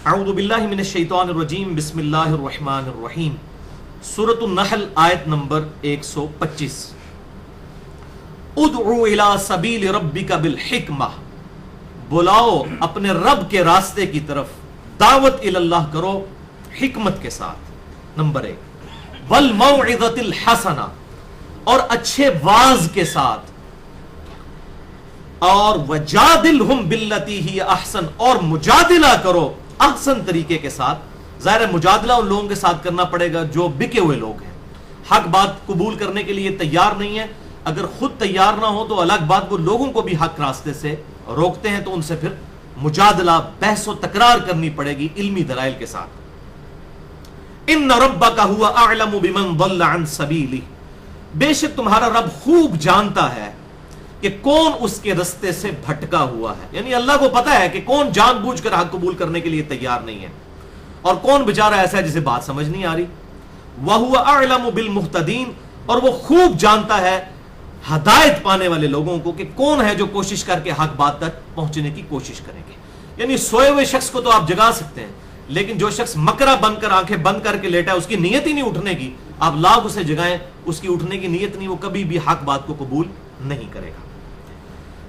اعوذ باللہ من الشیطان الرجیم بسم اللہ الرحمن الرحیم سورۃ النحل آیت نمبر 125 ادعو الی سبیل ربک بالحکمہ، بلاؤ اپنے رب کے راستے کی طرف، دعوت الی اللہ کرو حکمت کے ساتھ، نمبر 1 والموعظۃ الحسنہ، اور اچھے واعظ کے ساتھ، اور وجادلہم باللتی ہی احسن، اور مجادلہ کرو احسن طریقے کے ساتھ۔ ظاہر ہے مجادلہ ان لوگوں کے ساتھ کرنا پڑے گا جو بکے ہوئے لوگ ہیں، حق بات قبول کرنے کے لیے تیار نہیں ہے۔ اگر خود تیار نہ ہو تو الگ بات، وہ لوگوں کو بھی حق راستے سے روکتے ہیں تو ان سے پھر مجادلہ، بحث و تکرار کرنی پڑے گی علمی دلائل کے ساتھ۔ ان ربک ھو اعلم بمن ضل عن سبیلہ، بے شک تمہارا رب خوب جانتا ہے کہ کون اس کے رستے سے بھٹکا ہوا ہے، یعنی اللہ کو پتا ہے کہ کون جان بوجھ کر حق قبول کرنے کے لیے تیار نہیں ہے اور کون بیچارہ ایسا ہے جسے بات سمجھ نہیں آ رہی۔ وَهُوَ أَعْلَمُ بِالْمُهْتَدِينَ، اور وہ خوب جانتا ہے ہدایت پانے والے لوگوں کو کہ کون ہے جو کوشش کر کے حق بات تک پہنچنے کی کوشش کریں گے۔ یعنی سوئے ہوئے شخص کو تو آپ جگا سکتے ہیں، لیکن جو شخص مکرا بن کر آنکھیں بند کر کے لیٹا ہے، اس کی نیت ہی نہیں اٹھنے کی، آپ لاکھ اسے جگائیں، اس کی اٹھنے کی نیت نہیں، وہ کبھی بھی حق بات کو قبول نہیں کرے گا۔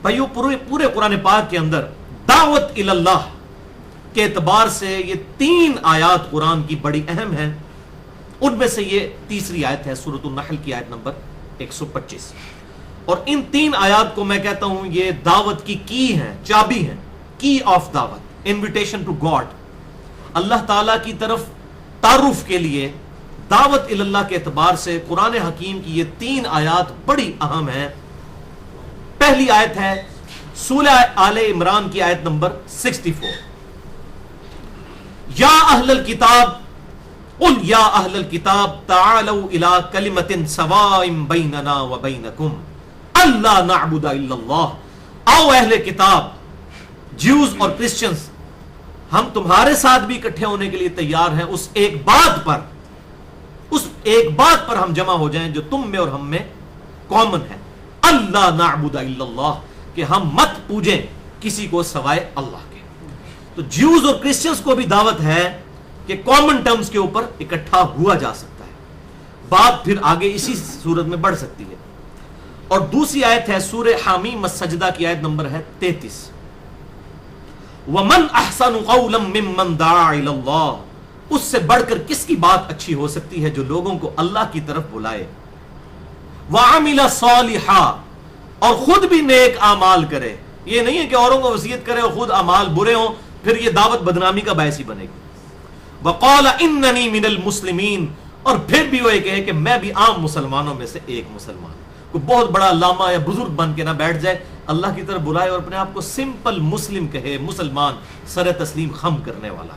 بھائیو، پورے قرآن پاک کے اندر دعوت الی اللہ کے اعتبار سے یہ 3 آیات قرآن کی بڑی اہم ہیں۔ ان میں سے یہ تیسری آیت ہے سورۃ النحل کی آیت نمبر 125، اور ان 3 آیات کو میں کہتا ہوں یہ دعوت کی ہیں، چابی ہیں، کی آف دعوت، انویٹیشن ٹو گاڈ، اللہ تعالیٰ کی طرف تعارف کے لیے دعوت الی اللہ کے اعتبار سے قرآن حکیم کی یہ 3 آیات بڑی اہم ہیں۔ پہلی آیت ہے سورہ آل عمران کی آیت نمبر 64، یا اہل الکتاب قل یا اہل الکتاب تعالوا الی کلمۃ سواء بیننا وبینکم الا نعبد الا اللہ، آؤ اہل کتاب، جیوز اور کرسچنز، ہم تمہارے ساتھ بھی اکٹھے ہونے کے لیے تیار ہیں، اس ایک بات پر ہم جمع ہو جائیں جو تم میں اور ہم میں کامن ہے، اللہ نعبد الا اللہ، کہ ہم مت پوجیں کسی کو سوائے اللہ کے۔ تو جیوز اور کرسچنز کو بھی دعوت ہے کہ کامن ٹرمز کے اوپر اکٹھا ہوا جا سکتا ہے، بات پھر آگے اسی صورت میں بڑھ سکتی ہے۔ اور دوسری آیت ہے سورہ حامیم السجدہ کی آیت نمبر ہے 33، وَمَنْ أَحْسَنُ قَوْلًا مِّمَّنْ دَعَا إِلَى اللَّهِ، اس سے بڑھ کر کس کی بات اچھی ہو سکتی ہے جو لوگوں کو اللہ کی طرف بلائے، وَعَمِلَ صَالِحًا، اور خود بھی نیک اعمال کرے۔ یہ نہیں ہے کہ اوروں کو وصیت کرے اور خود اعمال برے ہوں، پھر یہ دعوت بدنامی کا باعث ہی بنے گی۔ وَقَالَ إِنَّنِي مِنَ الْمُسْلِمِينَ، اور پھر بھی وہ یہ کہے کہ میں بھی عام مسلمانوں میں سے ایک مسلمان۔ کوئی بہت بڑا علامہ یا بزرگ بن کے نہ بیٹھ جائے، اللہ کی طرف بلائے اور اپنے آپ کو سمپل مسلم کہے، مسلمان، سر تسلیم خم کرنے والا۔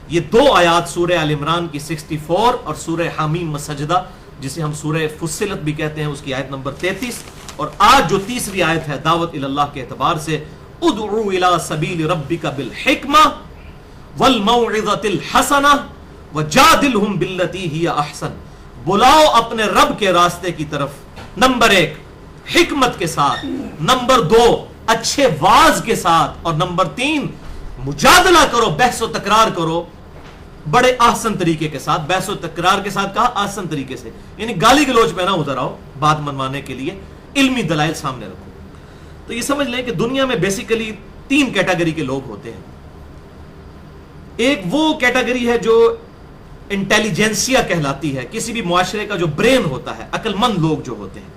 یہ 2 آیات سورہ آل عمران کی 64 اور سورہ حامیم السجدہ جسے ہم سورہ فصلت بھی کہتے ہیں اس کی آیت نمبر 33، اور آج جو تیسری آیت ہے دعوت الی اللہ کے اعتبار سے، ادعو الی سبیل ربک بالحکمہ والموعظۃ الحسنہ وجادلہم باللتی ہی احسن، بلاؤ اپنے رب کے راستے کی طرف، نمبر 1 حکمت کے ساتھ، نمبر 2 اچھے واعظ کے ساتھ، اور نمبر 3 مجادلہ کرو، بحث و تکرار کرو بڑے احسن طریقے کے ساتھ۔ بحث و تکرار کے ساتھ کہا احسن طریقے سے، یعنی گالی گلوچ پہ نہ اتر آؤ، بات منوانے کے لیے علمی دلائل سامنے رکھو۔ تو یہ سمجھ لیں کہ دنیا میں بیسیکلی 3 کیٹیگری کے لوگ ہوتے ہیں۔ ایک وہ کیٹیگری ہے جو انٹیلیجنسیا کہلاتی ہے، کسی بھی معاشرے کا جو برین ہوتا ہے، عقل مند لوگ جو ہوتے ہیں،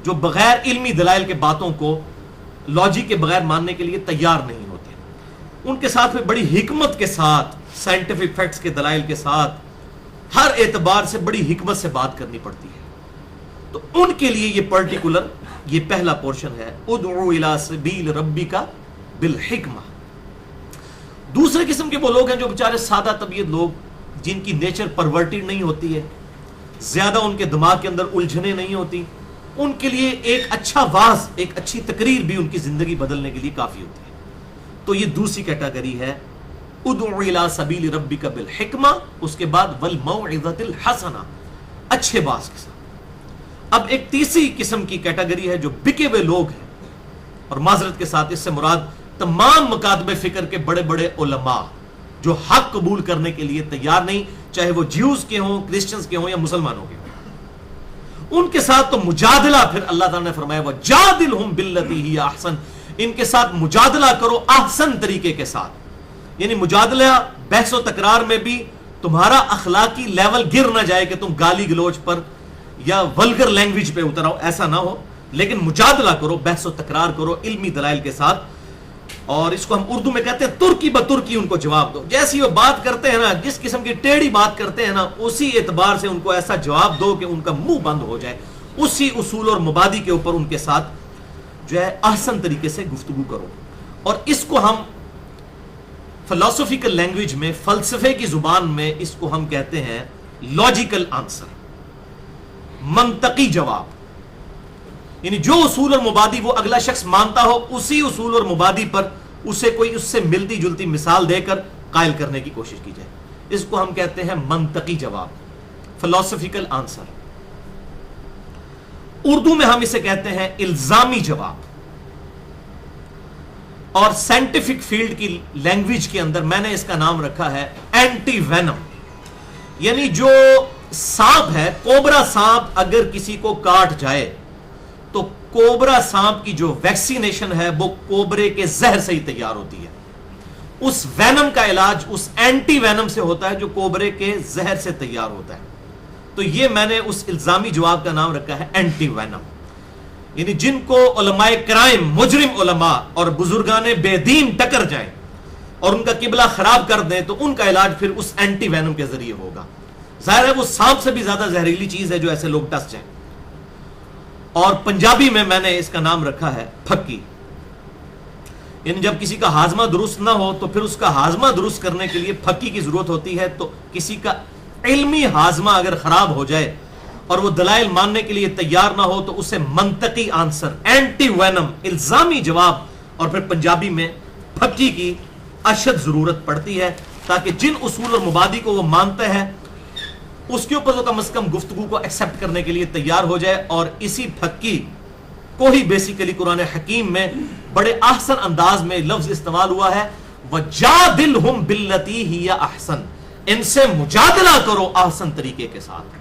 جو بغیر علمی دلائل کے باتوں کو لاجک کے بغیر ماننے کے لیے تیار نہیں ہوتے، ان کے ساتھ میں بڑی حکمت کے ساتھ، سائنٹیفک فیکٹس کے دلائل کے ساتھ، ہر اعتبار سے بڑی حکمت سے بات کرنی پڑتی ہے۔ تو ان کے لیے یہ پرٹیکولر یہ پہلا پورشن ہے، ادعو الی سبیل ربک بالحکمہ۔ دوسرے قسم کے وہ لوگ ہیں جو بیچارے سادہ طبیعت لوگ، جن کی نیچر پرورٹیڈ نہیں ہوتی ہے، زیادہ ان کے دماغ کے اندر الجھنیں نہیں ہوتی، ان کے لیے ایک اچھا واعظ، ایک اچھی تقریر بھی ان کی زندگی بدلنے کے لیے کافی ہوتی ہے۔ تو یہ دوسری کیٹیگری ہے، ادعو الی سبیل ربک بالحکمہ، اس کے بعد والموعظۃ الحسنہ، اچھے واعظ کے ساتھ۔ اب ایک تیسری قسم کی کیٹیگری ہے جو بکے ہوئے لوگ ہیں، اور معذرت کے ساتھ اس سے مراد تمام مکاتب فکر کے بڑے بڑے علماء، جو حق قبول کرنے کے لیے تیار نہیں، چاہے وہ جیوز کے ہوں، کرسچنز کے ہوں یا مسلمانوں کے ہوں، ان کے ساتھ تو مجادلہ، پھر اللہ تعالیٰ نے فرمایا وَجَادِلْهُمْ بِالَّتِي هِيَ أَحْسَنُ، ان کے ساتھ مجادلہ کرو احسن طریقے کے ساتھ، یعنی مجادلہ بحث و تکرار میں بھی تمہارا اخلاقی لیول گر نہ جائے کہ تم گالی گلوچ پر یا ولگر لینگویج پہ اتر آؤ، ایسا نہ ہو، لیکن مجادلہ کرو، بحث و تکرار کرو علمی دلائل کے ساتھ، اور اس کو ہم اردو میں کہتے ہیں ترکی بترکی ان کو جواب دو، جیسی وہ بات کرتے ہیں نا، جس قسم کی ٹیڑھی بات کرتے ہیں نا، اسی اعتبار سے ان کو ایسا جواب دو کہ ان کا منہ بند ہو جائے، اسی اصول اور مبادی کے اوپر ان کے ساتھ جو ہے احسن طریقے سے گفتگو کرو. اور اس کو ہم فلسفیکل لینگویج میں، فلسفے کی زبان میں اس کو ہم کہتے ہیں لاجیکل آنسر، منطقی جواب. یعنی جو اصول اور مبادی وہ اگلا شخص مانتا ہو، اسی اصول اور مبادی پر اسے کوئی اس سے ملتی جلتی مثال دے کر قائل کرنے کی کوشش کی جائے. اس کو ہم کہتے ہیں منطقی جواب، فلسفیکل آنسر. اردو میں ہم اسے کہتے ہیں الزامی جواب. اور سائنٹیفک فیلڈ کی لینگویج کے اندر میں نے اس کا نام رکھا ہے اینٹی وینم. یعنی جو سانپ ہے، کوبرا سانپ اگر کسی کو کاٹ جائے تو کوبرا سانپ کی جو ویکسینیشن ہے وہ کوبرے کے زہر سے ہی تیار ہوتی ہے. اس وینم کا علاج اس اینٹی وینم سے ہوتا ہے جو کوبرے کے زہر سے تیار ہوتا ہے. تو یہ میں نے اس الزامی جواب کا نام رکھا ہے اینٹی وینم. یعنی جن کو علماء کرائم، مجرم علماء اور بزرگان بے دین ٹکر جائیں اور ان کا قبلہ خراب کر دیں تو ان کا علاج پھر اس اینٹی وینم کے ذریعے ہوگا. ظاہر ہے وہ سانپ سے بھی زیادہ زہریلی چیز ہے جو ایسے لوگ ٹس جائیں. اور پنجابی میں نے اس کا نام رکھا ہے پھکی. یعنی جب کسی کا ہاضمہ درست نہ ہو تو پھر اس کا ہاضمہ درست کرنے کے لیے پھکی کی ضرورت ہوتی ہے. تو کسی کا علمی ہاضمہ اگر خراب ہو جائے اور وہ دلائل ماننے کے لیے تیار نہ ہو تو اسے منطقی آنسر، اینٹی وینم، الزامی جواب، اور پھر پنجابی میں پھکی کی اشد ضرورت پڑتی ہے تاکہ جن اصول اور مبادی کو وہ مانتا ہے اس کے اوپر تو کم از کم گفتگو کو ایکسپٹ کرنے کے لیے تیار ہو جائے. اور اسی پھکی کو ہی بیسیکلی قرآن حکیم میں بڑے احسن انداز میں لفظ استعمال ہوا ہے وَجَادِلْهُمْ بِالَّتِي هِيَ أَحْسَنُ، ان سے مجادلہ کرو احسن طریقے کے ساتھ.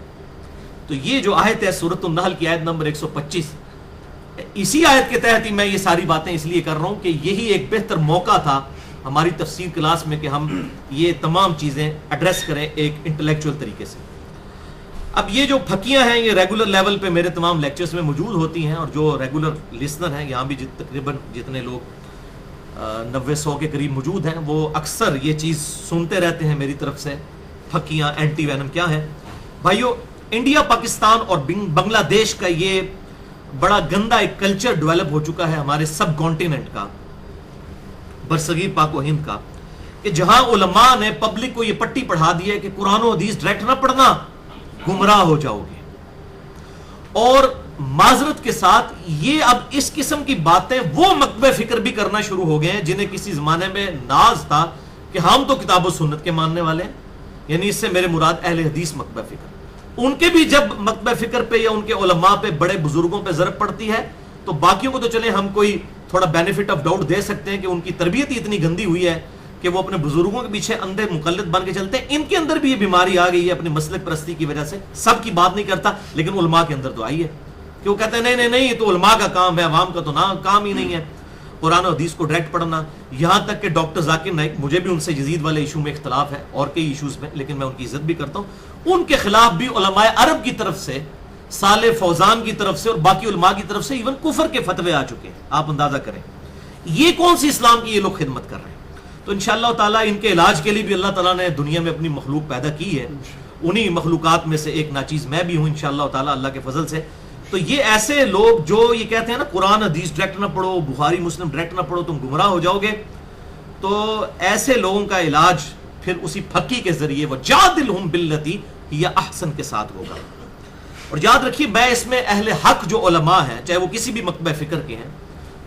تو یہ جو آیت ہے سورۃ النحل کی آیت نمبر 125، اسی آیت کے تحت ہی میں یہ ساری باتیں اس لیے کر رہا ہوں کہ یہی ایک بہتر موقع تھا ہماری تفسیر کلاس میں کہ ہم یہ تمام چیزیں ایڈریس کریں ایک انٹلیکچوئل طریقے سے. اب یہ جو پھکیاں ہیں یہ ریگولر لیول پہ میرے تمام لیکچرز میں موجود ہوتی ہیں، اور جو ریگولر لسنر ہیں یہاں بھی تقریباً جتنے لوگ 90-100 کے قریب موجود ہیں وہ اکثر یہ چیز سنتے رہتے ہیں میری طرف سے. پھکیاں، اینٹی وینم کیا ہے بھائیو؟ انڈیا، پاکستان اور بنگلہ دیش کا یہ بڑا گندا ایک کلچر ڈیولپ ہو چکا ہے ہمارے سب کانٹیننٹ کا، برصغیر پاک و ہند کا، کہ جہاں علماء نے پبلک کو یہ پٹی پڑھا دی ہے کہ قرآن و حدیث ڈائریکٹ نہ پڑھنا، گمراہ ہو جاؤ گے. اور معذرت کے ساتھ یہ اب اس قسم کی باتیں وہ مکتبہ فکر بھی کرنا شروع ہو گئے ہیں جنہیں کسی زمانے میں ناز تھا کہ ہم تو کتاب و سنت کے ماننے والے ہیں. یعنی اس سے میرے مراد اہل حدیث مکتبہ فکر. ان کے بھی جب مکتبہ فکر پہ یا ان کے علماء پہ، بڑے بزرگوں پہ ضرب پڑتی ہے تو باقیوں کو تو چلے ہم کوئی تھوڑا بینیفٹ آف ڈاؤٹ دے سکتے ہیں کہ ان کی تربیت ہی اتنی گندی ہوئی ہے کہ وہ اپنے بزرگوں کے پیچھے اندھے مقلد بن کے چلتے ہیں. ان کے اندر بھی یہ بیماری آ گئی ہے اپنی مسلک پرستی کی وجہ سے. سب کی بات نہیں کرتا لیکن علماء کے اندر تو آئی ہے کہ وہ کہتے ہیں نہیں نہیں نہیں، یہ تو علماء کا کام ہے، عوام کا تو کام ہی نہیں ہے قرآن و حدیث کو ڈائریکٹ پڑھنا. یہاں تک کہ ڈاکٹر ذاکر نائک، مجھے بھی ان سے یزید والے ایشو میں اختلاف ہے اور کئی ایشوز میں، لیکن میں ان کی عزت بھی کرتا ہوں، ان کے خلاف بھی علماء عرب کی طرف سے، صالح فوزان کی طرف سے اور باقی علماء کی طرف سے ایون کفر کے فتوے آ چکے ہیں. آپ اندازہ کریں یہ کون سی اسلام کی یہ لوگ خدمت کر رہے ہیں. تو انشاءاللہ تعالیٰ ان کے علاج کے لیے بھی اللہ تعالیٰ نے دنیا میں اپنی مخلوق پیدا کی ہے. انہی مخلوقات میں سے ایک ناچیز میں بھی ہوں انشاءاللہ تعالیٰ اللہ کے فضل سے. تو یہ ایسے لوگ جو یہ کہتے ہیں نا قرآن حدیث ڈائریکٹ نہ پڑھو، بخاری مسلم ڈائریکٹ نہ پڑھو، تم گمراہ ہو جاؤ گے، تو ایسے لوگوں کا علاج پھر اسی پھکی کے ذریعے وَجَادِلْهُمْ بِالَّتِي هِيَ أَحْسَنُ کے ساتھ ہوگا. اور یاد رکھیے میں اس میں اہل حق جو علماء ہیں، چاہے وہ کسی بھی مکتبہ فکر کے ہیں،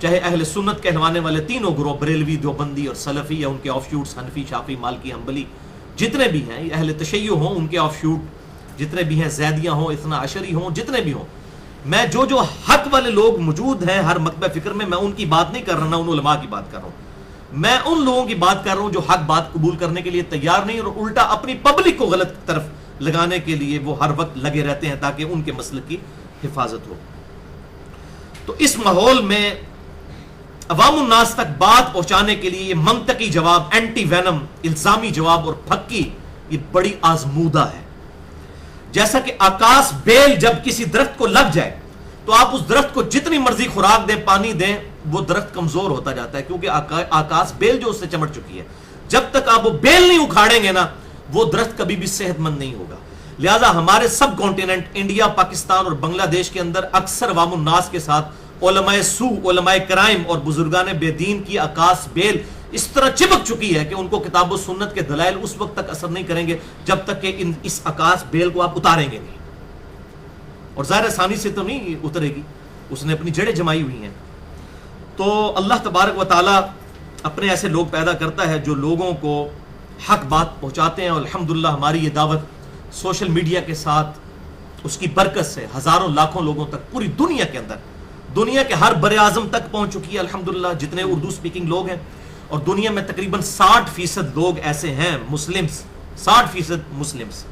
چاہے اہل سنت کہلوانے والے تینوں گروہ، بریلوی، دیوبندی اور سلفی، یا ان کے آف شوٹس حنفی، شافعی، مالکی، حنبلی، جتنے بھی ہیں، اہل تشیع ہوں ان کے آف شوٹ جتنے بھی ہیں، زیدیہ ہوں، اثنا عشری ہوں، جتنے بھی ہوں، میں جو حق والے لوگ موجود ہیں ہر مکتبہ فکر میں ان کی بات نہیں کر رہا، نہ ان علماء کی بات کر رہا ہوں. میں ان لوگوں کی بات کر رہا ہوں جو حق بات قبول کرنے کے لیے تیار نہیں اور الٹا اپنی پبلک کو غلط طرف لگانے کے لیے وہ ہر وقت لگے رہتے ہیں تاکہ ان کے مسلک کی حفاظت ہو. تو اس ماحول میں عوام الناس تک بات پہنچانے کے لیے یہ منطقی جواب، اینٹی وینم، الزامی جواب اور پھکی، یہ بڑی آزمودہ ہے. جیسا کہ آکاش بیل جب کسی درخت کو لگ جائے تو آپ اس درخت کو جتنی مرضی خوراک دیں، پانی دیں، وہ درخت کمزور ہوتا جاتا ہے کیونکہ آکاش بیل جو اس سے چمٹ چکی ہے. جب تک آپ وہ بیل نہیں اکھاڑیں گے نا وہ درخت کبھی بھی صحت مند نہیں ہوگا. لہذا ہمارے سب کانٹیننٹ انڈیا، پاکستان اور بنگلہ دیش کے اندر اکثر عوام الناس کے ساتھ علماء سو، علماء کرائم اور بزرگان بے دین کی آکاش بیل اس طرح چپک چکی ہے کہ ان کو کتاب و سنت کے دلائل اس وقت تک اثر نہیں کریں گے جب تک کہ اس آکاش بیل کو آپ اتاریں گے نہیں. اور ظاہر آسانی سے تو نہیں اترے گی، اس نے اپنی جڑیں جمائی ہوئی ہیں. تو اللہ تبارک و تعالی اپنے ایسے لوگ پیدا کرتا ہے جو لوگوں کو حق بات پہنچاتے ہیں. اور الحمدللہ ہماری یہ دعوت سوشل میڈیا کے ساتھ اس کی برکت سے ہزاروں لاکھوں لوگوں تک پوری دنیا کے اندر، دنیا کے ہر بر اعظم تک پہنچ چکی ہے الحمدللہ جتنے اردو سپیکنگ لوگ ہیں. اور دنیا میں تقریباً 60% لوگ ایسے ہیں مسلمز، 60% مسلمز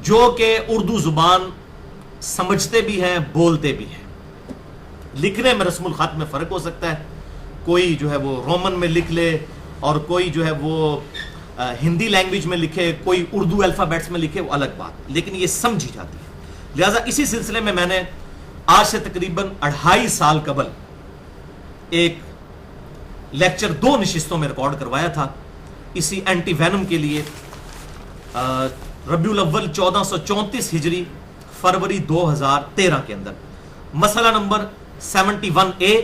جو کہ اردو زبان سمجھتے بھی ہیں، بولتے بھی ہیں. لکھنے میں رسم الخط میں فرق ہو سکتا ہے، کوئی جو ہے وہ رومن میں لکھ لے اور کوئی جو ہے وہ ہندی لینگویج میں لکھے، کوئی اردو الفابیٹس میں لکھے، وہ الگ بات، لیکن یہ سمجھی جاتی ہے. لہٰذا اسی سلسلے میں نے آج سے تقریباً 2.5 سال قبل ایک لیکچر 2 نشستوں میں ریکارڈ کروایا تھا اسی اینٹی وینم کے لیے. ربیع الاول 1434 ہجری فروری 2013 کے اندر. مسئلہ نمبر 71A،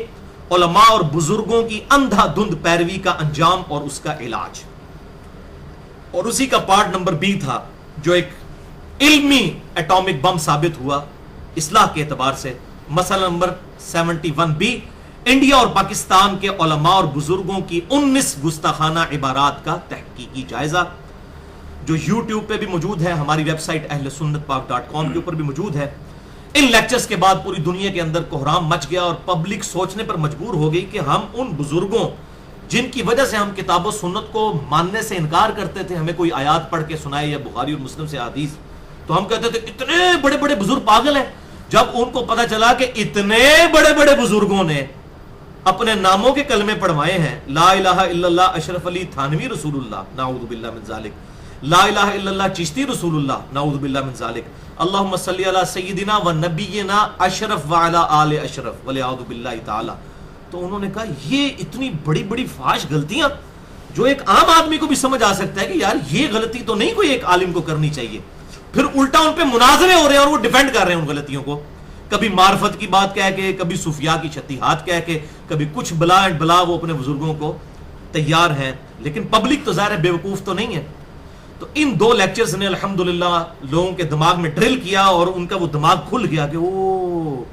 علماء اور بزرگوں کی اندھا دھند پیروی کا انجام اور اس کا علاج. اور اسی کا پارٹ نمبر B تھا جو ایک علمی ایٹامک بم ثابت ہوا اصلاح کے اعتبار سے. مسئلہ نمبر 71B، انڈیا اور پاکستان کے علماء اور بزرگوں کی 19 گستاخانہ عبارات کا تحقیقی جائزہ، جو یوٹیوب پہ بھی موجود ہے، ہماری ویب سائٹ اہلسنتپاک.com کے اوپر بھی موجود ہے. ان لیکچرز کے بعد پوری دنیا کے اندر کوہرام مچ گیا اور پبلک سوچنے پر مجبور ہو گئی کہ ہم ان بزرگوں جن کی وجہ سے ہم کتاب و سنت کو ماننے سے انکار کرتے تھے، ہمیں کوئی آیات پڑھ کے سنائے یا بخاری اور مسلم سے حدیث، تو ہم کہتے تھے اتنے بڑے بڑے بزرگ پاگل ہیں. جب ان کو پتا چلا کہ اتنے بڑے بڑے بزرگوں نے اپنے ناموں کے کلمے پڑھوائے ہیں، لا الہ الا اللہ اشرف علی تھانوی رسول اللہ نعوذ باللہ من ذالک، لا الہ الا اللہ چشتی رسول اللہ نعوذ باللہ من ذالک، اللہم صلی علی سیدنا و نبینا اشرف وعلی آل اشرف ولیعوذ باللہ تعالی. تو انہوں نے کہا یہ اتنی بڑی بڑی فاحش غلطیاں جو ایک عام آدمی کو بھی سمجھ آ سکتا ہے کہ یار یہ غلطی تو نہیں کوئی ایک عالم کو کرنی چاہیے. پھر الٹا ان پہ مناظرے ہو رہے ہیں اور وہ ڈیفینڈ کر رہے ہیں ان غلطیوں کو، کبھی معرفت کی بات کہہ کے، کبھی صوفیاء کی چھتیحات کہہ کے، کبھی کچھ بلا اینڈ بلا وہ اپنے بزرگوں کو تیار ہیں. لیکن پبلک تو ظاہر ہے بیوقوف تو نہیں ہے. تو ان 2 لیکچرز نے الحمدللہ لوگوں کے دماغ میں ڈرل کیا اور ان کا وہ دماغ کھل گیا کہ او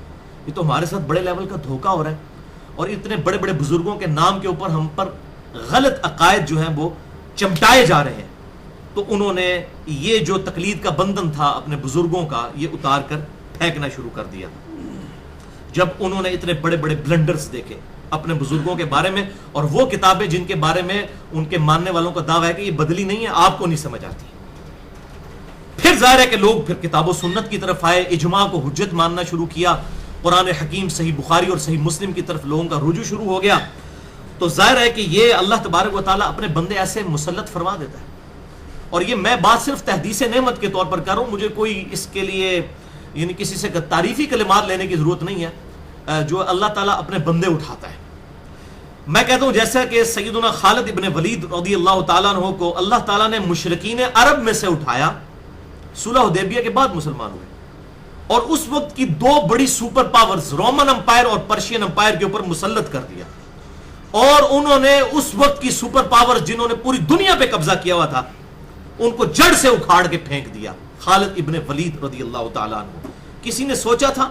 یہ تو ہمارے ساتھ بڑے لیول کا دھوکہ ہو رہا ہے اور اتنے بڑے بڑے بزرگوں کے نام کے اوپر ہم پر غلط عقائد جو ہیں وہ چمٹائے جا رہے ہیں. تو انہوں نے یہ جو تقلید کا بندھن تھا اپنے بزرگوں کا، یہ اتار کر پھینکنا شروع کر دیا. جب انہوں نے اتنے بڑے بڑے بلنڈرز دیکھے اپنے بزرگوں کے بارے میں، اور وہ کتابیں جن کے بارے میں ان کے ماننے والوں کا دعویٰ ہے کہ یہ بدلی نہیں ہے، آپ کو نہیں سمجھ آتی. پھر ظاہر ہے کہ لوگ پھر کتاب و سنت کی طرف آئے، اجماع کو حجت ماننا شروع کیا، قرآن حکیم، صحیح بخاری اور صحیح مسلم کی طرف لوگوں کا رجوع شروع ہو گیا. تو ظاہر ہے کہ یہ اللہ تبارک و تعالیٰ اپنے بندے ایسے مسلط فرما دیتا ہے. اور یہ میں بات صرف تحدیث نعمت کے طور پر کر رہا ہوں، مجھے کوئی اس کے لیے یعنی کسی سے تعریفی کلمات لینے کی ضرورت نہیں ہے. جو اللہ تعالیٰ اپنے بندے اٹھاتا ہے. میں کہتا ہوں جیسا کہ سیدنا خالد ابن ولید رضی اللہ تعالیٰ عنہ کو اللہ تعالیٰ نے مشرکین عرب میں سے اٹھایا، صلح حدیبیہ کے بعد مسلمان ہوئے، اور اس وقت کی 2 بڑی سپر پاورز رومن امپائر اور پرشین امپائر کے اوپر مسلط کر دیا. اور انہوں نے اس وقت کی سپر پاورز جنہوں نے پوری دنیا پہ قبضہ کیا ہوا تھا ان کو جڑ سے اکھاڑ کے پھینک دیا. خالد ابن ولید رضی اللہ تعالیٰ عنہ، کسی نے سوچا تھا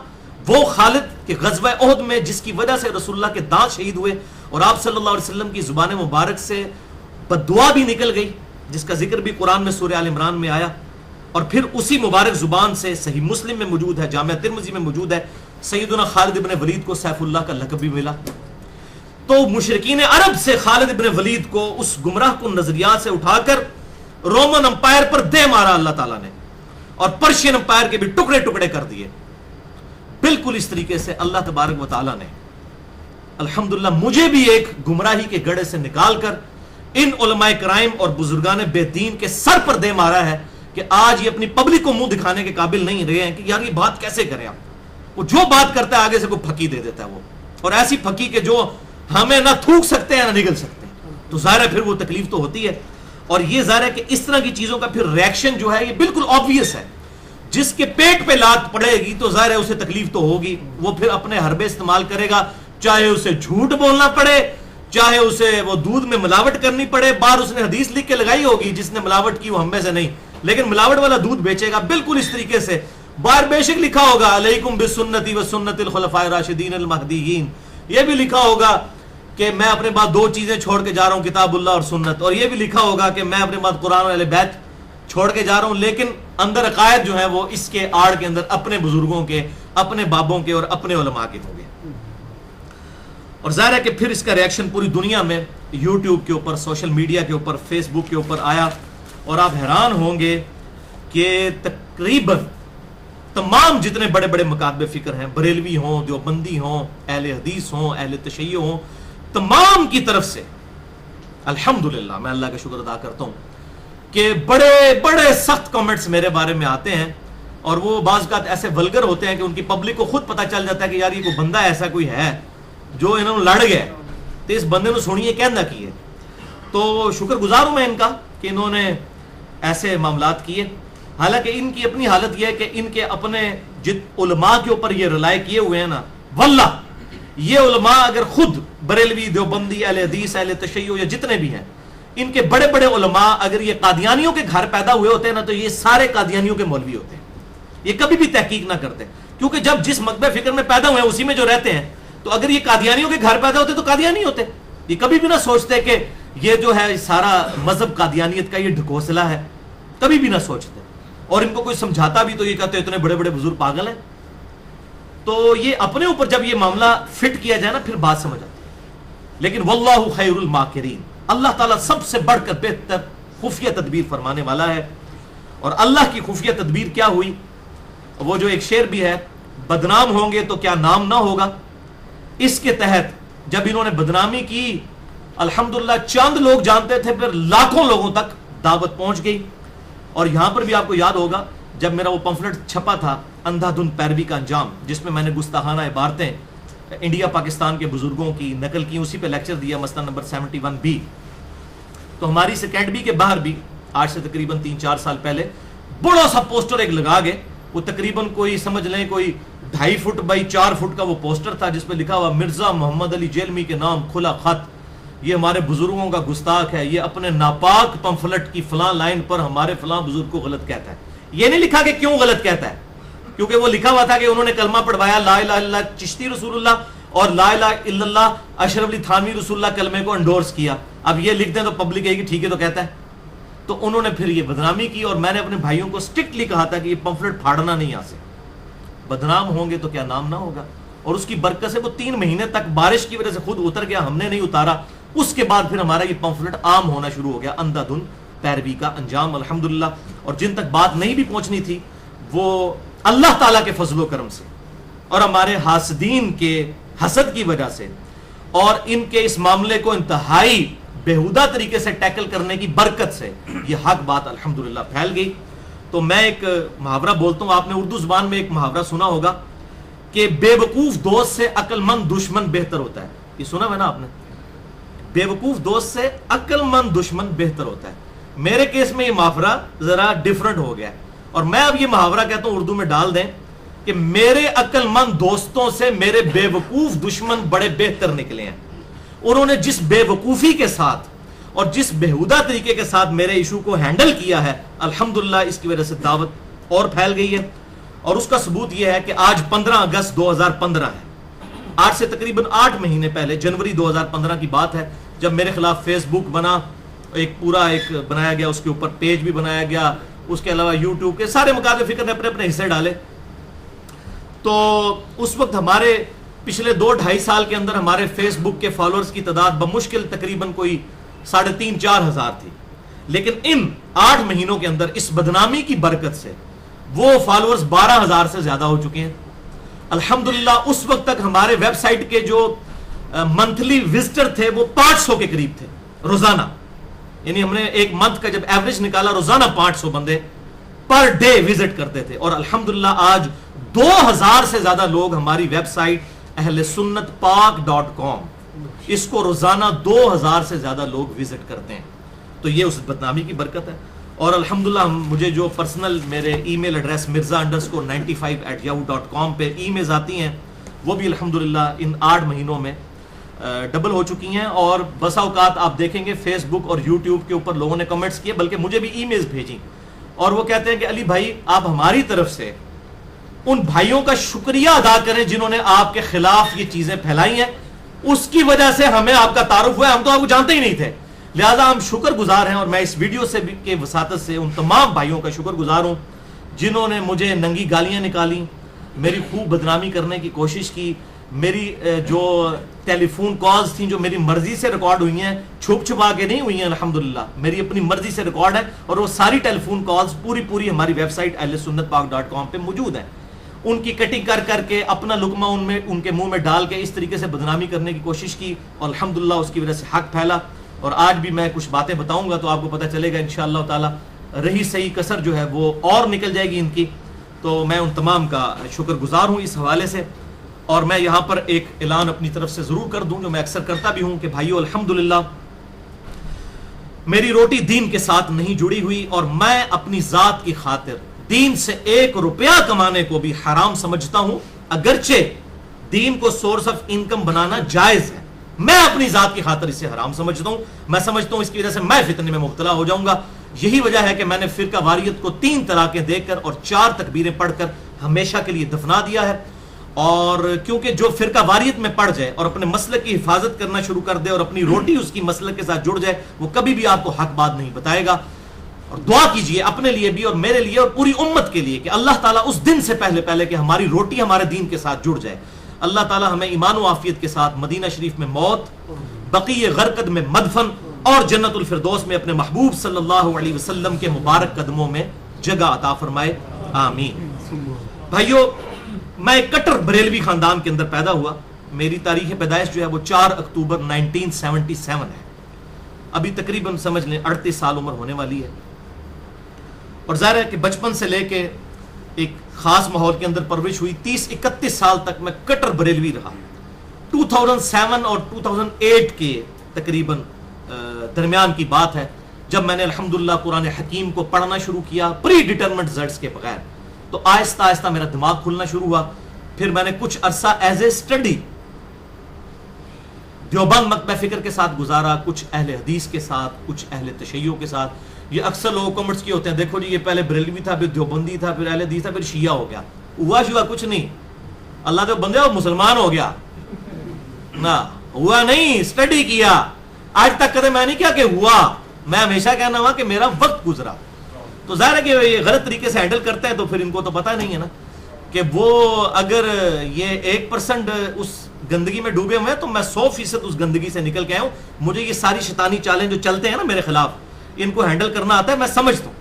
وہ خالد کے غزوہ احد میں جس کی وجہ سے رسول اللہ کے دانت شہید ہوئے اور آپ صلی اللہ علیہ وسلم کی زبان مبارک سے بددعا بھی نکل گئی، جس کا ذکر بھی قرآن میں سورہ آل عمران میں آیا، اور پھر اسی مبارک زبان سے صحیح مسلم میں موجود ہے، جامعہ ترمذی میں موجود ہے، سیدنا خالد ابن ولید کو سیف اللہ کا لقب بھی ملا. تو مشرکین عرب سے خالد ابن ولید کو اس گمراہ کن نظریات سے اٹھا کر رومن امپائر پر دے مارا اللہ تعالیٰ نے، اور پرشین امپائر کے بھی ٹکڑے ٹکڑے کر دیے۔ بالکل اس طریقے سے اللہ تبارک و تعالیٰ نے الحمدللہ مجھے بھی ایک گمراہی کے گڑھے سے نکال کر ان علماء کرائم اور بزرگان بے دین کے سر پر دے مارا ہے کہ آج یہ اپنی پبلک کو منہ دکھانے کے قابل نہیں رہے ہیں کہ یار یہ بات کیسے کریں آپ۔ وہ جو بات کرتا ہے آگے سے کوئی پھکی دے دیتا ہے وہ، اور ایسی پھکی کہ جو ہمیں نہ تھوک سکتے ہیں نہ نگل سکتے ہیں، تو ظاہر ہے پھر وہ تکلیف تو ہوتی ہے۔ اور یہ ظاہر ہے کہ اس طرح کی چیزوں کا پھر ریاکشن جو ہے یہ بالکل آبویس ہے، جس کے پیٹ پہ لات پڑے گی تو ظاہر ہے اسے تکلیف تو ہوگی، وہ پھر اپنے حربے استعمال کرے گا، چاہے اسے جھوٹ بولنا پڑے، چاہے اسے وہ دودھ میں ملاوٹ کرنی پڑے۔ بار اس نے حدیث لکھ کے لگائی ہوگی جس نے ملاوٹ کی وہ ہم میں سے نہیں، لیکن ملاوٹ والا دودھ بیچے گا بالکل اس طریقے سے۔ بار بے شک لکھا ہوگا علیکم بسنتی و سنت الخلفاء الراشدین المہدیین، یہ بھی لکھا ہوگا کہ میں اپنے بعد دو چیزیں چھوڑ کے جا رہا ہوں، کتاب اللہ اور سنت، اور یہ بھی لکھا ہوگا کہ میں اپنے بعد قرآن اور اہل بیت چھوڑ کے جا رہا ہوں، لیکن اندر عقائد جو ہیں وہ اس کے آڑ کے اندر اپنے بزرگوں کے، اپنے بابوں کے اور اپنے علماء کے ہوں گے۔ اور ظاہر ہے کہ پھر اس کا ریاکشن پوری دنیا میں یوٹیوب کے اوپر، سوشل میڈیا کے اوپر، فیس بک کے اوپر آیا، اور آپ حیران ہوں گے کہ تقریباً تمام جتنے بڑے بڑے مکاتب فکر ہیں، بریلوی ہوں، دیوبندی ہوں، اہل حدیث ہوں، اہل تشیع ہوں، تمام کی طرف سے الحمدللہ میں اللہ کا شکر ادا کرتا ہوں کہ بڑے بڑے سخت کامنٹس میرے بارے میں آتے ہیں، اور وہ بعض اوقات ایسے ولگر ہوتے ہیں کہ ان کی پبلک کو خود پتہ چل جاتا ہے کہ یار یہ کوئی بندہ ایسا کوئی ہے جو انہوں نے لڑ گیا، تو اس بندے نے سنیے کہنا کی ہے۔ تو شکر گزار ہوں میں ان کا کہ انہوں نے ایسے معاملات کیے، حالانکہ ان کی اپنی حالت یہ ہے کہ ان کے اپنے علماء کے اوپر یہ رلائے کیے ہوئے ہیں نا، واللہ یہ علماء اگر خود بریلوی، دیوبندی، اہل حدیث، اہل تشیع یا جتنے بھی ہیں، ان کے بڑے بڑے علماء اگر یہ قادیانیوں کے گھر پیدا ہوئے ہوتے ہیں نا، تو یہ سارے قادیانیوں کے مولوی ہوتے ہیں، یہ کبھی بھی تحقیق نہ کرتے، کیونکہ جب جس مکتب فکر میں پیدا ہوئے ہیں اسی میں جو رہتے ہیں، تو اگر یہ قادیانیوں کے گھر پیدا ہوتے تو قادیانی ہوتے۔ یہ کبھی بھی نہ سوچتے کہ یہ جو ہے سارا مذہب قادیانیت کا یہ ڈھکوسلا ہے، کبھی بھی نہ سوچتے، اور ان کو کوئی سمجھاتا بھی تو یہ کہتے اتنے بڑے بڑے بزرگ پاگل ہیں۔ تو یہ اپنے اوپر جب یہ معاملہ فٹ کیا جائے نا پھر بات سمجھ آتی ہے۔ لیکن واللہ خیر الماکرین، اللہ تعالیٰ سب سے بڑھ کر بہتر خفیہ تدبیر فرمانے والا ہے۔ اور اللہ کی خفیہ تدبیر کیا ہوئی؟ وہ جو ایک شعر بھی ہے، بدنام ہوں گے تو کیا نام نہ ہوگا، اس کے تحت جب انہوں نے بدنامی کی الحمدللہ چند لوگ جانتے تھے، پھر لاکھوں لوگوں تک دعوت پہنچ گئی۔ اور یہاں پر بھی آپ کو یاد ہوگا جب میرا وہ پمفلٹ چھپا تھا اندھا دھند پیروی کا انجام، جس میں میں نے گستاخانہ عبارتیں انڈیا پاکستان کے بزرگوں کی نقل کی، اسی پہ لیکچر دیا مسئلہ نمبر 71B۔ تو ہماری سیکنڈری کے باہر بھی آج سے تقریباً 3-4 سال پہلے بڑا سا پوسٹر ایک لگا گئے، وہ تقریباً کوئی سمجھ لیں کوئی 2.5 فٹ بائی 4 فٹ کا وہ پوسٹر تھا، جس پہ لکھا ہوا مرزا محمد علی جیلمی کے نام کھلا خط، یہ ہمارے بزرگوں کا گستاخ ہے، یہ اپنے ناپاک پمفلٹ کی فلاں لائن پر ہمارے فلاں بزرگ کو غلط کہتا ہے۔ یہ نہیں لکھا کہ کیوں غلط کہتا ہے، کیونکہ وہ لکھا ہوا تھا کہ انہوں نے کلمہ پڑھوایا لا الہ الا اللہ چشتی رسول اللہ اور لا الہ الا اللہ اشرف علی تھانوی رسول اللہ کلمے کو انڈورس کیا۔ اب یہ لکھ دیں تو پبلک ہے کہ ٹھیک ہے تو کہتا ہے، تو انہوں نے پھر یہ بدنامی کی، اور میں نے اپنے بھائیوں کو اسٹرکٹلی کہا تھا کہ یہ پمفلٹ پھاڑنا نہیں آ سکتا، بدنام ہوں گے تو کیا نام نہ ہوگا۔ اور اس کی برکت سے وہ 3 مہینے تک بارش کی وجہ سے خود اتر گیا، ہم نے نہیں اتارا۔ اس کے بعد پھر ہمارا یہ پمفلٹ عام ہونا شروع ہو گیا، اندھا دھند پیروی کا انجام الحمدللہ۔ اور جن تک بات نہیں بھی پہنچنی تھی وہ اللہ تعالیٰ کے فضل و کرم سے اور ہمارے حاسدین کے حسد کی وجہ سے اور ان کے اس معاملے کو انتہائی بےہودہ طریقے سے ٹیکل کرنے کی برکت سے یہ حق بات الحمدللہ پھیل گئی۔ تو میں ایک محاورہ بولتا ہوں، آپ نے اردو زبان میں ایک محاورہ سنا ہوگا کہ بے وقوف دوست سے عقل مند دشمن بہتر ہوتا ہے۔ یہ سنا ہے نا آپ نے؟ بے وقوف دوست سے عقل مند دشمن بہتر ہوتا ہے۔ میرے کیس میں یہ محاورہ ذرا ڈیفرنٹ ہو گیا ہے، اور میں اب یہ محاورہ کہتا ہوں اردو میں ڈال دیں کہ میرے عقل مند دوستوں سے میرے بے وقوف دشمن بڑے بہتر نکلے ہیں۔ انہوں نے جس بے وقوفی کے ساتھ اور جس بےہودہ طریقے کے ساتھ میرے ایشو کو ہینڈل کیا ہے، الحمدللہ اس کی وجہ سے دعوت اور پھیل گئی ہے۔ اور اس کا ثبوت یہ ہے کہ آج 15 اگست 2015 ہے، آج سے تقریباً 8 مہینے پہلے جنوری 2015 کی بات ہے، جب میرے خلاف فیس بک بنا، ایک پورا ایک بنایا گیا، اس کے اوپر پیج بھی بنایا گیا، اس کے علاوہ یوٹیوب کے سارے مکاتب فکر نے اپنے اپنے حصے ڈالے۔ تو اس وقت ہمارے پچھلے 2-2.5 سال کے اندر ہمارے فیس بک کے فالوورز کی تعداد بمشکل تقریباً کوئی 3,500-4 ہزار تھی، لیکن ان 8 مہینوں کے اندر اس بدنامی کی برکت سے وہ فالوورز 12,000 سے زیادہ ہو چکے ہیں الحمدللہ۔ اس وقت تک ہمارے ویب سائٹ کے جو منتھلی وزٹر تھے وہ 500 کے قریب تھے روزانہ، یعنی ہم نے ایک منتھ کا جب ایوریج نکالا روزانہ 500 بندے پر ڈے وزٹ کرتے تھے، اور الحمدللہ آج 2,000 سے زیادہ لوگ ہماری ویب سائٹ اہل سنت پاک.com اس کو روزانہ 2,000 سے زیادہ لوگ وزٹ کرتے ہیں، تو یہ اس بدنامی کی برکت ہے۔ اور الحمدللہ مجھے جو پرسنل میرے ای میل ایڈریس mirza_95@yahoo.com پہ ای میلز آتی ہیں وہ بھی الحمدللہ ان 8 مہینوں میں ڈبل ہو چکی ہیں، اور بسا اوقات آپ دیکھیں گے فیس بک اور یوٹیوب کے اوپر لوگوں نے کمنٹس کیے، بلکہ مجھے بھی ای میلز بھیجیں، اور وہ کہتے ہیں کہ علی بھائی آپ ہماری طرف سے ان بھائیوں کا شکریہ ادا کریں جنہوں نے آپ کے خلاف یہ چیزیں پھیلائی ہیں، اس کی وجہ سے ہمیں آپ کا تعارف ہوا ہے، ہم تو آپ کو جانتے ہی نہیں تھے، لہٰذا ہم شکر گزار ہیں۔ اور میں اس ویڈیو سے بھی کے وساطت سے ان تمام بھائیوں کا شکر گزار ہوں جنہوں نے مجھے ننگی گالیاں نکالی، میری خوب بدنامی کرنے کی کوشش کی، میری جو ٹیلی فون کالز تھیں جو میری مرضی سے ریکارڈ ہوئی ہیں، چھپ چھپا کے نہیں ہوئی ہیں الحمدللہ، میری اپنی مرضی سے ریکارڈ ہے، اور وہ ساری ٹیلی فون کالز پوری ہماری ویب سائٹ اہل سنت پاک.com پہ موجود ہیں۔ ان کی کٹنگ کر کے اپنا لقمہ ان کے منہ میں ڈال کے اس طریقے سے بدنامی کرنے کی کوشش کی، اور الحمدللہ اس کی وجہ سے حق پھیلا، اور آج بھی میں کچھ باتیں بتاؤں گا تو آپ کو پتہ چلے گا انشاءاللہ تعالی، رہی صحیح کسر جو ہے وہ اور نکل جائے گی ان کی۔ تو میں ان تمام کا شکر گزار ہوں اس حوالے سے، اور میں یہاں پر ایک اعلان اپنی طرف سے ضرور کر دوں جو میں اکثر کرتا بھی ہوں کہ بھائیو الحمدللہ میری روٹی دین کے ساتھ نہیں جڑی ہوئی، اور میں اپنی ذات کی خاطر دین سے 1 روپیہ کمانے کو بھی حرام سمجھتا ہوں، اگرچہ دین کو سورس آف انکم بنانا جائز ہے، میں اپنی ذات کی خاطر اسے حرام سمجھتا ہوں۔ میں سمجھتا ہوں اس کی وجہ سے میں فتنے میں مبتلا ہو جاؤں گا، یہی وجہ ہے کہ میں نے فرقہ واریت کو 3 طلاقیں دے کر اور 4 تکبیریں پڑھ کر ہمیشہ کے لیے دفنا دیا ہے، اور کیونکہ جو فرقہ واریت میں پڑ جائے اور اپنے مسلک کی حفاظت کرنا شروع کر دے اور اپنی روٹی اس کی مسلک کے ساتھ جڑ جائے، وہ کبھی بھی آپ کو حق بات نہیں بتائے گا۔ اور دعا کیجئے اپنے لیے بھی اور میرے لیے اور پوری امت کے لیے کہ اللہ تعالیٰ اس دن سے پہلے کہ ہماری روٹی ہمارے دین کے ساتھ جڑ جائے، اللہ تعالیٰ ہمیں ایمان و عافیت کے ساتھ مدینہ شریف میں موت، بقیع غرقد میں مدفن، اور جنت الفردوس میں اپنے محبوب صلی اللہ علیہ وسلم کے مبارک قدموں میں جگہ عطا فرمائے، آمین۔ بھائیو، میں ایک کٹر بریلوی خاندان کے اندر پیدا ہوا، میری تاریخ پیدائش جو ہے وہ 4 اکتوبر 1977 ہے، ابھی تقریباً سمجھ لیں 38 سال عمر ہونے والی ہے، اور ظاہر ہے کہ بچپن سے لے کے ایک خاص ماحول کے اندر پرورش ہوئی، 30-31 سال تک میں کٹر بریلوی رہا۔ 2007 اور 2008 کے تقریباً درمیان کی بات ہے جب میں نے الحمدللہ قرآن حکیم کو پڑھنا شروع کیا پری ڈیٹرمنٹ رزلٹس کے بغیر، تو آہستہ آہستہ میرا دماغ کھلنا شروع ہوا۔ پھر میں نے کچھ عرصہ ایز اے اسٹڈی دیوبند مکتبہ فکر کے ساتھ گزارا، کچھ اہل حدیث کے ساتھ، کچھ اہل تشیع کے ساتھ۔ یہ اکثر لوگ کمنٹس کیے ہوتے ہیں، دیکھو جی یہ پہلے بریلوی تھا، پھر دیوبندی تھا، پھر اہل حدیث تھا، پھر شیعہ ہو گیا۔ ہوا کچھ نہیں، اللہ جو بندے وہ مسلمان ہو گیا نہ، ہوا نہیں، اسٹڈی کیا۔ آج تک کدے میں نہیں کیا کہ ہوا، میں ہمیشہ کہنا ہوا کہ میرا وقت گزرا۔ تو ظاہر ہے کہ یہ غلط طریقے سے ہینڈل کرتے ہیں، تو پھر ان کو تو پتہ نہیں ہے نا کہ وہ اگر یہ 1% اس گندگی میں ڈوبے ہوئے ہیں تو میں 100% اس گندگی سے نکل کے آیا ہوں۔ مجھے یہ ساری شیطانی چالیں جو چلتے ہیں نا میرے خلاف، ان کو ہینڈل کرنا آتا ہے، میں سمجھتا ہوں۔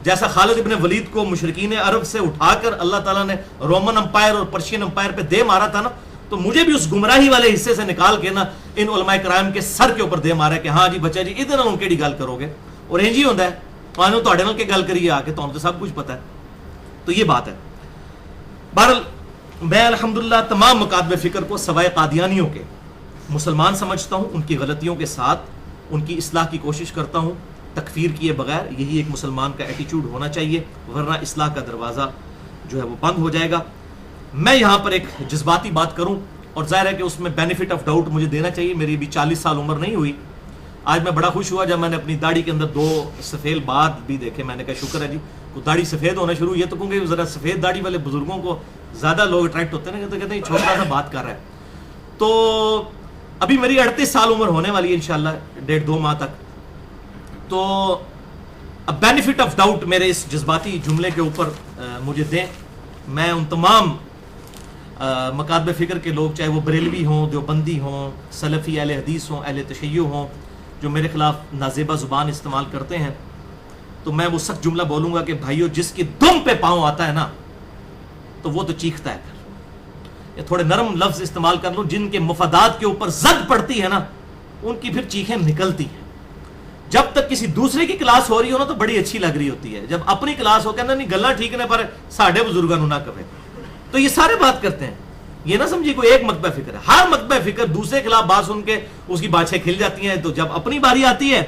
جیسا خالد ابن ولید کو مشرکین عرب سے اٹھا کر اللہ تعالیٰ نے رومن امپائر اور پرشین امپائر پہ دے مارا تھا نا، تو مجھے بھی اس گمراہی والے حصے سے نکال کے نا ان علماء کرام کے سر کے اوپر دے مارا کہ ہاں جی بچہ جی ادھر ان کیڑی گل کرو گے، اور انج ہی ہوندا ہے، مانو تواڈے نال کے گل کریے آ کے، تانوں تو سب کچھ پتہ ہے۔ تو یہ بات ہے۔ بہرحال میں الحمدللہ تمام مکاتب فکر کو سوائے قادیانیوں کے مسلمان سمجھتا ہوں، ان کی غلطیوں کے ساتھ ان کی اصلاح کی کوشش کرتا ہوں، تکفیر کیے بغیر۔ یہی ایک مسلمان کا ایٹیچیوڈ ہونا چاہیے، ورنہ اصلاح کا دروازہ جو ہے وہ بند ہو جائے گا۔ میں یہاں پر ایک جذباتی بات کروں، اور ظاہر ہے کہ اس میں بینیفٹ آف ڈاؤٹ مجھے دینا چاہیے، میری ابھی 40 سال عمر نہیں ہوئی۔ آج میں بڑا خوش ہوا جب میں نے اپنی داڑھی کے اندر 2 سفید بال بھی دیکھے، میں نے کہا شکر ہے جی داڑھی سفید ہونا شروع۔ یہ تو کہوں گے ذرا سفید داڑھی والے بزرگوں کو زیادہ لوگ اٹریکٹ ہوتے ہیں نا، تو کہتے ہیں چھوٹا سا بات کر رہا ہے۔ تو ابھی میری 38 سال عمر ہونے والی ہے انشاءاللہ 1.5-2 ماہ تک۔ تو اب بینیفٹ آف ڈاؤٹ میرے اس جذباتی جملے کے اوپر مجھے دیں۔ میں ان تمام مکاتب فکر کے لوگ، چاہے وہ بریلوی ہوں، دیوبندی ہوں، سلفی اہل حدیث ہوں، اہل تشیع ہوں، جو میرے خلاف نازیبہ زبان استعمال کرتے ہیں، تو میں وہ سخت جملہ بولوں گا کہ بھائیو جس کی دم پہ پاؤں آتا ہے نا تو وہ تو چیختا ہے پھر. یا تھوڑے نرم لفظ استعمال کر لوں، جن کے مفادات کے اوپر زد پڑتی ہے نا ان کی پھر چیخیں نکلتی ہیں. جب تک کسی دوسرے کی کلاس ہو رہی ہو نا تو بڑی اچھی لگ رہی ہوتی ہے، جب اپنی کلاس ہو کہنا نہیں گلا ٹھیک نے پر ساڑھے بزرگاں نہ کرے، تو یہ سارے بات کرتے ہیں. یہ نہ سمجھیے کوئی ایک مکتبہ فکر ہے، ہر مکتبہ فکر دوسرے خلاف بات سن کے اس کی باتیں کھل جاتی ہیں. تو جب اپنی باری آتی ہے،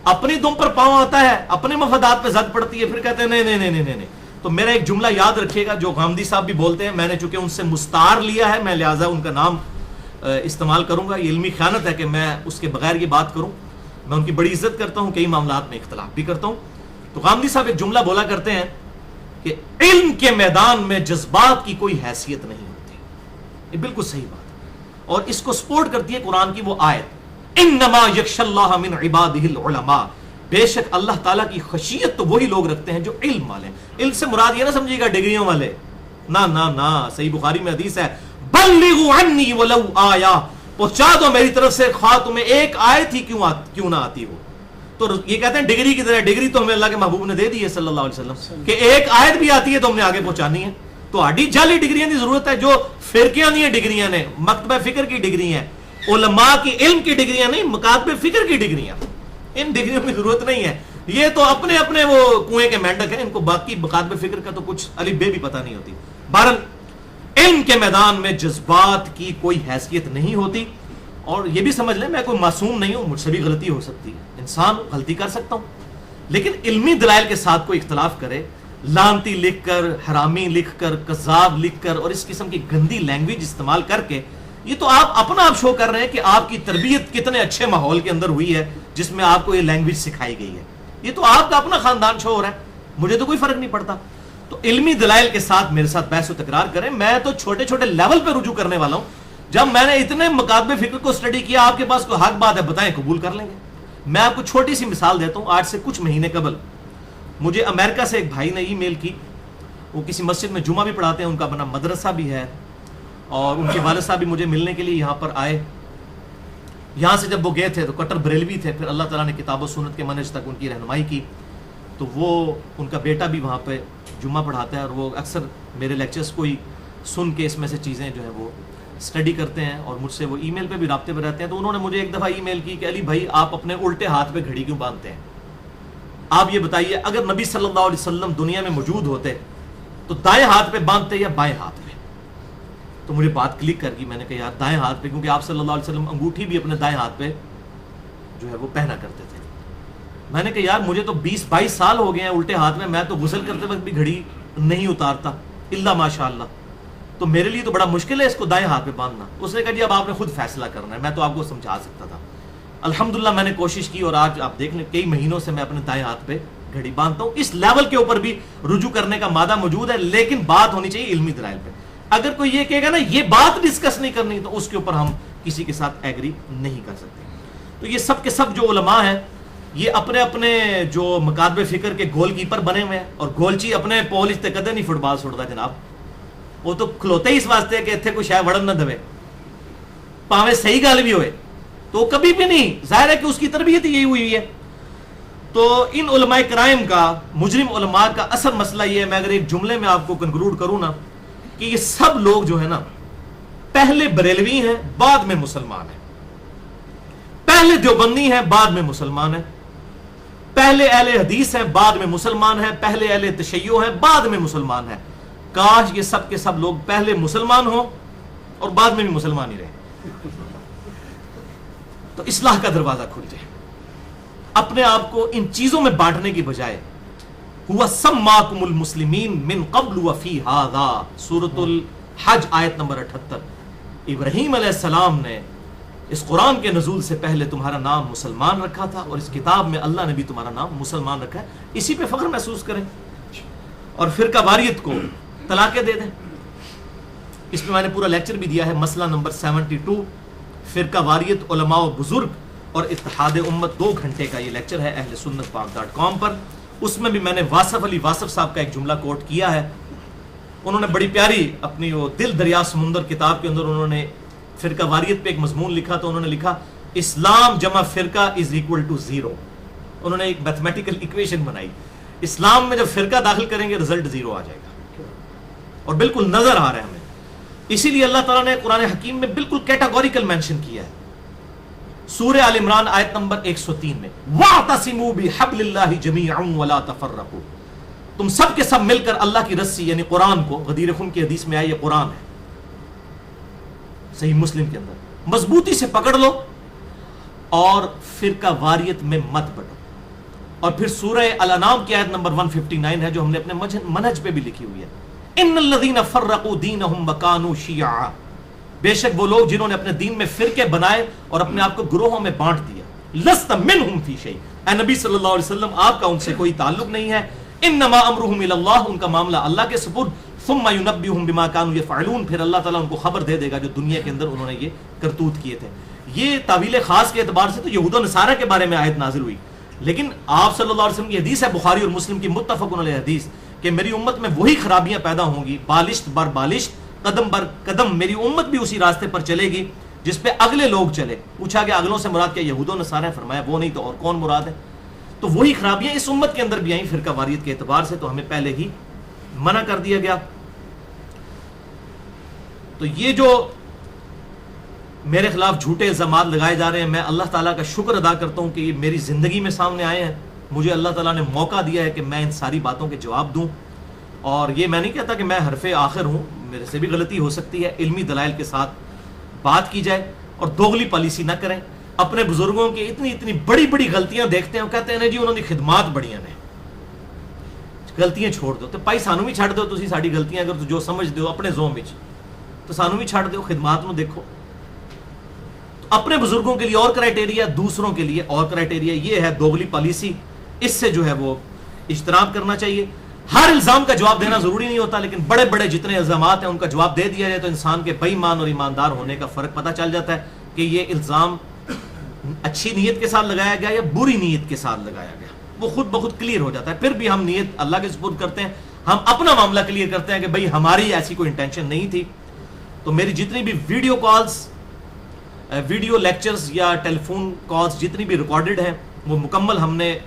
اپنی دم پر پاؤں آتا ہے، اپنے مفادات پہ زد پڑتی ہے، پھر کہتے ہیں نہیں نہیں نہیں نہیں نہیں. تو میرا ایک جملہ یاد رکھیے گا جو غامدی صاحب بھی بولتے ہیں، میں نے چونکہ ان سے مستعار لیا ہے، میں لہٰذا ان کا نام استعمال کروں گا. یہ علمی خیانت ہے کہ میں اس کے بغیر یہ بات کروں. میں ان کی بڑی عزت کرتا ہوں، کئی معاملات میں اختلاف بھی کرتا ہوں. تو غامدی صاحب ایک جملہ بولا کرتے ہیں کہ علم کے میدان میں جذبات کی کوئی حیثیت نہیں ہوتی. یہ بالکل صحیح بات ہے، اور اس کو سپورٹ کرتی ہے قرآن کی وہ آیت انما یخشی اللہ من عبادہ العلماء. بے شک اللہ تعالیٰ کی خشیت تو وہی لوگ رکھتے ہیں جو علم والے. علم سے مراد یہ نہ سمجھیے گا ڈگریوں والے، نہ نہ نہ. صحیح بخاری میں حدیث ہے بلغوا عنی ولو آیا، پہنچا دو میری طرف سے خواہ تمہیں ایک آیت ہی کیوں نہ آتی ہو. تو یہ کہتے ہیں ڈگری کی طرح، ڈگری تو ہمیں اللہ کے محبوب نے دے دی ہے صلی اللہ علیہ وسلم کہ ایک آیت بھی آتی ہے تو ہم نے آگے پہنچانی ہے. تو آڈی جعلی ڈگریاں کی ضرورت ہے، جو فرقیاں نہیں ڈگریاں نے، مکتبہ فکر کی ڈگری ہیں، علماء کی علم کی ڈگریاں نہیں، مکاتب فکر کی ڈگریاں. ان ڈگریوں کی ضرورت نہیں ہے. یہ تو اپنے اپنے وہ کنویں کے مینڈک ہیں، ان کو باقی مکاتب فکر کا تو کچھ الف بے بھی پتہ نہیں ہوتی. بہرحال علم کے میدان میں جذبات کی کوئی حیثیت نہیں ہوتی. اور یہ بھی سمجھ لیں میں کوئی معصوم نہیں ہوں، مجھ سے بھی غلطی ہو سکتی ہے، انسان غلطی کر سکتا ہوں. لیکن علمی دلائل کے ساتھ کوئی اختلاف کرے، لانتی لکھ کر، حرامی لکھ کر، کذاب لکھ کر اور اس قسم کی گندی لینگویج استعمال کر کے، یہ تو آپ اپنا آپ شو کر رہے ہیں کہ آپ کی تربیت کتنے اچھے ماحول کے اندر ہوئی ہے جس میں آپ کو یہ لینگویج سکھائی گئی ہے. یہ تو آپ کا اپنا خاندان شو ہو رہا ہے، مجھے تو کوئی فرق نہیں پڑتا. تو علمی دلائل کے ساتھ میرے ساتھ بحث و تکرار کریں. میں تو چھوٹے چھوٹے لیول پہ رجوع کرنے والا ہوں. جب میں نے اتنے مکاتب فکر کو اسٹڈی کیا، آپ کے پاس کوئی حق بات ہے بتائیں، قبول کر لیں گے. میں آپ کو چھوٹی سی مثال دیتا ہوں. آج سے کچھ مہینے قبل مجھے امریکہ سے ایک بھائی نے ای میل کی. وہ کسی مسجد میں جمعہ بھی پڑھاتے ہیں، ان کا اپنا مدرسہ بھی ہے، اور ان کے والد صاحب بھی مجھے ملنے کے لیے یہاں پر آئے. یہاں سے جب وہ گئے تھے تو کٹر بریلوی تھے، پھر اللہ تعالیٰ نے کتاب و سنت کے منہج تک ان کی رہنمائی کی. تو وہ ان کا بیٹا بھی وہاں پہ جمعہ پڑھاتا ہے، اور وہ اکثر میرے لیکچرز کو ہی سن کے اس میں سے چیزیں جو ہیں وہ اسٹڈی کرتے ہیں، اور مجھ سے وہ ای میل پہ بھی رابطے میں رہتے ہیں. تو انہوں نے مجھے ایک دفعہ ای میل کی کہ علی بھائی آپ اپنے الٹے ہاتھ پہ گھڑی کیوں باندھتے ہیں؟ آپ یہ بتائیے اگر نبی صلی اللہ علیہ وسلم دنیا میں موجود ہوتے تو دائیں ہاتھ پہ باندھتے یا بائیں ہاتھ پہ؟ تو مجھے بات کلک کر گئی. میں نے کہا یار دائیں ہاتھ پہ، کیونکہ آپ صلی اللہ علیہ وسلم انگوٹھی بھی اپنے دائیں ہاتھ پہ جو ہے وہ پہنا کرتے تھے. میں نے کہا یار مجھے تو 20-22 سال ہو گئے ہیں الٹے ہاتھ میں تو غسل کرتے وقت بھی گھڑی نہیں اتارتا الا ماشاء اللہ. تو میرے لیے تو بڑا مشکل ہے اس کو دائیں ہاتھ پہ باندھنا. اس نے کہا جی اب آپ نے خود فیصلہ کرنا ہے، میں تو آپ کو سمجھا سکتا تھا. الحمدللہ میں نے کوشش کی، اور آج آپ دیکھ لیں کئی مہینوں سے میں اپنے دائیں ہاتھ پہ گھڑی باندھتا ہوں. اس لیول کے اوپر بھی رجوع کرنے کا مادہ موجود ہے، لیکن بات ہونی چاہیے علمی دلائل پہ. اگر کوئی یہ کہے گا نا یہ بات ڈسکس نہیں کرنی، تو اس کے اوپر ہم کسی کے ساتھ ایگری نہیں کر سکتے. تو یہ سب کے سب جو علماء ہیں یہ اپنے اپنے جو مکاتب فکر کے گول کیپر بنے ہوئے ہیں، اور گولچی اپنے پول اس کدے نہیں فٹ بال چھوڑتا جناب. وہ تو کھلوتے ہی اس واسطے کہ اتنے کوئی شاید وڑن نہ دے پاوے صحیح گل بھی ہوئے، تو کبھی بھی نہیں. ظاہر ہے کہ اس کی تربیت یہی ہوئی ہے. تو ان علماء کرائم کا، مجرم علماء کا اصل مسئلہ یہ ہے، میں اگر ایک جملے میں آپ کو کنکلوڈ کروں نا، کہ یہ سب لوگ جو ہے نا پہلے بریلوی ہیں بعد میں مسلمان ہیں، پہلے دیوبندی ہیں بعد میں مسلمان ہیں، پہلے اہل حدیث ہیں بعد میں مسلمان ہیں، پہلے اہل تشیع ہیں بعد میں مسلمان ہیں. کاش یہ سب کے سب لوگ پہلے مسلمان ہوں اور بعد میں بھی مسلمان ہی رہے، تو اصلاح کا دروازہ کھل جائے. اپنے آپ کو ان چیزوں میں بانٹنے کی بجائے ہوا سماکم المسلمین من قبل وفی ھذا، سورۃ الحج آیت نمبر 78. ابراہیم علیہ السلام نے اس قرآن کے نزول سے پہلے تمہارا نام مسلمان رکھا تھا، اور اس کتاب میں اللہ نے بھی تمہارا نام مسلمان رکھا ہے. اسی پہ فخر محسوس کریں، اور فرقہ واریت کو طلاقیں دے دیں. اس میں نے پورا لیکچر بھی دیا ہے، مسئلہ نمبر 72، فرقہ واریت، علماء و بزرگ اور اتحاد امت. 2 گھنٹے کا یہ لیکچر ہے اہل سنت پاک .com پر. اس میں بھی میں نے واصف علی واصف صاحب کا ایک جملہ کوٹ کیا ہے. انہوں نے بڑی پیاری اپنی وہ دل دریا سمندر کتاب کے اندر انہوں نے فرقہ واریت پہ ایک مضمون لکھا، تو انہوں نے لکھا اسلام جمع فرقہ از اکول ٹو 0. انہوں نے ایک میتھمیٹیکل ایکویشن بنائی، اسلام میں جب فرقہ داخل کریں گے رزلٹ 0 آ جائے گا، اور بالکل نظر آ رہا ہے ہمیں. اسی لیے اللہ تعالیٰ نے قرآن حکیم میں بالکل کیٹاگوریکل مینشن کیا ہے. سورہ آل عمران آیت نمبر 103 میں وَاعْتَصِمُوا بِحَبْلِ اللَّهِ جَمِيعًا وَلَا تَفَرَّقُوا، تم سب کے سب مل کر اللہ کی رسی یعنی قرآن کو، غدیر خم کی حدیث میں آئی یہ قرآن ہے صحیح مسلم کے اندر، مضبوطی سے پکڑ لو اور فرقہ واریت میں مت بٹو. اور پھر سورہ الانعام کی آیت نمبر 159 ہے جو ہم نے اپنے منہج پہ بھی لکھی ہوئی ہے، ان الذین فرقوا دینہم وکانوا شیعا، بے شک وہ لوگ جنہوں نے اپنے دین میں فرقے بنائے اور اپنے آپ کو گروہوں میں بانٹ دیا. لست منہم فی شیء، اے نبی صلی اللہ علیہ وسلم آپ کا ان سے کوئی تعلق نہیں ہے. انما امرہم الی اللہ، ان کا معاملہ اللہ کے سپرد. ثم ینبئہم بما کانوا یفعلون، پھر اللہ تعالیٰ ان کو خبر دے دے گا جو دنیا کے اندر انہوں نے یہ کرتوت کیے تھے. یہ تعویل خاص کے اعتبار سے تو یہود و نصارہ کے بارے میں آیت نازل ہوئی، لیکن آپ صلی اللہ علیہ وسلم کی حدیث ہے بخاری اور مسلم کی متفق علیہ حدیث کہ میری امت میں وہی خرابیاں پیدا ہوں گی، بالشت بر بالشت، قدم بر قدم، میری امت بھی اسی راستے پر چلے گی جس پہ اگلے لوگ چلے. پوچھا کہ اگلوں سے مراد کیا یہود و نصارہ ہے؟ فرمایا وہ نہیں تو اور کون مراد ہے؟ تو وہی خرابیاں اس امت کے اندر بھی آئیں فرقہ واریت کے اعتبار سے، تو ہمیں پہلے ہی منع کر دیا گیا. تو یہ جو میرے خلاف جھوٹے الزامات لگائے جا رہے ہیں، میں اللہ تعالیٰ کا شکر ادا کرتا ہوں کہ یہ میری زندگی میں سامنے آئے ہیں. مجھے اللہ تعالیٰ نے موقع دیا ہے کہ میں ان ساری باتوں کے جواب دوں. اور یہ میں نہیں کہتا کہ میں حرف آخر ہوں، میرے سے بھی غلطی ہو سکتی ہے. علمی دلائل کے ساتھ بات کی جائے اور دوغلی پالیسی نہ کریں. اپنے بزرگوں کی اتنی بڑی بڑی غلطیاں دیکھتے ہیں اور کہتے ہیں جی انہوں نے خدمات بڑیاں نے، غلطیاں چھوڑ دو. تو بھائی سانو بھی چھڑ دو تسی ساڈی غلطیاں، اگر جو سمجھ دو اپنے زوم وچ تو سانو بھی چھڑ دو، خدمات نو دیکھو. تو اپنے بزرگوں کے لیے اور کرائٹیریا، دوسروں کے لیے اور کرائٹیریا. یہ ہے دوغلی پالیسی، اس سے جو ہے وہ اجتناب کرنا چاہیے. ہر الزام کا جواب دینا ضروری نہیں ہوتا، لیکن بڑے بڑے جتنے الزامات ہیں ان کا جواب دے دیا جائے تو انسان کے بے ایمان اور ایماندار ہونے کا فرق پتہ چل جاتا ہے کہ یہ الزام اچھی نیت کے ساتھ لگایا گیا یا بری نیت کے ساتھ لگایا گیا. وہ خود بخود کلیئر ہو جاتا ہے. پھر بھی ہم نیت اللہ کے سپرد کرتے ہیں، ہم اپنا معاملہ کلیئر کرتے ہیں کہ بھئی ہماری ایسی کوئی انٹینشن نہیں تھی. تو میری جتنی بھی ویڈیو کالز، ویڈیو لیکچرز یا ٹیلی فون کالز جتنی بھی ریکارڈڈ ہیں وہ مکمل ہم نے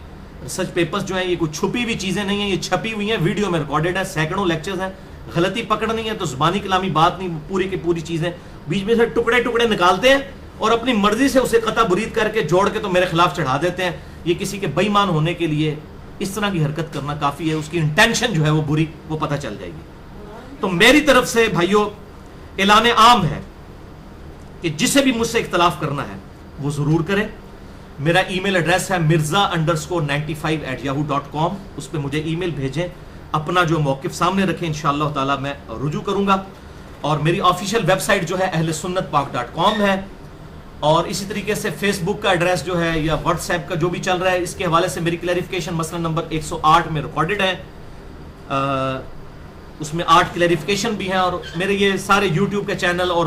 ریسرچ پیپرز جو ہیں، یہ کوئی چھپی ہوئی چیزیں نہیں ہیں، یہ چھپی ہوئی ہیں، ویڈیو میں ریکارڈڈ ہے. سینکڑوں لیکچرز ہیں، غلطی پکڑنی ہے تو زبانی کلامی بات نہیں، پوری کی پوری چیزیں بیچ میں سے ٹکڑے ٹکڑے نکالتے ہیں اور اپنی مرضی سے اسے قطع برید کر کے جوڑ کے تو میرے خلاف چڑھا دیتے ہیں. یہ کسی کے بے ایمان ہونے کے لیے اس طرح کی حرکت کرنا کافی ہے. اس کی انٹینشن جو ہے وہ بری، وہ پتہ چل جائے گی. تو میری طرف سے بھائیو اعلان عام ہے کہ جسے بھی مجھ سے اختلاف کرنا ہے وہ ضرور کرے. میرا ای میل ایڈریس ہے mirza_95@yahoo.com. اس پہ مجھے ای میل بھیجیں، اپنا جو موقف سامنے رکھیں، انشاءاللہ تعالی میں رجوع کروں گا. اور میری آفیشیل ویب سائٹ جو ہے اہلسنتپاک.com ہے. اور اسی طریقے سے فیس بک کا ایڈریس جو ہے یا واٹس ایپ کا جو بھی چل رہا ہے، اس کے حوالے سے میری کلیریفیکیشن مسئلہ نمبر 108 میں ریکارڈڈ ہے. اس میں 8 کلیریفیکیشن بھی ہیں. اور میرے یہ سارے یوٹیوب کے چینل اور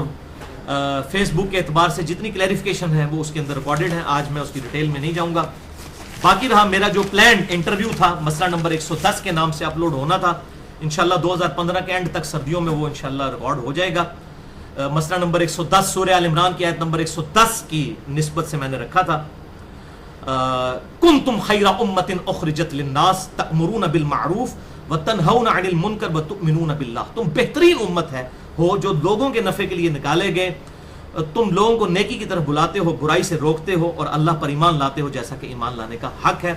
فیس بک کے اعتبار سے جتنی کلیریفیکیشن ہے وہ اس کے اندر ریکارڈڈ ہیں. آج میں اس کی ڈیٹیل میں نہیں جاؤں گا. باقی رہا میرا جو پلانڈ انٹرویو تھا، مسئلہ نمبر 110 کے نام سے اپلوڈ ہونا تھا، انشاءاللہ 2015 کے اینڈ تک سردیوں میں وہ انشاءاللہ ریکارڈ ہو جائے گا. مسئلہ نمبر 110 سورہ آل عمران کی آیت نمبر 110 کی نسبت سے میں نے رکھا تھا. کنتم خیر امۃ اخرجت للناس تأمرون بالمعروف وتنہون عن المنکر وتؤمنون باللہ. تم بہترین امت ہے ہو جو لوگوں کے نفع کے لیے نکالے گئے. تم لوگوں کو نیکی کی طرف بلاتے ہو، برائی سے روکتے ہو اور اللہ پر ایمان لاتے ہو جیسا کہ ایمان لانے کا حق ہے.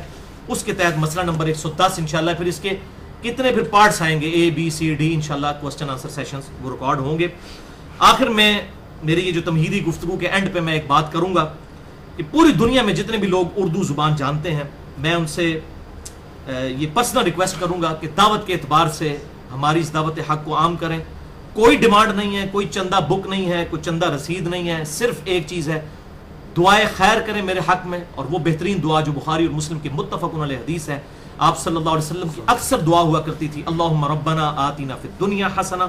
اس کے تحت مسئلہ نمبر 110 انشاءاللہ پھر اس کے کتنے پھر پارٹس آئیں گے، A B C D، انشاءاللہ کوسچن آنسر سیشنز وہ ریکارڈ ہوں گے. آخر میں میری یہ جو تمہیدی گفتگو کے اینڈ پہ میں ایک بات کروں گا کہ پوری دنیا میں جتنے بھی لوگ اردو زبان جانتے ہیں، میں ان سے یہ پرسنل ریکویسٹ کروں گا کہ دعوت کے اعتبار سے ہماری اس دعوت حق کو عام کریں. کوئی ڈیمانڈ نہیں ہے، کوئی چندہ بک نہیں ہے، کوئی چندہ رسید نہیں ہے. صرف ایک چیز ہے، دعائے خیر کریں میرے حق میں. اور وہ بہترین دعا جو بخاری اور مسلم کی متفق علیہ حدیث ہے، آپ صلی اللہ علیہ وسلم کی اکثر دعا ہوا کرتی تھی، اللہم ربنا آتنا فی الدنیا حسنہ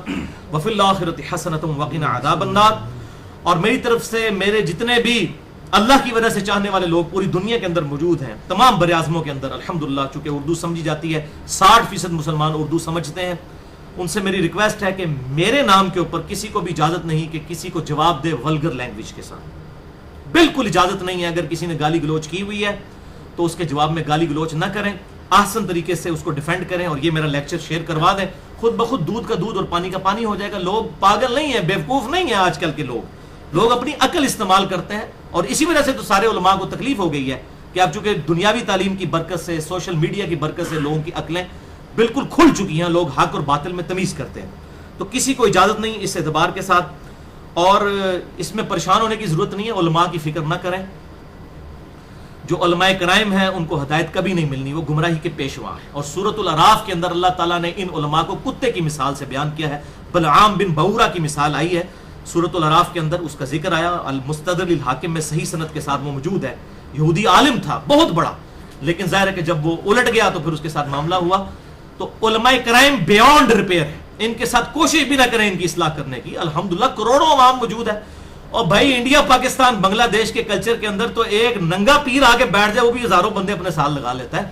وفی الاخرۃ حسنۃ وقنا عذاب النار. اور میری طرف سے میرے جتنے بھی اللہ کی وجہ سے چاہنے والے لوگ پوری دنیا کے اندر موجود ہیں، تمام بر اعظموں کے اندر الحمدللہ، چونکہ اردو سمجھی جاتی ہے، 60% مسلمان اردو سمجھتے ہیں، ان سے میری ریکویسٹ ہے کہ میرے نام کے اوپر کسی کو بھی اجازت نہیں کہ کسی کو جواب دے ولگر لینگویج کے ساتھ، بالکل اجازت نہیں ہے. اگر کسی نے گالی گلوچ کی ہوئی ہے تو اس کے جواب میں گالی گلوچ نہ کریں، احسن طریقے سے اس کو ڈیفینڈ کریں، اور یہ میرا لیکچر شیئر کروا دیں. خود بخود دودھ کا دودھ اور پانی کا پانی ہو جائے گا. لوگ پاگل نہیں ہیں، بیوقوف نہیں ہیں. آج کل کے لوگ اپنی عقل استعمال کرتے ہیں، اور اسی وجہ سے تو سارے علماء کو تکلیف ہو گئی ہے کہ اب چونکہ دنیاوی تعلیم کی برکت سے، سوشل میڈیا کی برکت سے لوگوں کی عقلیں بالکل کھل چکی ہیں، لوگ حق اور باطل میں تمیز کرتے ہیں. تو کسی کو اجازت نہیں اس اعتبار کے ساتھ، اور اس میں پریشان ہونے کی ضرورت نہیں ہے. علماء کی فکر نہ کریں. جو علماء کرام ہیں ان کو ہدایت کبھی نہیں ملنی، وہ گمراہی کے پیشوا ہیں. اور سورۃ الاعراف کے اندر اللہ تعالیٰ نے ان علماء کو کتے کی مثال سے بیان کیا ہے. بلعام بن بورا کی مثال آئی ہے سورۃ الاعراف کے اندر، اس کا ذکر آیا. المستدرک للحاکم میں صحیح سند کے ساتھ وہ موجود ہے. یہودی عالم تھا بہت بڑا، لیکن ظاہر ہے کہ جب وہ الٹ گیا تو پھر اس کے ساتھ معاملہ ہوا. تو علماء کرام بیونڈ ریپیئر ہیں، ان کے ساتھ کوشش بھی نہ کریں ان کی اصلاح کرنے کی. الحمدللہ کروڑوں عوام موجود ہے. اور بھائی انڈیا، پاکستان، بنگلہ دیش کے کلچر کے اندر تو ایک ننگا پیر آگے بیٹھ جائے وہ بھی ہزاروں بندے اپنے ساتھ لگا لیتا ہے.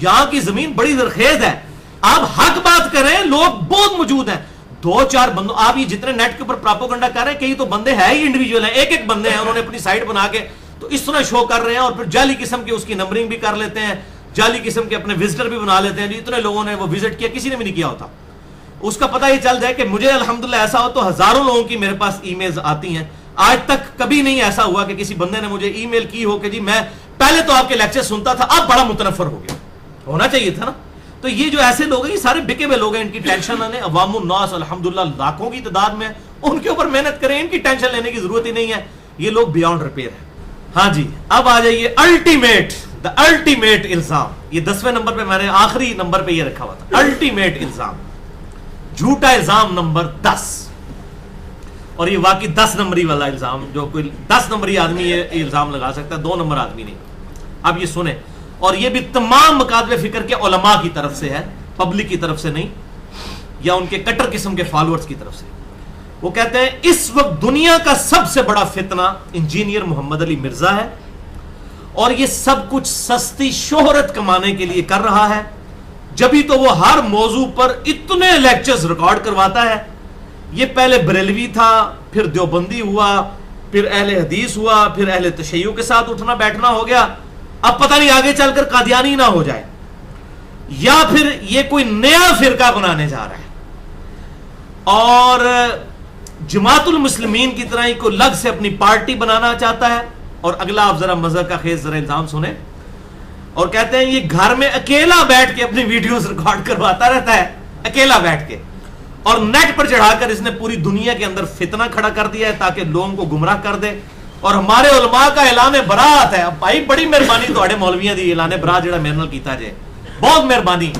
یہاں کی زمین بڑی زرخیز ہے. آپ حق بات کریں، لوگ بہت موجود ہیں. 2-4 بندوں، آپ یہ جتنے نیٹ کے اوپر پراپوگنڈا کر رہے ہیں، کئی تو بندے ہیں ہی انڈیویجول ہیں، ایک بندے ہیں، انہوں نے اپنی سائٹ بنا کے تو اس طرح شو کر رہے ہیں، اور پھر جعلی قسم کی اس کی نمبرنگ بھی کر لیتے ہیں، جعلی قسم کے اپنے وزٹر بھی بنا لیتے ہیں. اتنے لوگوں نے وہ وزٹ کیا، کسی نے بھی نہیں کیا ہوتا. اس کا پتہ یہ چل جائے کہ مجھے الحمدللہ ایسا ہو تو ہزاروں لوگوں کی میرے پاس ای میلز آتی ہیں. آج تک کبھی نہیں ایسا ہوا کہ کسی بندے نے مجھے ای میل کی ہو کہ جی میں پہلے تو آپ کے لیکچر سنتا تھا، اب بڑا متنفر ہو گیا. ہونا چاہیے تھا نا. تو یہ جو ایسے لوگ ہیں یہ سارے بکے ہوئے لوگ ہیں، ان کی ٹینشن نہ لیں. عوام الناس الحمدللہ لاکھوں کی تعداد میں، ان کے اوپر محنت کریں، ان کی ٹینشن لینے کی ضرورت ہی نہیں ہے. یہ لوگ بیونڈ ریپیئر ہیں. ہاں جی، اب آ جائیے دا الٹیمیٹ الزام. یہ 10ویں نمبر پہ میں نے آخری نمبر پہ یہ رکھا ہوا تھا، الٹیمیٹ الزام، جھوٹا الزام نمبر 10. اور یہ واقعی 10 نمبری والا الزام، جو کوئی 10 نمبری آدمی یہ الزام لگا سکتا ہے، 2 نمبر آدمی نہیں. اب یہ سنیں، اور یہ بھی تمام مکاتب فکر کے علماء کی طرف سے ہے، پبلک کی طرف سے نہیں، یا ان کے کٹر قسم کے فالوورز کی طرف سے. وہ کہتے ہیں اس وقت دنیا کا سب سے بڑا فتنہ انجینئر محمد علی مرزا ہے، اور یہ سب کچھ سستی شہرت کمانے کے لیے کر رہا ہے. جبھی تو وہ ہر موضوع پر اتنے لیکچرز ریکارڈ کرواتا ہے. یہ پہلے بریلوی تھا، پھر دیوبندی ہوا، پھر اہل حدیث ہوا، پھر اہل تشیع کے ساتھ اٹھنا بیٹھنا ہو گیا. اب پتہ نہیں آگے چل کر قادیانی نہ ہو جائے، یا پھر یہ کوئی نیا فرقہ بنانے جا رہا ہے، اور جماعت المسلمین کی طرح ہی کوئی لگ سے اپنی پارٹی بنانا چاہتا ہے. اور اگلا آپ ذرا مذہب کا خیز ذرا الزام سنیں. اور کہتے ہیں یہ گھر میں اکیلا بیٹھ کے اپنی ویڈیوز ریکارڈ کرواتا رہتا ہے، اکیلا بیٹھ کے، اور نیٹ پر چڑھا کر اس نے پوری دنیا کے اندر فتنہ کھڑا کر دیا ہے تاکہ لوگوں کو گمراہ کر دے. اور ہمارے علماء کا اعلان برات ہے. بھائی بڑی مہربانی تواڈے مولویاں دی اعلان برات جڑا میرے نال کیتا جے، بہت مہربانی.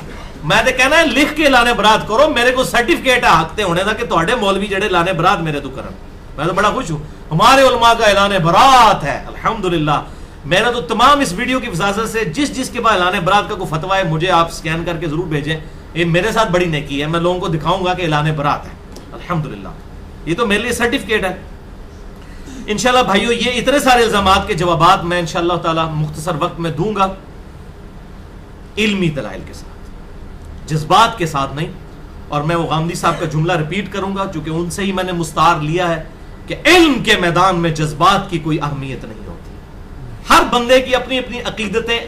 میں تے کہنا ہے لکھ کے اعلان برات کرو، میرے کو سرٹیفکیٹ ہے حق تے ہونے دا کہ تواڈے مولوی جڑے اعلان برات میرے تو کرن. میں تو بڑا خوش ہوں، ہمارے علماء کا اعلان برات ہے الحمدللہ. میرا تو تمام اس ویڈیو کی وجہ سے جس کے بعد اعلان برات کا کوئی فتویٰ ہے مجھے آپ سکین کر کے ضرور بھیجیں. یہ میرے ساتھ بڑی نیکی ہے، میں لوگوں کو دکھاؤں گا کہ اعلان برات ہے الحمدللہ. یہ تو میرے لیے سرٹیفکیٹ ہے. انشاءاللہ بھائیو، یہ اتنے سارے الزامات کے جوابات میں انشاءاللہ تعالی مختصر وقت میں دوں گا، علمی دلائل کے ساتھ، جذبات کے ساتھ نہیں. اور میں وہ غامدی صاحب کا جملہ ریپیٹ کروں گا چونکہ ان سے ہی میں نے مستعار لیا ہے کہ علم کے میدان میں جذبات کی کوئی اہمیت نہیں ہوتی. ہر بندے کی اپنی اپنی عقیدتیں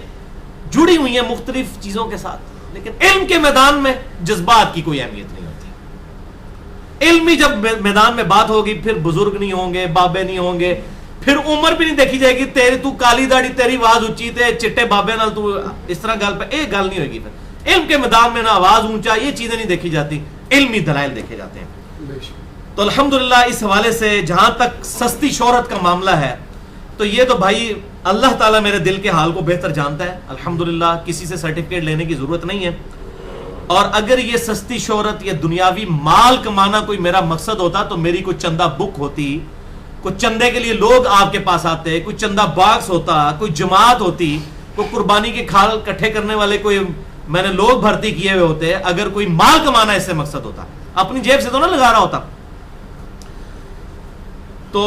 جڑی ہوئی ہیں مختلف چیزوں کے ساتھ، لیکن علم کے میدان میں جذبات کی کوئی اہمیت نہیں ہوتی. علمی جب میدان میں بات ہوگی پھر بزرگ نہیں ہوں گے، بابے نہیں ہوں گے، پھر عمر بھی نہیں دیکھی جائے گی. تو کالی داڑھی، تیری آواز اونچی تے چٹے بابے نال تو اس طرح گل پہ ایک گل نہیں ہوئے گی. پھر علم کے میدان میں نہ آواز اونچا، یہ چیزیں نہیں دیکھی جاتی، علمی دلائل دیکھے جاتے ہیں. تو الحمدللہ اس حوالے سے جہاں تک سستی شہرت کا معاملہ ہے تو یہ تو بھائی اللہ تعالیٰ میرے دل کے حال کو بہتر جانتا ہے. الحمدللہ کسی سے سرٹیفکیٹ لینے کی ضرورت نہیں ہے. اور اگر یہ سستی شہرت یا دنیاوی مال کمانا کوئی میرا مقصد ہوتا تو میری کوئی چندہ بک ہوتی، کوئی چندے کے لیے لوگ آپ کے پاس آتے، کوئی چندہ باکس ہوتا، کوئی جماعت ہوتی، کوئی قربانی کے کھال اکٹھے کرنے والے کوئی میں نے لوگ بھرتی کیے ہوئے ہوتے. اگر کوئی مال کمانا اس سے مقصد ہوتا، اپنی جیب سے تو نہ لگا رہا ہوتا. تو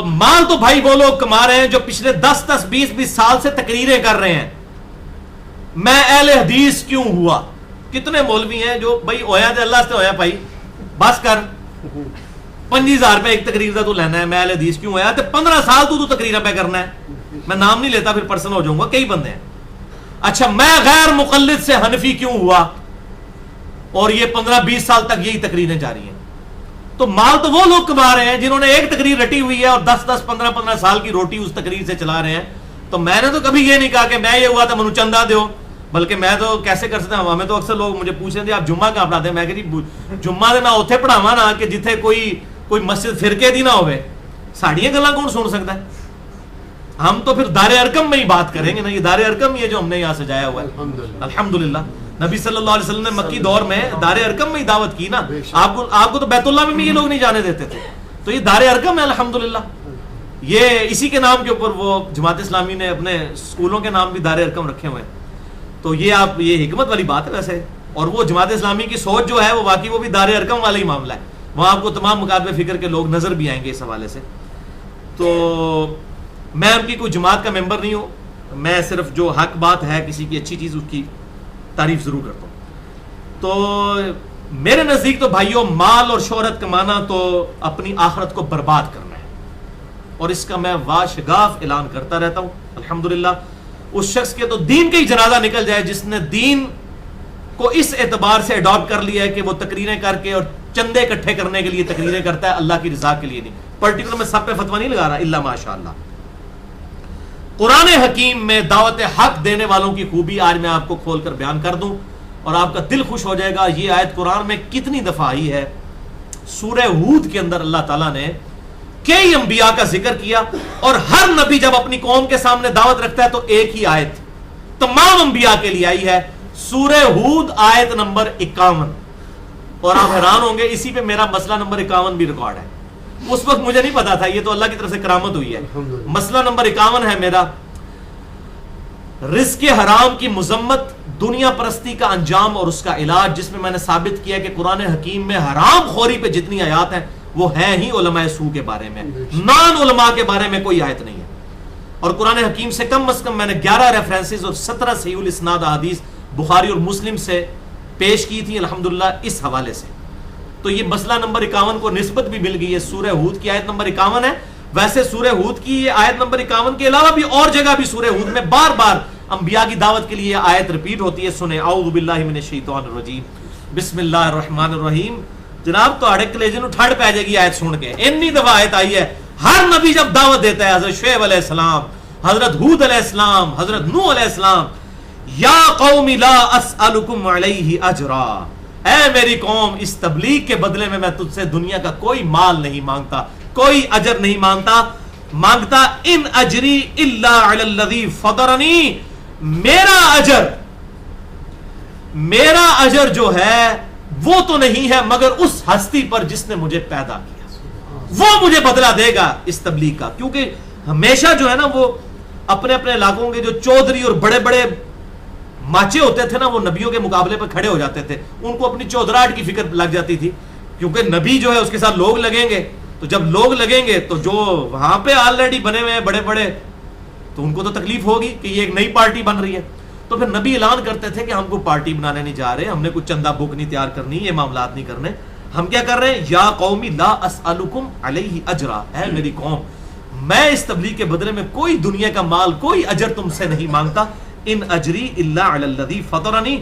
مال تو بھائی وہ لوگ کما رہے ہیں جو پچھلے 10 20 سال سے تقریریں کر رہے ہیں میں اہل حدیث کیوں ہوا، کتنے مولوی ہیں جو بھائی ہویا تے اللہ سے ہویا بھائی بس کر 5000 روپے ایک تقریر دا تو لینا ہے، میں اہل حدیث کیوں ہویا تے 15 سال تو تقریر پہ کرنا ہے، میں نام نہیں لیتا پھر پرسنل ہو جاؤں گا، کئی بندے ہیں. اچھا میں غیر مقلد سے حنفی کیوں ہوا اور یہ 15-20 سال تک یہی تقریریں جاری ہیں. تو مال تو وہ لوگ کما رہے ہیں جنہوں نے ایک تقریر رٹی ہوئی ہے اور 10-10 15-15 سال کی روٹی اس تقریر سے چلا رہے ہیں. تو میں نے تو کبھی یہ نہیں کہا کہ میں یہ ہوا تھا منو چندہ دیو، بلکہ میں تو کیسے کر سکتا ہوں. ہمیں تو اکثر لوگ مجھے پوچھ رہے تھے آپ جمعہ کہاں پڑھاتے ہیں، میں کہ جی جمعہ نہ اوتھے پڑھاواں نا کہ جتھے کوئی مسجد فرقے دی نہ ہوئے، ساڑیاں گلاں کون سن سکتا ہے. ہم تو پھر دار ارقم میں ہی بات کریں گے نا، یہ دار ارقم یہ جو ہم نے یہاں سجایا ہوا ہے الحمدللہ. نبی صلی اللہ علیہ وسلم نے مکی دور میں دار ارقم میں ہی دعوت کی نا. آپ کو تو بیت اللہ میں بھی یہ لوگ نہیں جانے دیتے تھے، تو یہ دار ارقم ہے الحمدللہ. یہ اسی کے نام کے اوپر وہ جماعت اسلامی نے اپنے اسکولوں کے نام بھی دار ارقم رکھے ہوئے ہیں. تو یہ حکمت والی بات ہے ویسے. اور وہ جماعت اسلامی کی سوچ جو ہے وہ واقعی وہ بھی دار ارقم والا ہی معاملہ ہے. وہاں آپ کو تمام مکاتب فکر کے لوگ نظر بھی آئیں گے اس حوالے سے. تو میں ان کی کوئی جماعت کا ممبر نہیں ہوں، میں صرف جو حق بات ہے کسی کی اچھی چیز اس کی تعریف ضرور کرتا ہوں. تو میرے نزدیک تو بھائیوں مال اور شہرت کمانا تو اپنی آخرت کو برباد کرنا ہے، اور اس کا میں واشگاف اعلان کرتا رہتا ہوں الحمدللہ. اس شخص کے تو دین کا ہی جنازہ نکل جائے جس نے دین کو اس اعتبار سے اڈاپٹ کر لیا ہے کہ وہ تقریریں کر کے اور چندے اکٹھے کرنے کے لیے تقریریں کرتا ہے، اللہ کی رضا کے لیے نہیں. پرٹیکولر میں سب پہ فتویٰ نہیں لگا رہا الا ماشاءاللہ. قرآن حکیم میں دعوت حق دینے والوں کی خوبی آج میں آپ کو کھول کر بیان کر دوں اور آپ کا دل خوش ہو جائے گا. یہ آیت قرآن میں کتنی دفعہ آئی ہے. سورہ ہود کے اندر اللہ تعالیٰ نے کئی انبیاء کا ذکر کیا، اور ہر نبی جب اپنی قوم کے سامنے دعوت رکھتا ہے تو ایک ہی آیت تمام انبیاء کے لیے آئی ہے، سورہ ہود آیت نمبر 51. اور آپ حیران ہوں گے اسی پہ میرا مسئلہ نمبر 51 بھی ریکارڈ ہے. اس وقت مجھے نہیں پتا تھا، یہ تو اللہ کی طرف سے کرامت ہوئی ہے. مسئلہ نمبر 51 ہے میرا، رزق حرام کی مذمت، دنیا پرستی کا انجام اور اس کا علاج، جس میں میں نے ثابت کیا کہ قرآن حکیم میں حرام خوری پہ جتنی آیات ہیں وہ ہیں ہی علماء سو کے بارے میں، نان علماء کے بارے میں کوئی آیت نہیں ہے. اور قرآن حکیم سے کم از کم میں نے 11 ریفرنسز اور 17 صحیح الاسناد احادیث بخاری اور مسلم سے پیش کی تھی الحمدللہ اس حوالے سے. تو یہ مسئلہ نمبر 51 کو نسبت بھی مل گئی ہے. سورہ ہود کی آیت نمبر 51 ہے. ویسے سورہ ہود کی یہ آیت نمبر 51 کے علاوہ بھی اور جگہ بھی سورہ ہود میں بار بار انبیاء کی دعوت کے لیے آیت ریپیٹ ہوتی ہے. سنیں اعوذ باللہ من الشیطان الرجیم بسم اللہ الرحمن الرحیم. جناب تو اڑے کلیجے نو ٹھڑ پہ جائے گی آیت سن کے. اتنی دفعہ آیت آئی ہے. ہر نبی جب دعوت دیتا ہے، حضرت شعیب علیہ السلام، حضرت ہود علیہ السلام، حضرت نوح علیہ السلام، یا قوم لا اسألکم علیہ اجرا، اے میری قوم اس تبلیغ کے بدلے میں تجھ سے دنیا کا کوئی مال نہیں مانگتا، کوئی اجر نہیں مانگتا ان اجری الا علی الذی فطرنی، میرا اجر جو ہے وہ تو نہیں ہے مگر اس ہستی پر جس نے مجھے پیدا کیا، وہ مجھے بدلہ دے گا اس تبلیغ کا. کیونکہ ہمیشہ جو ہے نا وہ اپنے اپنے علاقوں کے جو چودھری اور بڑے بڑے ماچے ہوتے تھے نا وہ نبیوں کے مقابلے پر کھڑے ہو جاتے تھے. ان کو اپنی چودراہٹ کی فکر لگ جاتی تھی، کیونکہ نبی جو ہے اس کے ساتھ لوگ لگیں گے، تو جب لوگ لگیں گے تو جو وہاں پہ آلریڈی بنے ہوئے ہیں بڑے بڑے، تو ان کو تو تکلیف ہوگی کہ یہ ایک نئی پارٹی بن رہی ہے. تو پھر نبی اعلان کرتے تھے کہ ہم کو پارٹی بنانے نہیں جا رہے، ہم نے کوئی چندہ بک نہیں تیار کرنی، یہ معاملات نہیں کرنے. ہم کیا کر رہے ہیں؟ یا قومی لا اسألکم علیہ اجرا، اے میری قوم میں اس تبلیغ کے بدلے میں کوئی دنیا کا مال، کوئی اجر تم سے نہیں مانگتا. ان اجری الا علی الذی فطرنی،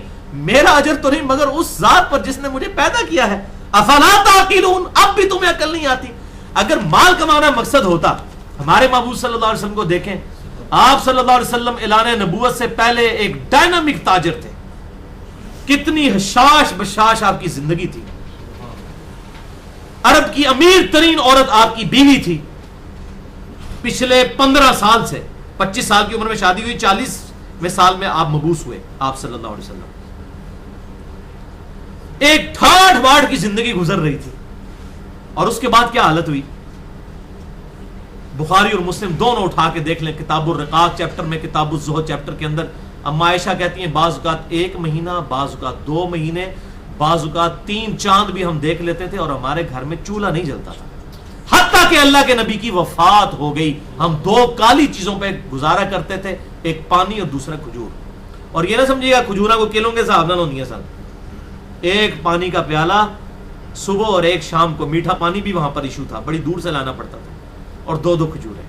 میرا اجر تو نہیں مگر اس ذات پر جس نے مجھے پیدا کیا ہے. افلا تعقلون، اب بھی تمہیں عقل نہیں آتی. اگر مال کمانا مقصد ہوتا، ہمارے محبوب صلی اللہ علیہ وسلم کو دیکھیں، آپ صلی اللہ علیہ وسلم اعلان نبوت سے پہلے ایک ڈائنامک تاجر تھے. کتنی حشاش بشاش آپ کی زندگی تھی. عرب کی امیر ترین عورت آپ کی بیوی تھی. پچھلے 15 سال سے 25 سال کی عمر میں شادی ہوئی، 40 سال میں آپ مبعوث ہوئے آپ صلی اللہ علیہ وسلم. ایک ٹھاٹھ باٹھ کی زندگی گزر رہی تھی. اور اس کے بعد کیا حالت ہوئی؟ بخاری اور مسلم دونوں اٹھا کے دیکھ لیں، کتاب الرقاق چیپٹر میں، کتاب الزہد چیپٹر کے اندر اما عائشہ کہتی ہیں بعض اوقات 1 مہینہ، بعض اوقات 2 مہینے، بعض اوقات 3 چاند بھی ہم دیکھ لیتے تھے اور ہمارے گھر میں چولہا نہیں جلتا تھا. حتیٰ کہ اللہ کے نبی کی وفات ہو گئی، ہم 2 کالی چیزوں پہ گزارا کرتے تھے، ایک پانی اور دوسرا کھجور. اور یہ نہ سمجھیے گا کھجورا کو کلوں کے حساب نہ ہوندیاں سن، ایک پانی کا پیالہ صبح اور ایک شام کو، میٹھا پانی بھی وہاں پر ایشو تھا، بڑی دور سے لانا پڑتا تھا، اور 2 کھجوریں.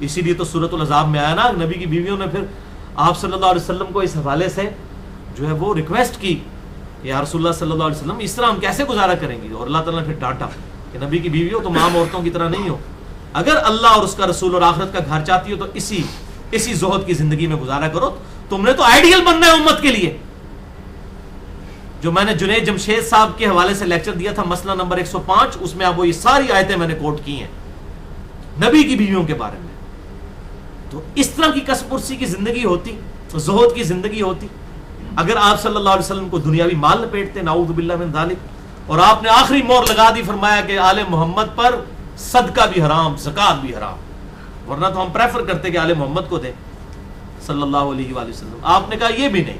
اسی لیے تو سورۃ الاحزاب میں آیا نا، نبی کی بیویوں نے پھر آپ صلی اللہ علیہ وسلم کو اس حوالے سے جو ہے وہ ریکویسٹ کی کہ یا رسول اللہ صلی اللہ علیہ وسلم اس طرح ہم کیسے گزارا کریں گے، اور اللہ تعالیٰ نے پھر ڈانٹا کہ نبی کی بیویوں تم عام عورتوں کی طرح نہیں ہو، اگر اللہ اور اس کا رسول اور آخرت کا گھر چاہتی ہو تو اسی زہد کی زندگی میں گزارا کرو. تم نے تو آئیڈیل بننا ہے امت کے لیے. جو میں نے جنید جمشید صاحب کے حوالے سے لیکچر دیا تھا مسئلہ نمبر 105، اس میں اب وہ یہ ساری آیتیں میں نے کوٹ کی ہیں نبی کی بیویوں کے بارے میں. تو اس طرح کی کسب پرسی کی زندگی ہوتی، زہد کی زندگی ہوتی. اگر آپ صلی اللہ علیہ وسلم کو دنیاوی مال لپیٹتے، نعوذ باللہ من ذالک، اور آپ نے آخری مور لگا دی، فرمایا کہ آل محمد پر صدقہ بھی حرام، زکوٰۃ بھی حرام، ورنہ تو ہم پریفر کرتے کہ آل محمد کو دیں صلی اللہ علیہ وآلہ وسلم. آپ نے کہا یہ بھی نہیں،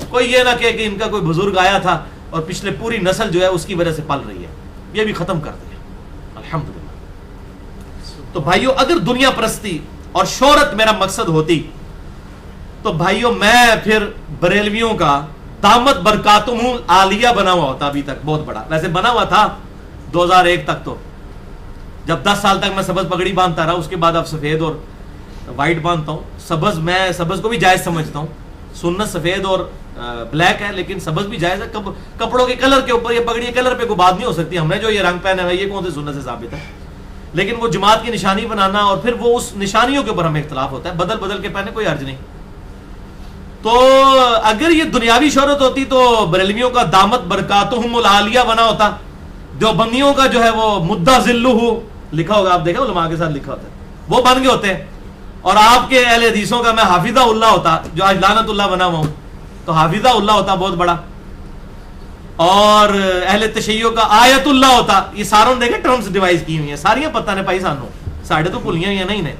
کوئی یہ نہ کہے کہ ان کا کوئی بزرگ آیا تھا اور پچھلے پوری نسل جو ہے اس کی وجہ سے پل رہی ہے، یہ بھی ختم کر دیا الحمدللہ. تو بھائیو اگر دنیا پرستی اور شہرت میرا مقصد ہوتی تو بھائیو میں پھر بریلویوں کا دامت برکاتہم عالیہ بنا ہوا ہوتا ابھی تک، بہت بڑا. ویسے بنا ہوا تھا 2001 تک، تو جب 10 سال تک میں سبز پگڑی باندھتا رہا، اس کے بعد اب سفید اور وائٹ باندھتا ہوں. سبز میں سبز کو بھی جائز سمجھتا ہوں، سنت سفید اور بلیک ہے، لیکن سبز بھی جائز ہے. کپڑوں کے کلر کے اوپر یہ پگڑی کلر پہ کوئی بات نہیں ہو سکتی. ہم نے جو یہ رنگ پہنا ہے یہ کون سے سنت سے ثابت ہے، لیکن وہ جماعت کی نشانی بنانا اور پھر وہ اس نشانیوں کے اوپر ہمیں اختلاف ہوتا ہے. بدل بدل کے پہنے کوئی حرج نہیں. تو اگر یہ دنیاوی شہرت ہوتی تو بریلویوں کا دامت برکاتہم العالیہ بنا ہوتا. دیوبندیوں کا جو ہے وہ مدہ ذلہ لکھا ہوگا، آپ دیکھیں علماء کے ساتھ لکھا ہوتا ہے، وہ بن گئے ہوتے ہیں. اور آپ کے اہل حدیثوں کا میں حافظہ اللہ ہوتا، جو آج لعنت اللہ بنا ہوا ہوں، تو حافظہ اللہ ہوتا بہت بڑا. اور اہل تشیع کا آیت اللہ ہوتا. یہ ساروں نے دیکھیں ٹرمز ڈیوائز کی ہوئی ہیں، ساریاں پتہ نہیں پائی سانوں، ساڑھے تو بھولیاں یا نہیں نے.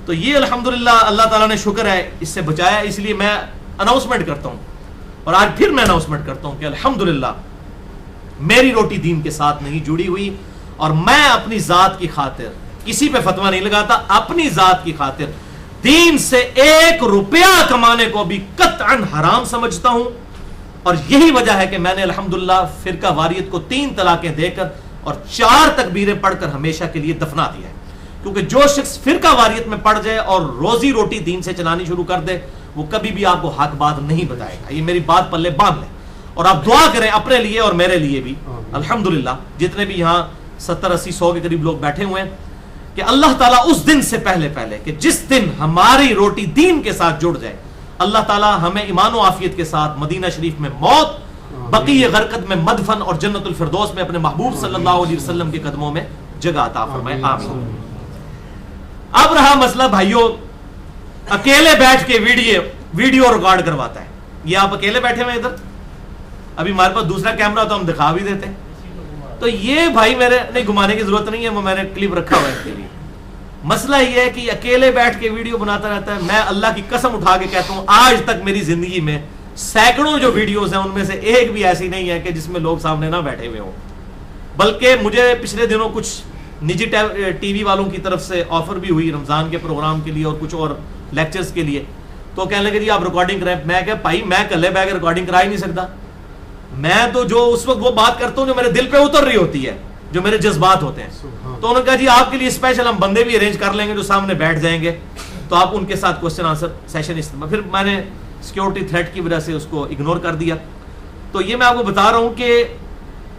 تو یہ الحمدللہ اللہ تعالیٰ نے شکر ہے اس سے بچایا. اس لیے میں اناؤنسمنٹ کرتا ہوں، اور آج پھر میں اناؤنسمنٹ کرتا ہوں کہ الحمدللہ میری روٹی دین کے ساتھ نہیں جڑی ہوئی، اور میں اپنی ذات کی خاطر کسی پہ فتویٰ نہیں لگاتا. اپنی ذات کی خاطر دین سے 1 روپیہ کمانے کو بھی قطعاً حرام سمجھتا ہوں. اور یہی وجہ ہے کہ میں نے الحمدللہ فرقہ واریت کو 3 طلاقیں دے کر اور 4 تکبیریں پڑھ کر ہمیشہ کے لیے دفنا دیا ہے. کیونکہ جو شخص فرقہ واریت میں پڑ جائے اور روزی روٹی دین سے چلانی شروع کر دے، وہ کبھی بھی آپ کو حق بات نہیں بتائے گا. یہ میری بات پلے باندھ لیں، اور آپ دعا کریں اپنے لیے اور میرے لیے بھی. الحمدللہ جتنے بھی یہاں 70-80-100 کے قریب لوگ بیٹھے ہوئے ہیں، کہ اللہ تعالیٰ اس دن سے پہلے کہ جس دن ہماری روٹی دین کے ساتھ جڑ جائے، اللہ تعالیٰ ہمیں ایمان و عافیت کے ساتھ مدینہ شریف میں موت، بقیع غرقد میں مدفن، اور جنت الفردوس میں اپنے محبوب صلی اللہ علیہ وسلم کے قدموں میں جگہ عطا فرمائے. آمین. اب رہا مسئلہ بھائیو، اکیلے بیٹھ کے ویڈیو ریکارڈ کرواتا ہے. یہ آپ اکیلے بیٹھے ہوئے ادھر، ابھی ہمارے پاس دوسرا کیمرہ تو ہم دکھا بھی دیتے. تو یہ بھائی میرے نہیں گھمانے کی ضرورت نہیں ہے، وہ میں نے کلپ رکھا ہوا ہے اس کے لیے. مسئلہ یہ ہے کہ اکیلے بیٹھ کے ویڈیو بناتا رہتا ہے. میں اللہ کی قسم اٹھا کے کہتا ہوں آج تک میری زندگی میں سینکڑوں جو ویڈیوز ہیں ان میں سے ایک بھی ایسی نہیں ہے کہ جس میں لوگ سامنے نہ بیٹھے ہوئے ہوں. بلکہ مجھے پچھلے دنوں کچھ نجی ٹی وی والوں کی طرف سے آفر بھی ہوئی رمضان کے پروگرام کے لیے اور کچھ اور لیکچرز کے لیے. تو کہنے لگے جی آپ ریکارڈنگ کریں. میں کہ بھائی میں کلے بیٹھ کے ریکارڈنگ کرا ہی نہیں سکتا. میں تو جو اس وقت وہ بات کرتا ہوں جو میرے دل پہ اتر رہی ہوتی ہے، جو میرے جذبات ہوتے ہیں. تو انہوں نے کہا جی آپ کے لیے اسپیشل ہم بندے بھی ارینج کر لیں گے جو سامنے بیٹھ جائیں گے، تو آپ ان کے ساتھ کوشچن آنسر سیشن استعمال. پھر میں نے سیکیورٹی تھریٹ کی وجہ سے اس کو اگنور کر دیا. تو یہ میں آپ کو بتا رہا ہوں کہ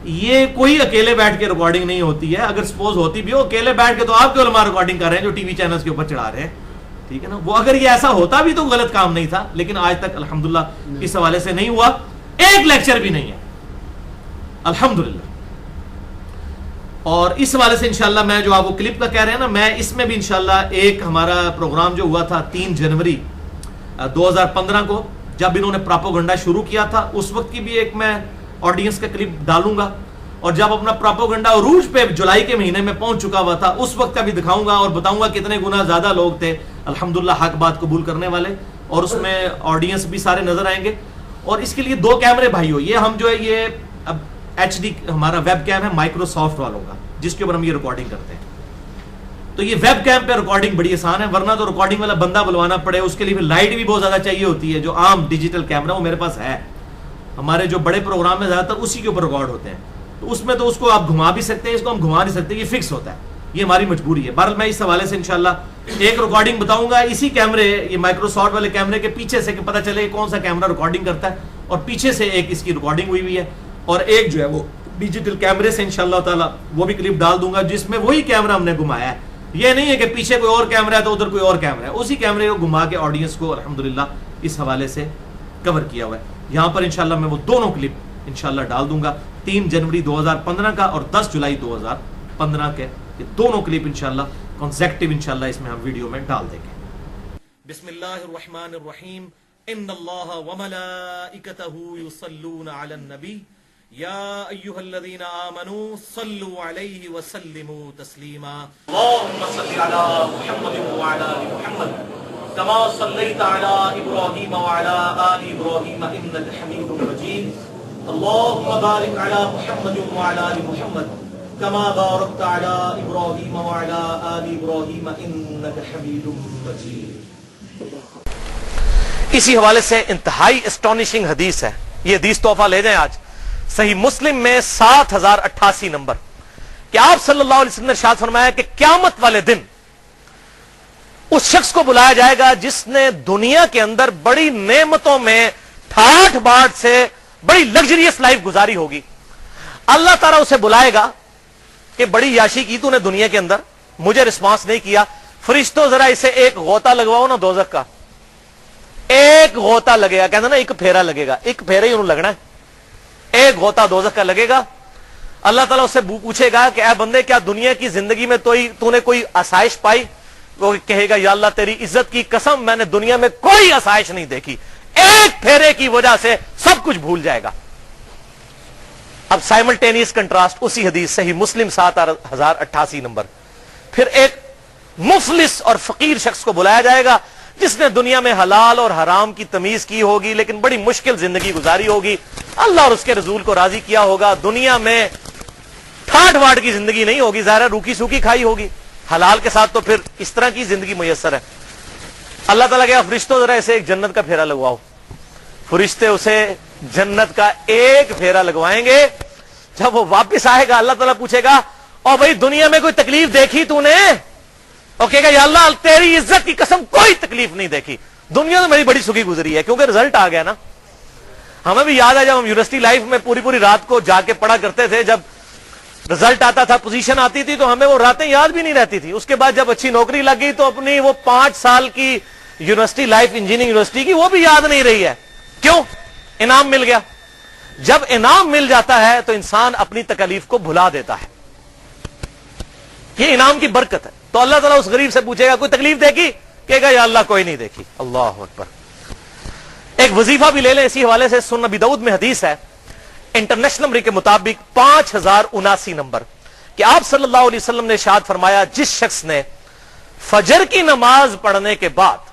یہ کوئی اکیلے بیٹھ کے ریکارڈنگ نہیں ہوتی ہے. اگر سپوز ہوتی بھی ہو اکیلے بیٹھ کے تو آپ کے علماء ریکارڈنگ کر رہے ہیں جو ٹی وی چینلز کے اوپر چڑھا رہے ہیں، ٹھیک ہے نا. وہ اگر یہ ایسا ہوتا بھی تو غلط کام نہیں تھا، لیکن آج تک الحمدللہ اس حوالے سے نہیں ہوا. ایک لیکچر بھی نہیں ہے الحمدللہ. اور اس حوالے سے انشاءاللہ میں جو آپ کو کلپ کا کہہ رہے ہیں نا، میں اس میں بھی انشاءاللہ ایک ہمارا پروگرام جو ہوا تھا 3 جنوری 2015 کو، جب انہوں نے پراپوگنڈا شروع کیا تھا، اس وقت کی بھی ایک میں آڈینس کا کلپ ڈالوں گا. اور جب اپنا پراپوگنڈا عروج پہ جولائی کے مہینے میں پہنچ چکا ہوا تھا، اس وقت کا بھی دکھاؤں گا اور بتاؤں گا کتنے گنا زیادہ لوگ تھے الحمدللہ حق بات قبول کرنے والے. اور اس میں آڈینس بھی سارے نظر آئیں گے. اور اس کے لیے 2 کیمرے بھائیو، یہ ہم جو ہے یہ اب HD ہمارا ویب کیم ہے مائکروسافٹ والوں کا، جس کے اوپر ہم یہ ریکارڈنگ کرتے ہیں. تو یہ ویب کیم پہ ریکارڈنگ بڑی آسان ہے، ورنہ تو ریکارڈنگ والا بندہ بلوانا پڑے، اس کے لیے پھر لائٹ بھی بہت زیادہ چاہیے ہوتی ہے. جو عام ڈیجیٹل کیمرہ وہ میرے پاس ہے، ہمارے جو بڑے پروگرام ہیں زیادہ تر اسی کے اوپر ریکارڈ ہوتے ہیں، تو اس میں تو اس کو آپ گھما بھی سکتے ہیں، اس کو ہم گھما نہیں سکتے، یہ فکس ہوتا ہے، یہ ہماری مجبوری ہے۔ بہرحال میں اس حوالے سے انشاءاللہ ایک ریکارڈنگ بتاؤں گا اسی کیمرے، یہ مائکروسافٹ والے کیمرے کے پیچھے سے کہ پتہ چلے کون سا کیمرہ ریکارڈنگ کرتا ہے، اور پیچھے سے ایک اس کی ریکارڈنگ ہوئی ہے، اور ایک جو ہے وہ ڈیجیٹل کیمرے سے انشاءاللہ تعالی وہ بھی کلپ ڈال دوں گا جس میں وہی کیمرہ ہم نے گھمایا ہے۔ یہ نہیں ہے کہ پیچھے کوئی اور کیمرہ ہے تو ادھر کوئی اور کیمرہ ہے، اسی کیمرے کو گھما کے آڈینس کو الحمدللہ اس حوالے سے کور کیا ہوا ہے۔ یہاں پر انشاءاللہ میں وہ دونوں کلپ انشاءاللہ ڈال دوں گا، 3 جنوری 2015 کا اور 10 جولائی 2015 کے، یہ دونوں کلپ انشاءاللہ کنسیکٹیو انشاءاللہ اس میں ہم ویڈیو میں ڈال دیں گے۔ بسم اللہ الرحمن الرحیم، ان اللہ وملائکتہ یصلون علی النبی یا ایھا الذین آمنوا صلوا علیہ وسلموا تسلیما، اللہم صل علی محمد وعلی آل محمد کما صلیت علی ابراہیم وعلی آل ابراہیم انک حمید مجید، اللہم بارک علی محمد وعلی آل محمد کما بارکت علی ابراہیم وعلی آل ابراہیم انک حمید مجید۔ اسی حوالے سے انتہائی اسٹانشنگ حدیث ہے، یہ حدیث تحفہ لے جائیں آج، صحیح مسلم میں 7088 نمبر، کہ آپ صلی اللہ علیہ وسلم نے ارشاد فرمایا کہ قیامت والے دن اس شخص کو بلایا جائے گا جس نے دنیا کے اندر بڑی نعمتوں میں ٹھاٹھ باٹھ سے بڑی لگژریس لائف گزاری ہوگی، اللہ تعالیٰ اسے بلائے گا کہ بڑی یاشی کی تو نے دنیا کے اندر، مجھے رسپانس نہیں کیا، فرشتوں ذرا اسے ایک غوطہ لگواؤ نا دوزخ کا، ایک غوطہ لگے گا، کہنا نا ایک پھیرا لگے گا، ایک پھیرا ہی انہوں لگنا ہے، ایک غوطہ دوزخ کا لگے گا۔ اللہ تعالیٰ اس سے پوچھے گا کہ اے بندے کیا دنیا کی زندگی میں تو نے کوئی آسائش پائی؟ وہ کہے گا یا اللہ تیری عزت کی قسم میں نے دنیا میں کوئی آسائش نہیں دیکھی، ایک پھیرے کی وجہ سے سب کچھ بھول جائے گا۔ اب سائملٹینیس کنٹراسٹ اسی حدیث صحیح مسلم 7088 نمبر، پھر ایک مفلس اور فقیر شخص کو بلایا جائے گا جس نے دنیا میں حلال اور حرام کی تمیز کی ہوگی لیکن بڑی مشکل زندگی گزاری ہوگی، اللہ اور اس کے رسول کو راضی کیا ہوگا، دنیا میں ٹھاٹ واٹ کی زندگی نہیں ہوگی، ظاہر ہے روکی سوکی کھائی ہوگی، حلال کے ساتھ تو پھر اس طرح کی زندگی میسر ہے۔ اللہ تعالیٰ کہا فرشتوں ذرا اسے ایک جنت کا پھیرا لگواؤ، فرشتے اسے جنت کا ایک پھیرا لگوائیں گے، جب وہ واپس آئے گا اللہ تعالیٰ پوچھے گا اور بھائی دنیا میں کوئی تکلیف دیکھی تو نے؟ اور کہے گا یا اللہ تیری عزت کی قسم کوئی تکلیف نہیں دیکھی، دنیا تو میری بڑی سکھی گزری ہے، کیونکہ رزلٹ آ گیا نا۔ ہمیں بھی یاد ہے جب ہم یونیورسٹی لائف میں پوری رات کو جا کے پڑھا کرتے تھے، جب رزلٹ آتا تھا پوزیشن آتی تھی تو ہمیں وہ راتیں یاد بھی نہیں رہتی تھی، اس کے بعد جب اچھی نوکری لگی تو اپنی وہ 5 سال کی یونیورسٹی لائف انجینئرنگ یونیورسٹی کی وہ بھی یاد نہیں رہی ہے، کیوں؟ انعام مل گیا۔ جب انعام مل جاتا ہے تو انسان اپنی تکالیف کو بھلا دیتا ہے، یہ انعام کی برکت ہے۔ تو اللہ تعالیٰ اس غریب سے پوچھے گا کوئی تکلیف دیکھی؟ کہے گا یا اللہ کوئی نہیں دیکھی۔ اللہ اکبر۔ ایک وظیفہ بھی لے لیں اسی حوالے سے، سنن ابی داؤد میں حدیث ہے انٹرنیشنل نمبر کے مطابق 5079 نمبر، کہ آپ صلی اللہ علیہ وسلم نے ارشاد فرمایا جس شخص نے فجر کی نماز پڑھنے کے بعد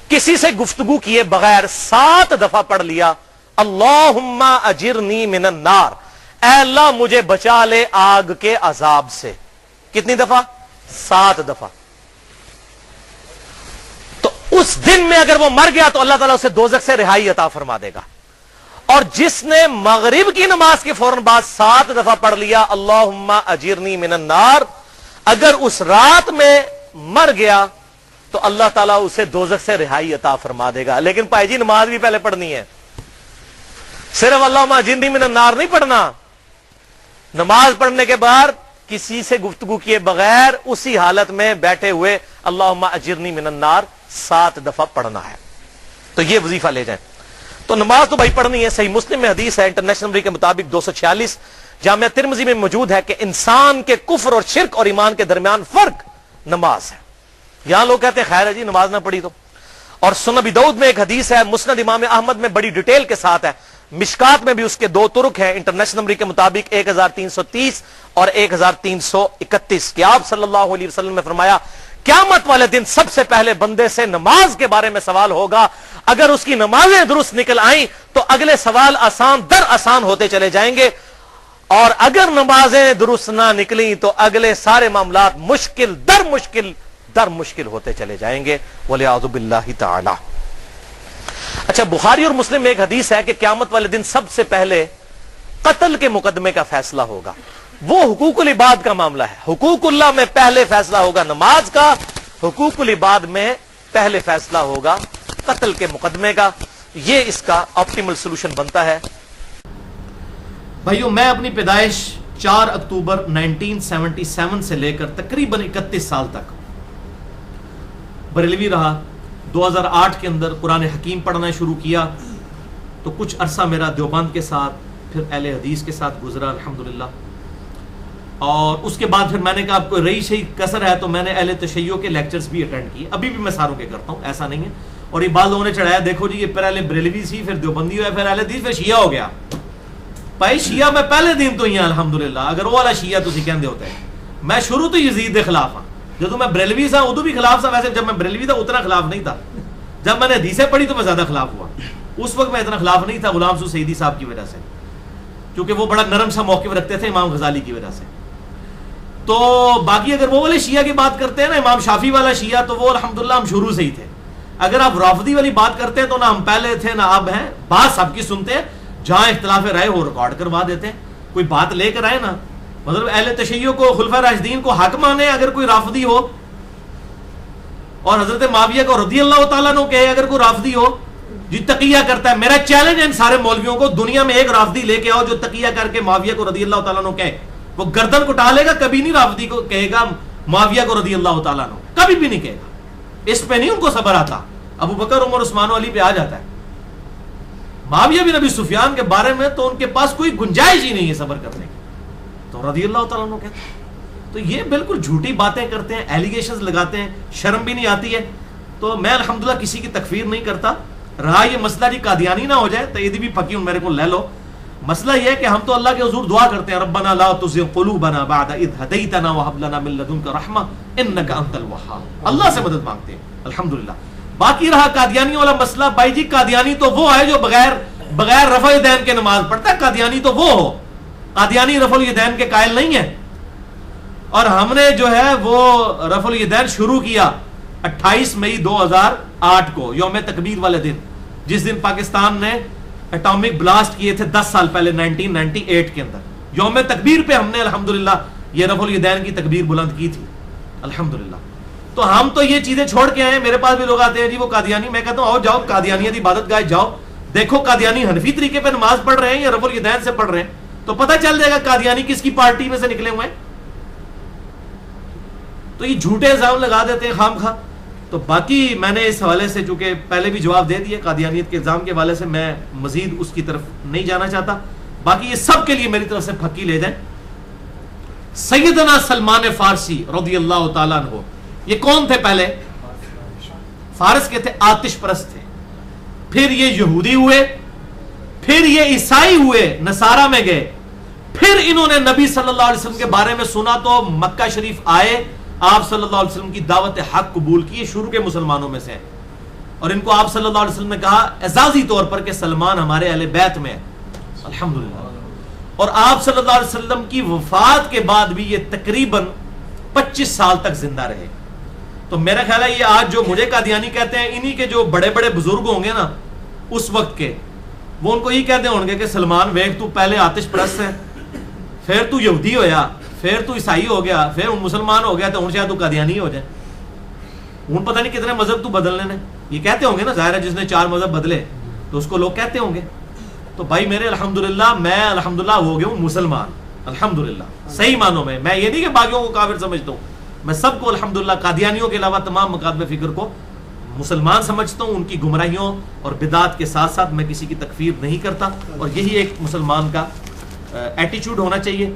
کسی سے گفتگو کیے بغیر 7 دفعہ پڑھ لیا اللہم اجرنی من النار، اے اللہ مجھے بچا لے آگ کے عذاب سے، کتنی دفعہ؟ 7 دفعہ۔ تو اس دن میں اگر وہ مر گیا تو اللہ تعالیٰ اسے دوزخ سے رہائی عطا فرما دے گا۔ اور جس نے مغرب کی نماز کے فوراً بعد 7 دفعہ پڑھ لیا اللہم اجرنی من النار، اگر اس رات میں مر گیا تو اللہ تعالیٰ اسے دوزخ سے رہائی عطا فرما دے گا۔ لیکن بھائی جی نماز بھی پہلے پڑھنی ہے، صرف اللہم اجرنی من النار نہیں پڑھنا، نماز پڑھنے کے بعد کسی سے گفتگو کیے بغیر اسی حالت میں بیٹھے ہوئے اللہم اجرنی من النار 7 دفعہ پڑھنا ہے۔ تو یہ وظیفہ لے جائیں۔ تو نماز تو بھائی پڑھنی ہے، صحیح مسلم میں حدیث ہے انٹرنیشنل نمبر کے مطابق 246، جامعہ ترمذی میں موجود ہے کہ انسان کے کفر اور شرک اور ایمان کے درمیان فرق نماز ہے۔ یہاں لوگ کہتے ہیں خیر ہے جی نماز نہ پڑھی تو، اور سنن ابی داؤد میں ایک حدیث ہے، مسند امام احمد میں بڑی ڈیٹیل کے ساتھ ہے، مشکات میں بھی اس کے 2 طرق ہیں انٹرنیشنل نمبر کے مطابق 1330 اور 1331، کہ آپ صلی اللہ علیہ وسلم نے فرمایا قیامت والے دن سب سے پہلے بندے سے نماز کے بارے میں سوال ہوگا، اگر اس کی نمازیں درست نکل آئیں تو اگلے سوال آسان در آسان ہوتے چلے جائیں گے، اور اگر نمازیں درست نہ نکلیں تو اگلے سارے معاملات مشکل در مشکل ہوتے چلے جائیں گے، والعیاذ باللہ تعالی۔ اچھا بخاری اور مسلم میں ایک حدیث ہے کہ قیامت والے دن سب سے پہلے قتل کے مقدمے کا فیصلہ ہوگا. وہ حقوق العباد کا معاملہ ہے. حقوق اللہ میں پہلے فیصلہ ہوگا نماز کا, حقوق العباد میں پہلے فیصلہ ہوگا قتل کے مقدمے کا. یہ اس کا آپٹیمل سولوشن بنتا ہے. بھائیو میں اپنی پیدائش 4 اکتوبر 1977 سے لے کر تقریباً 31 سال تک بریلوی رہا. 2008 کے اندر قرآن حکیم پڑھنا شروع کیا تو کچھ عرصہ میرا دیوبند کے ساتھ پھر اہل حدیث کے ساتھ گزرا الحمدللہ. اور اس کے بعد پھر میں نے کہا آپ کو رہی شہی کثر ہے تو میں نے اہل تشیع کے لیکچرز بھی اٹینڈ کیے. ابھی بھی میں ساروں کے کرتا ہوں, ایسا نہیں ہے. اور یہ بعض لوگوں نے چڑھایا دیکھو جی یہ پہلے بریلوی سی پھر دیوبندی ہوا پھر اہل حدیث پھر شیعہ ہو گیا. بھائی شیعہ میں پہلے دن تو ہی ہاں الحمدللہ. اگر وہ والا شیعہ تسی کہندے ہوتے ہیں, میں شروع تو یزید کے خلاف ہاں. جدو میں بریلوی تھا ادو بھی خلاف تھا. ویسے جب میں بریلوی تھا اتنا خلاف نہیں تھا. جب میں نے حدیثیں پڑھی تو میں زیادہ خلاف ہوا. اس وقت میں اتنا خلاف نہیں تھا غلام سو سعیدی صاحب کی وجہ سے, کیونکہ وہ بڑا نرم سا موقف رکھتے تھے امام غزالی کی وجہ سے. تو باقی اگر وہ والے شیعہ کی بات کرتے ہیں نا امام شافعی والا شیعہ, تو وہ الحمدللہ ہم شروع سے ہی تھے. اگر آپ رافضی والی بات کرتے ہیں تو نہ ہم پہلے تھے نہ اب ہیں. بات سب کی سنتے ہیں, جہاں اختلاف رائے ہو ریکارڈ کروا دیتے ہیں. کوئی بات لے کر آئے نا, مطلب اہل تشیع کو خلفاء راشدین کو حق مانے اگر کوئی رافضی ہو, اور حضرت معاویہ کو رضی اللہ تعالیٰ عنہ کہے اگر کوئی رافضی ہو جو تقیہ کرتا ہے. میرا چیلنج ہے ان سارے مولویوں کو, دنیا میں ایک رافضی لے کے آؤ جو تقیہ کر کے معاویہ کو رضی اللہ تعالیٰ عنہ کہے. وہ گردن کو ٹالے گا, کبھی نہیں رافضی کو کہے گا معاویہ کو رضی اللہ تعالیٰ عنہ, کبھی بھی نہیں کہے گا. اس پہ نہیں ان کو صبر آتا. ابو بکر عمر عثمان و علی پہ آ جاتا ہے. معاویہ بن ابی سفیان کے بارے میں تو ان کے پاس کوئی گنجائش ہی نہیں ہے صبر کرنے کی, تو رضی اللہ تعالیٰ عنہ کہتے ہیں. تو یہ بالکل جھوٹی باتیں کرتے ہیں, ایلیگیشنز لگاتے ہیں, شرم بھی نہیں آتی ہے. تو میں الحمدللہ کسی کی تکفیر نہیں کرتا. رہا یہ مسئلہ جی قادیانی نہ ہو جائے تو یہ بھی پکی میرے کو لے لو. مسئلہ یہ ہے کہ ہم تو اللہ کے حضور دعا کرتے ہیں ربنا لا تزغ قلوبنا بعد اذ هديتنا وهب لنا من لدنك رحمة انك انت الوهاب. اللہ سے مدد مانگتے ہیں الحمدللہ. باقی رہا قادیانی والا مسئلہ, بھائی جی قادیانی تو وہ ہے جو بغیر رفع الیدین کے نماز پڑھتا ہے. قادیانی تو وہ ہو, قادیانی رفع الیدین کے قائل نہیں ہے. اور ہم نے جو ہے وہ رفع الیدین شروع کیا 28 مئی 2008 کو یوم تکبیر والے دن, جس دن پاکستان نے اٹامک بلاسٹ کیے تھے 10 سال پہلے 1998 کے اندر. یوم تکبیر پہ ہم نے الحمدللہ یہ رفع الیدین کی تکبیر بلند کی تھی الحمدللہ. تو ہم تو یہ چیزیں چھوڑ کے آئے. میرے پاس بھی لوگ آتے ہیں جی وہ قادیانی, میں کہتا ہوں آؤ جاؤ قادیانیت عبادت گاہ جاؤ, دیکھو قادیانی حنفی طریقے پہ نماز پڑھ رہے ہیں یا رفع الیدین سے پڑھ رہے ہیں, تو پتہ چل جائے گا قادیانی کس کی پارٹی میں سے نکلے ہوئے ہیں. تو یہ جھوٹے الزام لگا دیتے ہیں خام خواہ. تو باقی میں نے اس حوالے سے چونکہ پہلے بھی جواب دے دیے قادیانیت کے الزام کے حوالے سے, میں مزید اس کی طرف نہیں جانا چاہتا. باقی یہ سب کے لیے میری طرف سے پھکی لے جائیں. سیدنا سلمان فارسی رضی اللہ تعالیٰ عنہ, یہ کون تھے؟ پہلے فارس کے تھے, آتش پرست تھے. پھر یہ یہودی ہوئے, پھر یہ عیسائی ہوئے, نصارہ میں گئے. پھر انہوں نے نبی صلی اللہ علیہ وسلم کے بارے میں سنا تو مکہ شریف آئے, آپ صلی اللہ علیہ وسلم کی دعوت حق قبول کی. شروع کے مسلمانوں میں سے ہیں, اور ان کو آپ صلی اللہ علیہ وسلم نے کہا اعزازی طور پر کہ سلمان ہمارے اہل بیت میں ہے الحمدللہ. اور آپ صلی اللہ علیہ وسلم کی وفات کے بعد بھی یہ تقریباً 25 سال تک زندہ رہے. تو میرا خیال ہے یہ آج جو مجھے قادیانی کہتے ہیں, انہی کے جو بڑے بڑے بزرگ ہوں گے نا اس وقت کے, وہ ان کو یہ کہتے ہوں گے کہ سلمان ویک تو پہلے آتش پرست ہے, پھر تو یہودی ہویا, پھر تو عیسائی ہو گیا, پھر مسلمان ہو گیا, تو ہوں شاید تو قادیانی ہو جائے. ہوں پتہ نہیں کتنے مذہب تو بدلنے نے, یہ کہتے ہوں گے نا, ظاہر ہے جس نے 4 مذہب بدلے تو اس کو لوگ کہتے ہوں گے. تو بھائی میرے الحمدللہ میں الحمدللہ ہو گیا ہوں مسلمان الحمدللہ صحیح معنوں میں. میں یہ نہیں کہ باقیوں کو کافر سمجھتا ہوں, میں سب کو الحمدللہ قادیانیوں کے علاوہ تمام مکاتب فکر کو مسلمان سمجھتا ہوں. ان کی گمراہیوں اور بدعات کے ساتھ ساتھ میں کسی کی تکفیر نہیں کرتا, اور یہی ایک مسلمان کا ایٹیچیوڈ ہونا چاہیے.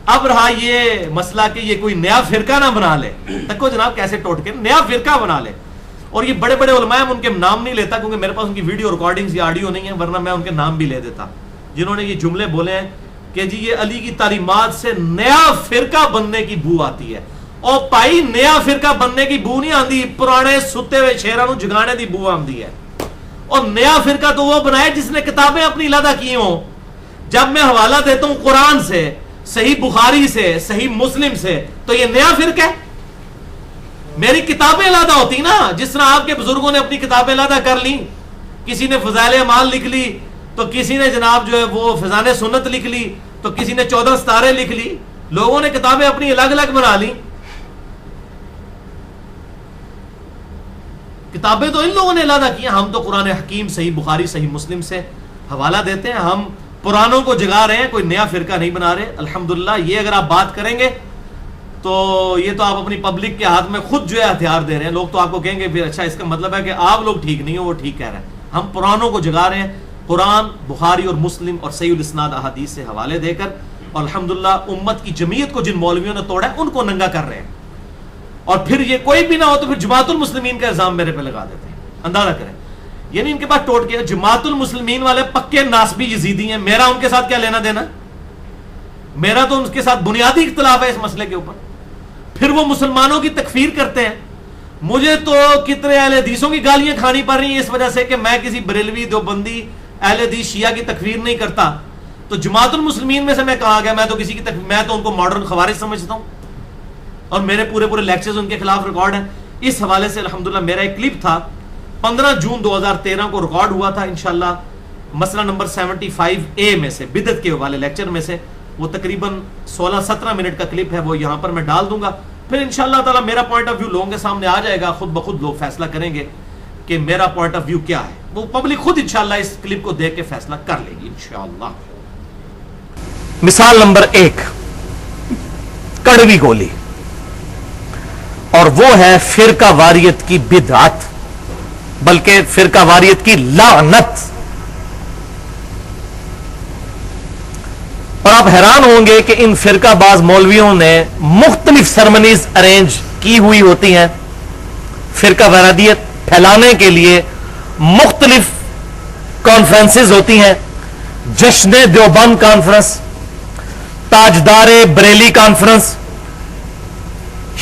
اب رہا یہ مسئلہ کہ یہ کوئی نیا فرقہ نہ بنا لے, تکو جناب کیسے ٹوٹ کے نیا فرقہ بنا لے. اور یہ بڑے بڑے علماء, ان کے نام نہیں لیتا کیونکہ میرے پاس ان کی ویڈیو ریکارڈنگز یا آڈیو نہیں ہے, ورنہ میں ان کے نام بھی لے دیتا, جنہوں نے یہ جملے بولے ہیں کہ جی یہ علی کی تعلیمات سے نیا فرقہ بننے کی بو آتی ہے. اور بھائی نیا فرقہ بننے کی بو نہیں آندی, پرانے ستے ہوئے شیراں نوں جگانے دی بو آندی ہے. اور نیا فرقہ تو وہ بنائے جس نے کتابیں اپنی علیحدہ کی ہوں. جب میں حوالہ دیتا ہوں قرآن سے, صحیح بخاری سے, صحیح مسلم سے, تو یہ نیا فرقہ ہے. میری کتابیں علیحدہ ہوتی نا, جس طرح آپ کے بزرگوں نے اپنی کتابیں علیحدہ کر لیں, کسی نے فضائل اعمال لکھ لی، تو کسی نے جناب جو ہے وہ فضائل سنت لکھ لی، تو کسی نے 14 ستارے لکھ لی. لوگوں نے کتابیں اپنی الگ الگ بنا لی. کتابیں تو ان لوگوں نے علیحدہ کی، ہم تو قرآن حکیم صحیح بخاری صحیح مسلم سے حوالہ دیتے ہیں. ہم پرانوں کو جگا رہے ہیں، کوئی نیا فرقہ نہیں بنا رہے. الحمدللہ یہ اگر آپ بات کریں گے تو یہ تو آپ اپنی پبلک کے ہاتھ میں خود جو ہے ہتھیار دے رہے ہیں. لوگ تو آپ کو کہیں گے پھر اچھا اس کا مطلب ہے کہ آپ لوگ ٹھیک نہیں ہو، وہ ٹھیک کہہ رہے ہیں. ہم پرانوں کو جگا رہے ہیں قرآن بخاری اور مسلم اور صحیح الاسناد احادیث سے حوالے دے کر، اور الحمدللہ امت کی جمعیت کو جن مولویوں نے توڑا ہے ان کو ننگا کر رہے ہیں. اور پھر یہ کوئی بھی نہ ہو تو پھر جماعت المسلمین کا الزام میرے پہ لگا دیتے ہیں. اندازہ کریں، یعنی ان کے پاس ٹوٹ کے جماعت المسلمین والے پکے ناسبی یزیدی ہیں. میرا ان کے ساتھ کیا لینا دینا؟ میرا تو ان کے ساتھ بنیادی اختلاف ہے اس مسئلے کے اوپر. پھر وہ مسلمانوں کی تکفیر کرتے ہیں. مجھے تو کتنے اہل حدیثوں کی گالیاں کھانی پڑ رہی ہیں اس وجہ سے کہ میں کسی بریلوی دیوبندی اہل حدیث شیعہ کی تکفیر نہیں کرتا. تو جماعت المسلمین میں سے میں کہا گیا میں تو کسی کی میں تو ان کو ماڈرن خوارج سمجھتا ہوں، اور میرے پورے لیکچرز ان کے خلاف ریکارڈ ہیں. اس حوالے سے الحمدللہ میرا ایک کلپ تھا 15 جون 2013 کو ریکارڈ ہوا تھا انشاءاللہ مسئلہ نمبر 75A میں سے، بدعت کے حوالے لیکچر میں سے. وہ تقریباً 16-17 منٹ کا کلپ ہے، وہ یہاں پر میں ڈال دوں گا. پھر انشاءاللہ تعالی میرا پوائنٹ آف ویو لوگوں کے سامنے آ جائے گا. خود بخود لوگ فیصلہ کریں گے کہ میرا پوائنٹ آف ویو کیا ہے. وہ پبلک خود انشاءاللہ اس کلپ کو دیکھ کے فیصلہ کر لے گی انشاءاللہ. مثال نمبر 1، کڑوی گولی، اور وہ ہے فرقہ واریت کی بدعت، بلکہ فرقہ واریت کی لعنت. اور آپ حیران ہوں گے کہ ان فرقہ باز مولویوں نے مختلف سرمنیز ارینج کی ہوئی ہوتی ہیں فرقہ واریت پھیلانے کے لیے. مختلف کانفرنسز ہوتی ہیں، جشن دیوبند کانفرنس، تاجدار بریلی کانفرنس،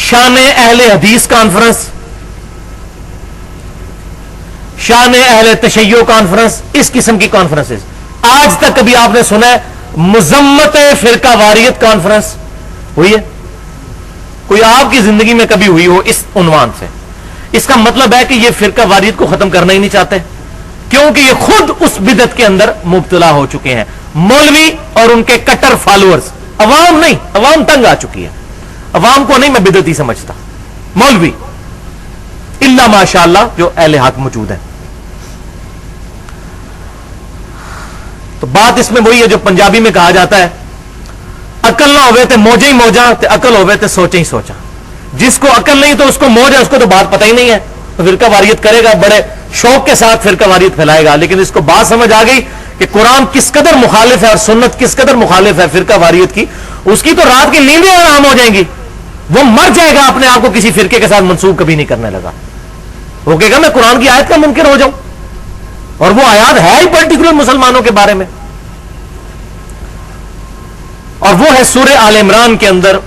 شان اہل حدیث کانفرنس، شان اہل تشیع کانفرنس، اس قسم کی کانفرنسز. آج تک کبھی آپ نے سنا ہے مذمت فرقہ واریت کانفرنس ہوئی ہے؟ کوئی آپ کی زندگی میں کبھی ہوئی ہو اس عنوان سے؟ اس کا مطلب ہے کہ یہ فرقہ واریت کو ختم کرنا ہی نہیں چاہتے، کیونکہ یہ خود اس بدعت کے اندر مبتلا ہو چکے ہیں. مولوی اور ان کے کٹر فالوورز، عوام نہیں، عوام تنگ آ چکی ہے. عوام کو نہیں میں بدعتی سمجھتا، مولوی الا ماشاء اللہ جو اہل حق موجود ہیں. تو بات اس میں وہی ہے جو پنجابی میں کہا جاتا ہے، عقل نہ ہوئے تے موجے ہی موجاں تے عقل ہوئے تے سوچے ہی سوچاں. جس کو عقل نہیں تو اس کو موج ہے، اس کو تو بات پتہ ہی نہیں ہے، تو فرقہ واریت کرے گا، بڑے شوق کے ساتھ فرقہ واریت پھیلائے گا. لیکن اس کو بات سمجھ آ گئی کہ قرآن کس قدر مخالف ہے اور سنت کس قدر مخالف ہے فرقہ واریت کی، اس کی تو رات کی نیندیں آرام ہو جائیں گی. وہ مر جائے گا اپنے آپ کو کسی فرقے کے ساتھ منسوب کبھی نہیں کرنے لگا. وہ کہے گا میں قرآن کی آیت کا منکر ہو جاؤں، اور وہ آیات ہے ہی پرٹیکولر مسلمانوں کے بارے میں. اور وہ ہے سورہ آل عمران کے اندر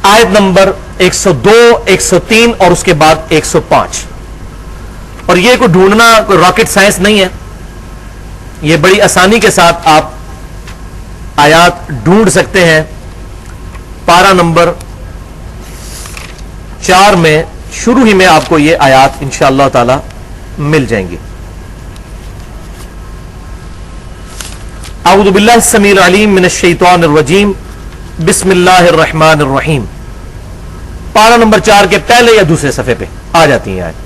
آیت نمبر 102 103 اور اس کے بعد 105. اور یہ کوئی ڈھونڈنا کوئی راکٹ سائنس نہیں ہے، یہ بڑی آسانی کے ساتھ آپ آیات ڈھونڈ سکتے ہیں. پارہ نمبر 4 میں شروع ہی میں آپ کو یہ آیات انشاءاللہ تعالی مل جائیں گی. اعوذ باللہ السمیع العلیم من الشیطان الرجیم، بسم اللہ الرحمن الرحیم. پارہ نمبر 4 کے پہلے یا دوسرے صفحے پہ آ جاتی ہیں آیت.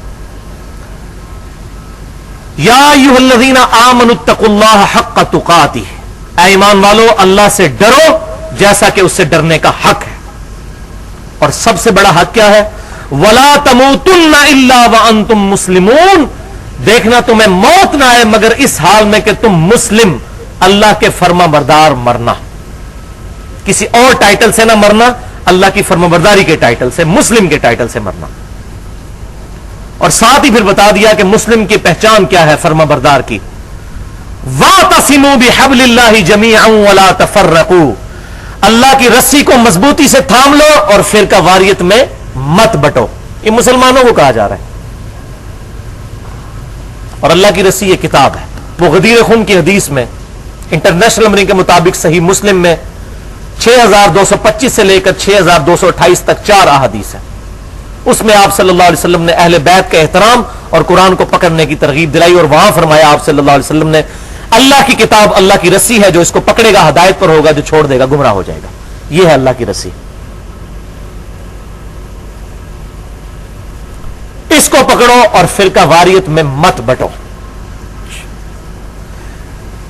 یا ایھا الذین آمنوا اتقوا اللہ حق تقاتہ، اے ایمان والو اللہ سے ڈرو جیسا کہ اس سے ڈرنے کا حق ہے. اور سب سے بڑا حق کیا ہے؟ ولا تموتن الا وانتم مسلمون، دیکھنا تمہیں موت نہ آئے مگر اس حال میں کہ تم مسلم، اللہ کے فرما بردار مرنا. کسی اور ٹائٹل سے نہ مرنا، اللہ کی فرما برداری کے ٹائٹل سے، مسلم کے ٹائٹل سے مرنا. اور ساتھ ہی پھر بتا دیا کہ مسلم کی پہچان کیا ہے فرما بردار کی. وَاعْتَصِمُوا بِحَبْلِ اللَّهِ جَمِيعًا وَلَا تَفَرَّقُوا، اللہ کی رسی کو مضبوطی سے تھام لو اور فرقہ واریت میں مت بٹو. یہ مسلمانوں کو کہا جا رہا ہے. اور اللہ کی رسی یہ کتاب ہے. وہ غدیر خم کی حدیث میں انٹرنیشنل نمبرنگ کے مطابق صحیح مسلم میں 6225 سے لے کر 6228 تک 4 احادیث ہیں. اس میں آپ صلی اللہ علیہ وسلم نے اہل بیت کا احترام اور قرآن کو پکڑنے کی ترغیب دلائی، اور وہاں فرمایا آپ صلی اللہ علیہ وسلم نے اللہ کی کتاب اللہ کی رسی ہے، جو اس کو پکڑے گا ہدایت پر ہوگا، جو چھوڑ دے گا گمراہ ہو جائے گا. یہ ہے اللہ کی رسی. اس کو پکڑو اور فرقہ واریت میں مت بٹو.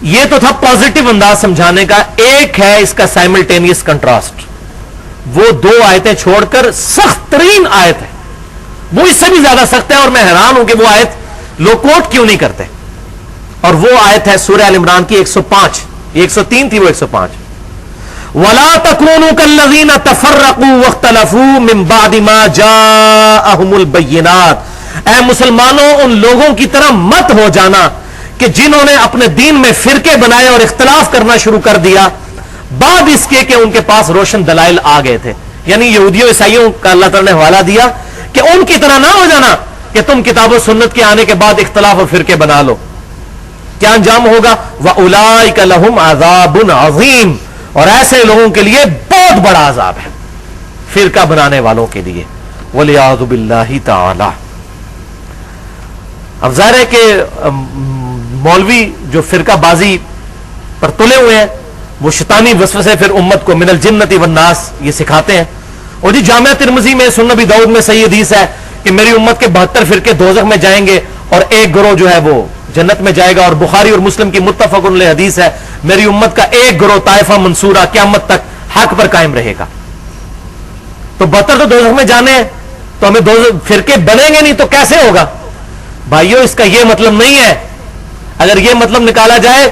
یہ تو تھا پازیٹو انداز سمجھانے کا. ایک ہے اس کا سائملٹینیس کنٹراسٹ. وہ دو آیتیں چھوڑ کر سخت ترین آیت ہے، وہ اس سے بھی زیادہ سخت ہے، اور میں حیران ہوں کہ وہ آیت لوگ کوٹ کیوں نہیں کرتے. اور وہ آیت ہے سورہ ال عمران کی 105. 103 تھی، وہ 105. وَلَا تَكُونُوا كَالَّذِينَ تَفَرَّقُوا وَاخْتَلَفُوا مِن بَعْدِ مَا جَاءَهُمُ الْبَيِّنَاتُ. اے مسلمانوں، ان لوگوں کی طرح مت ہو جانا کہ جنہوں نے اپنے دین میں فرقے بنائے اور اختلاف کرنا شروع کر دیا بعد اس کے کہ ان کے پاس روشن دلائل آ گئے تھے. یعنی یہودیوں عیسائیوں کا اللہ تعالیٰ نے حوالہ دیا کہ ان کی طرح نہ ہو جانا کہ تم کتاب و سنت کے آنے کے بعد اختلاف اور فرقے بنا لو. کیا انجام ہوگا؟ وَأُولَئِكَ لَهُمْ عَذَابٌ عَظِيمٌ. اور ایسے لوگوں کے لیے بہت بڑا عذاب ہے، فرقہ بنانے والوں کے لیے. وَلِيَعُوذُ بِاللَّهِ تَعَالَى. اب ظاہر ہے کہ مولوی جو فرقہ بازی پر تلے ہوئے ہیں وہ شیطانی وسوسے پھر امت کو من الجنت والناس یہ سکھاتے ہیں. اور جی جامعہ ترمذی میں سنن ابی داؤد میں صحیح حدیث ہے کہ میری امت کے 72 فرقے دوزخ میں جائیں گے اور ایک گروہ جو ہے وہ جنت میں جائے گا. اور بخاری اور مسلم کی متفق علیہ حدیث ہے میری امت کا ایک گروہ طائفہ منصورہ قیامت تک حق پر قائم رہے گا. تو 72 تو دوزخ میں جانے ہیں، تو ہمیں فرقے بنیں گے نہیں تو کیسے ہوگا؟ بھائیو اس کا یہ مطلب نہیں ہے. اگر یہ مطلب نکالا جائے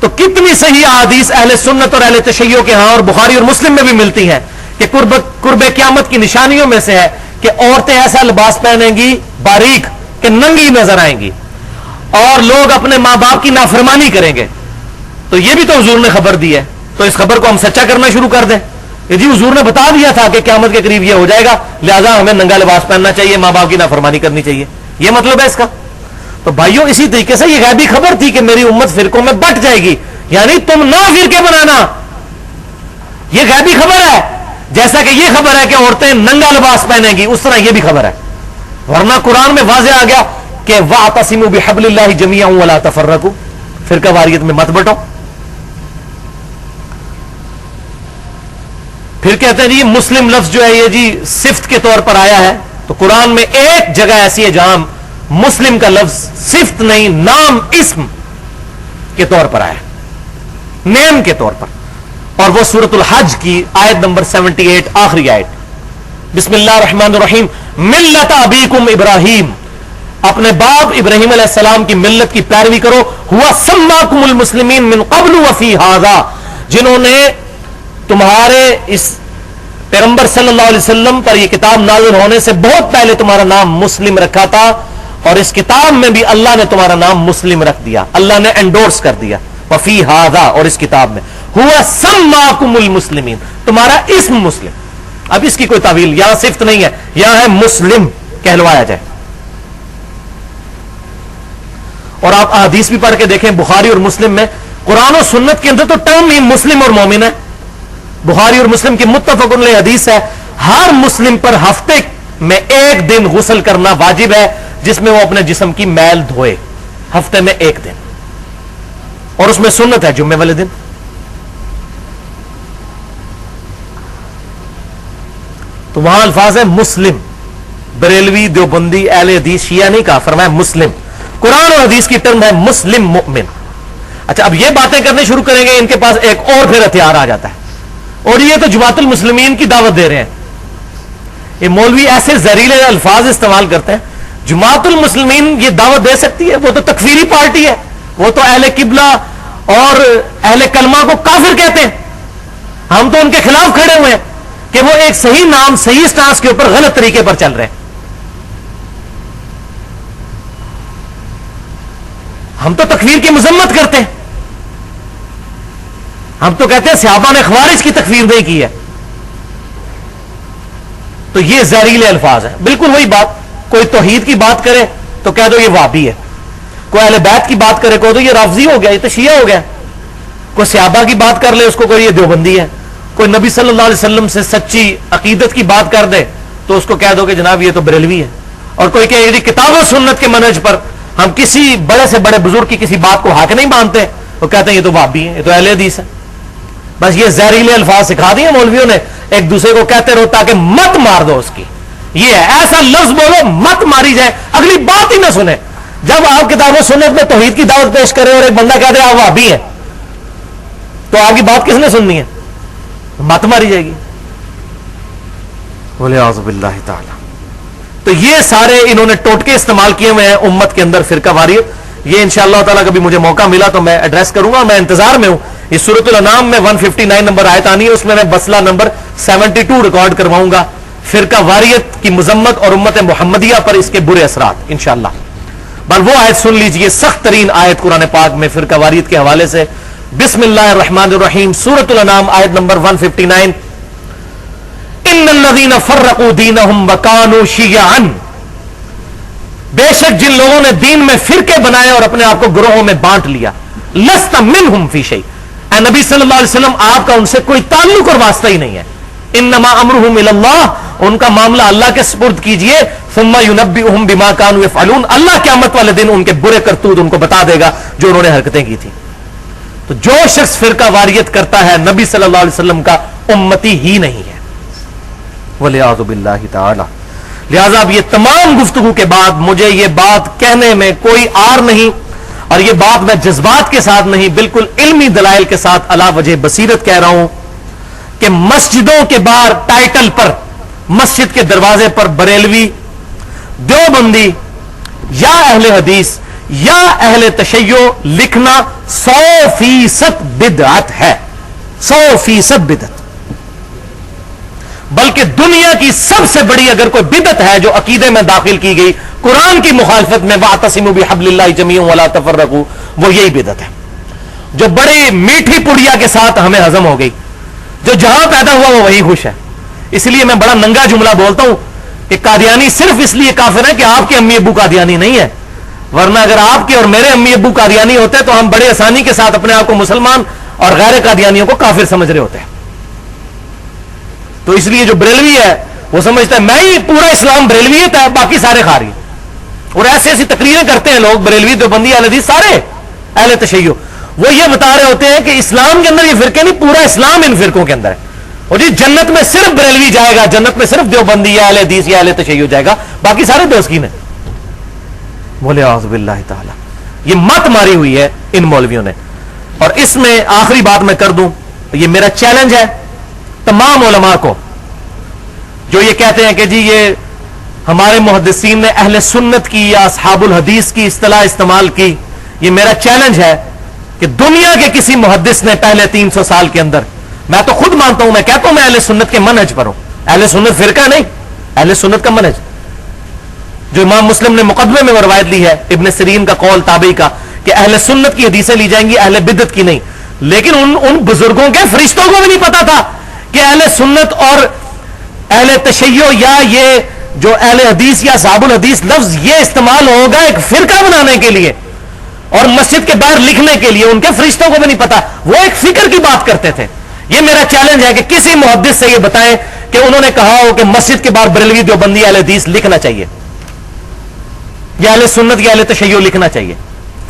تو کتنی صحیح احادیث اہل سنت اور اہل تشیع کے ہاں اور بخاری اور مسلم میں بھی ملتی ہیں کہ قرب قیامت کی نشانیوں میں سے ہے کہ عورتیں ایسا لباس پہنیں گی باریک کہ ننگی نظر آئیں گی، اور لوگ اپنے ماں باپ کی نافرمانی کریں گے. تو یہ بھی تو حضور نے خبر دی ہے، تو اس خبر کو ہم سچا کرنا شروع کر دیں. جی حضور نے بتا دیا تھا کہ قیامت کے قریب یہ ہو جائے گا، لہذا ہمیں ننگا لباس پہننا چاہیے، ماں باپ کی نافرمانی کرنی چاہیے. یہ مطلب ہے اس کا. تو بھائیوں اسی طریقے سے یہ غیبی خبر تھی کہ میری امت فرقوں میں بٹ جائے گی، یعنی تم نہ فرقے بنانا. یہ غیبی خبر ہے. جیسا کہ یہ خبر ہے کہ عورتیں ننگا لباس پہنیں گی، اس طرح یہ بھی خبر ہے. ورنہ قرآن میں واضح آ گیا کہ وَاعْتَصِمُوا بِحَبْلِ اللَّهِ جَمِيعًا وَلَا تَفَرَّقُوا. فرقہ واریت میں مت بٹو. پھر کہتے ہیں جی مسلم لفظ جو ہے یہ جی صفت کے طور پر آیا ہے. تو قرآن میں ایک جگہ ایسی ہے جہاں مسلم کا لفظ صفت نہیں، نام اسم کے طور پر آیا، نیم کے طور پر. اور وہ سورۃ الحج کی آیت نمبر 78 آخری آیت. بسم اللہ الرحمن الرحیم. ملت ابیکم ابراہیم. اپنے باپ ابراہیم علیہ السلام کی ملت کی پیروی کرو. ہوا سماکم المسلمین من قبل وفی ھذا. جنہوں نے تمہارے اس پیغمبر صلی اللہ علیہ وسلم پر یہ کتاب نازل ہونے سے بہت پہلے تمہارا نام مسلم رکھا تھا، اور اس کتاب میں بھی اللہ نے تمہارا نام مسلم رکھ دیا، اللہ نے انڈورس کر دیا. وفی ھذا. اور اس کتاب میں ہوا سماکم المسلمین، تمہارا اسم مسلم. اب اس کی کوئی تعویل یہاں صفت نہیں ہے، یہاں ہے مسلم کہلوایا جائے. اور آپ احادیث بھی پڑھ کے دیکھیں بخاری اور مسلم میں، قرآن و سنت کے اندر تو ٹرم ہی مسلم اور مومن ہے. بخاری اور مسلم کی متفق علیہ حدیث ہے ہر مسلم پر ہفتے میں ایک دن غسل کرنا واجب ہے جس میں وہ اپنے جسم کی میل دھوئے. ہفتے میں ایک دن. اور اس میں سنت ہے جمعے والے دن. تو وہاں الفاظ ہے مسلم. بریلوی دیوبندی اہل حدیث شیعہ نہیں کہا، فرمایا مسلم. قرآن اور حدیث کی ٹرم ہے مسلم مؤمن. اچھا اب یہ باتیں کرنے شروع کریں گے ان کے پاس ایک اور پھر ہتھیار آ جاتا ہے، اور یہ تو جماعت المسلمین کی دعوت دے رہے ہیں. یہ مولوی ایسے زہریلے الفاظ استعمال کرتے ہیں. جماعت المسلمین یہ دعوت دے سکتی ہے؟ وہ تو تکفیری پارٹی ہے، وہ تو اہل قبلہ اور اہل کلمہ کو کافر کہتے ہیں. ہم تو ان کے خلاف کھڑے ہوئے ہیں کہ وہ ایک صحیح نام صحیح سٹانس کے اوپر غلط طریقے پر چل رہے ہیں. ہم تو تکفیر کی مذمت کرتے ہیں. ہم تو کہتے ہیں صحابہ نے خوارج کی تکفیر نہیں کی ہے. تو یہ زہریلے الفاظ ہیں. بالکل وہی بات، کوئی توحید کی بات کرے تو کہہ دو یہ وہابی ہے، کوئی اہل بیت کی بات کرے کہہ دو یہ رافضی ہو گیا، یہ تو شیعہ ہو گیا. کوئی صحابہ کی بات کر لے اس کو کوئی یہ دیوبندی ہے. کوئی نبی صلی اللہ علیہ وسلم سے سچی عقیدت کی بات کر دے تو اس کو کہہ دو کہ جناب یہ تو بریلوی ہے. اور کوئی کہے جی کتاب و سنت کے منہج پر ہم کسی بڑے سے بڑے بزرگ کی کسی بات کو حق نہیں مانتے, وہ کہتے ہیں یہ تو وہابی ہیں, یہ تو اہل حدیث ہے. بس یہ زہریلے الفاظ سکھا دیے مولویوں نے, ایک دوسرے کو کہتے رہو تاکہ مت مار دو اس کی. یہ ہے ایسا لفظ بولو مت ماری جائے, اگلی بات ہی نہ سنے. جب آپ کتاب و سنت میں توحید کی دعوت پیش کرے اور ایک بندہ کہتے ہیں آپ وہابی ہیں, تو آپ کی بات کس نے سننی ہے؟ مت ماری جائے گی. بولے اعوذ باللہ تعالی. تو یہ سارے انہوں نے ٹوٹکے استعمال کیے ہوئے ہیں امت کے اندر فرقہ واریت. یہ انشاءاللہ تعالی کبھی مجھے موقع ملا تو میں ایڈریس کروں گا. میں انتظار میں ہوں. یہ سورۃ الانعام میں 159 نمبر آیت آنی ہے, اس میں مسئلہ نمبر 72 ریکارڈ کرواؤں گا, فرقہ واریت کی مذمت اور امت محمدیہ پر اس کے برے اثرات انشاءاللہ. بل وہ آیت سن لیجئے, سخت ترین آیت قرآن پاک میں فرقہ واریت کے حوالے سے. بسم اللہ الرحمن الرحیم, سورۃ الانعام آیت نمبر 159. ان الذین فرقوا دینہم وکانوا شیعا, بے شک جن لوگوں نے دین میں فرقے بنائے اور اپنے آپ کو گروہوں میں بانٹ لیا. لست منہم فی شیء, اے نبی صلی اللہ علیہ وسلم آپ کا ان سے کوئی تعلق اور واسطہ ہی نہیں ہے. انما امرہم الی اللہ, ان کا معاملہ اللہ کے سپرد کیجئے. ثم ینبئہم بما کانوا یفعلون, اللہ قیامت والے دن ان کے برے کرتوت ان کو بتا دے گا جو انہوں نے حرکتیں کی تھی. تو جو شخص فرقہ واریت کرتا ہے نبی صلی اللہ علیہ وسلم کا امتی ہی نہیں ہے. وَلِعَاذُ بِاللَّهِ تَعَالَى. لہذا اب یہ تمام گفتگو کے بعد مجھے یہ بات کہنے میں کوئی آر نہیں, اور یہ بات میں جذبات کے ساتھ نہیں, بالکل علمی دلائل کے ساتھ علی وجہ بصیرت کہہ رہا ہوں کہ مسجدوں کے باہر ٹائٹل پر, مسجد کے دروازے پر بریلوی, دیوبندی یا اہل حدیث یا اہل تشیع لکھنا 100% بدعت ہے. 100% بدعت. بلکہ دنیا کی سب سے بڑی اگر کوئی بدعت ہے جو عقیدے میں داخل کی گئی قرآن کی مخالفت میں, واعتصموا بحبل اللہ جميعا ولا تفرقوا, وہ یہی بدعت ہے جو بڑی میٹھی پڑیا کے ساتھ ہمیں ہضم ہو گئی. جو جہاں پیدا ہوا وہ وہی خوش ہے. اس لیے میں بڑا ننگا جملہ بولتا ہوں کہ قادیانی صرف اس لیے کافر ہے کہ آپ کے امی ابو قادیانی نہیں ہے, ورنہ اگر آپ کے اور میرے امی ابو قادیانی ہوتے تو ہم بڑے آسانی کے ساتھ اپنے آپ کو مسلمان اور غیر قادیانیوں کو کافر سمجھ رہے ہوتے ہیں. تو اس لیے جو بریلوی ہے وہ سمجھتا ہے میں ہی پورا اسلام بریلویت ہے, باقی سارے خاری. اور ایسی ایسی تقریریں کرتے ہیں لوگ, بریلوی دیوبندی اہل حدیث سارے اہل تشیع, وہ یہ بتا رہے ہوتے ہیں کہ اسلام کے اندر یہ فرقے نہیں, پورا اسلام ان فرقوں کے اندر ہے. اور جی جنت میں صرف بریلوی جائے گا, جنت میں صرف دیوبندی یا اہل حدیث یا اہل تشیع جائے گا, باقی سارے دوسکین ہیں. بولے اعوذ باللہ تعالی. یہ مت ماری ہوئی ہے ان مولویوں نے. اور اس میں آخری بات میں کر دوں, یہ میرا چیلنج ہے تمام علماء کو جو یہ کہتے ہیں کہ جی یہ ہمارے محدثین نے اہل سنت کی یا اصحاب الحدیث کی اصطلاح استعمال کی. یہ میرا چیلنج ہے کہ دنیا کے کسی محدث نے پہلے 300 سال کے اندر, میں تو خود مانتا ہوں, میں کہتا ہوں میں اہل سنت کے منہج پر ہوں, اہل سنت فرقہ نہیں, اہل سنت کا منہج جو امام مسلم نے مقدمے میں روایت لی ہے ابن سیرین کا قول تابعی کا کہ اہل سنت کی حدیثیں لی جائیں گی, اہل بدعت کی نہیں. لیکن ان بزرگوں کے فرشتوں کو بھی نہیں پتا تھا کہ اہل سنت اور اہل تشیع یا یہ جو اہل حدیث یا اصحاب الحدیث لفظ یہ استعمال ہوگا ایک فرقہ بنانے کے لیے اور مسجد کے باہر لکھنے کے لیے. ان کے فرشتوں کو بھی نہیں پتا, وہ ایک فکر کی بات کرتے تھے. یہ میرا چیلنج ہے کہ کسی محدث سے یہ بتائیں کہ انہوں نے کہا ہو کہ مسجد کے باہر بریلوی دیوبندی اہل حدیث لکھنا چاہیے یا اہل سنت یا اہل تشیع لکھنا چاہیے.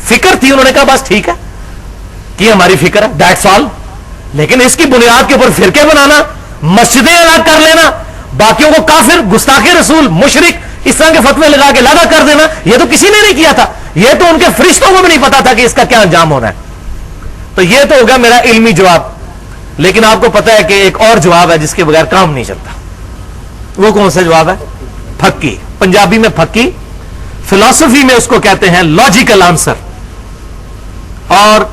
فکر تھی, انہوں نے کہا بس ٹھیک ہے کہ ہماری فکر ہے, دیٹس آل. لیکن اس کی بنیاد کے اوپر فرقے بنانا, مسجدیں الگ کر لینا, باقیوں کو کافر, گستاخ رسول, مشرک, اس طرح کے فتوے لگا کے لادا کر دینا, یہ تو کسی نے نہیں کیا تھا. یہ تو ان کے فرشتوں کو بھی نہیں پتا تھا کہ اس کا کیا انجام ہونا ہے. تو یہ تو ہوگا میرا علمی جواب. لیکن آپ کو پتا ہے کہ ایک اور جواب ہے جس کے بغیر کام نہیں چلتا. وہ کون سا جواب ہے؟ پھکی. پنجابی میں پھکی, فلسفی میں اس کو کہتے ہیں لاجیکل آنسر, اور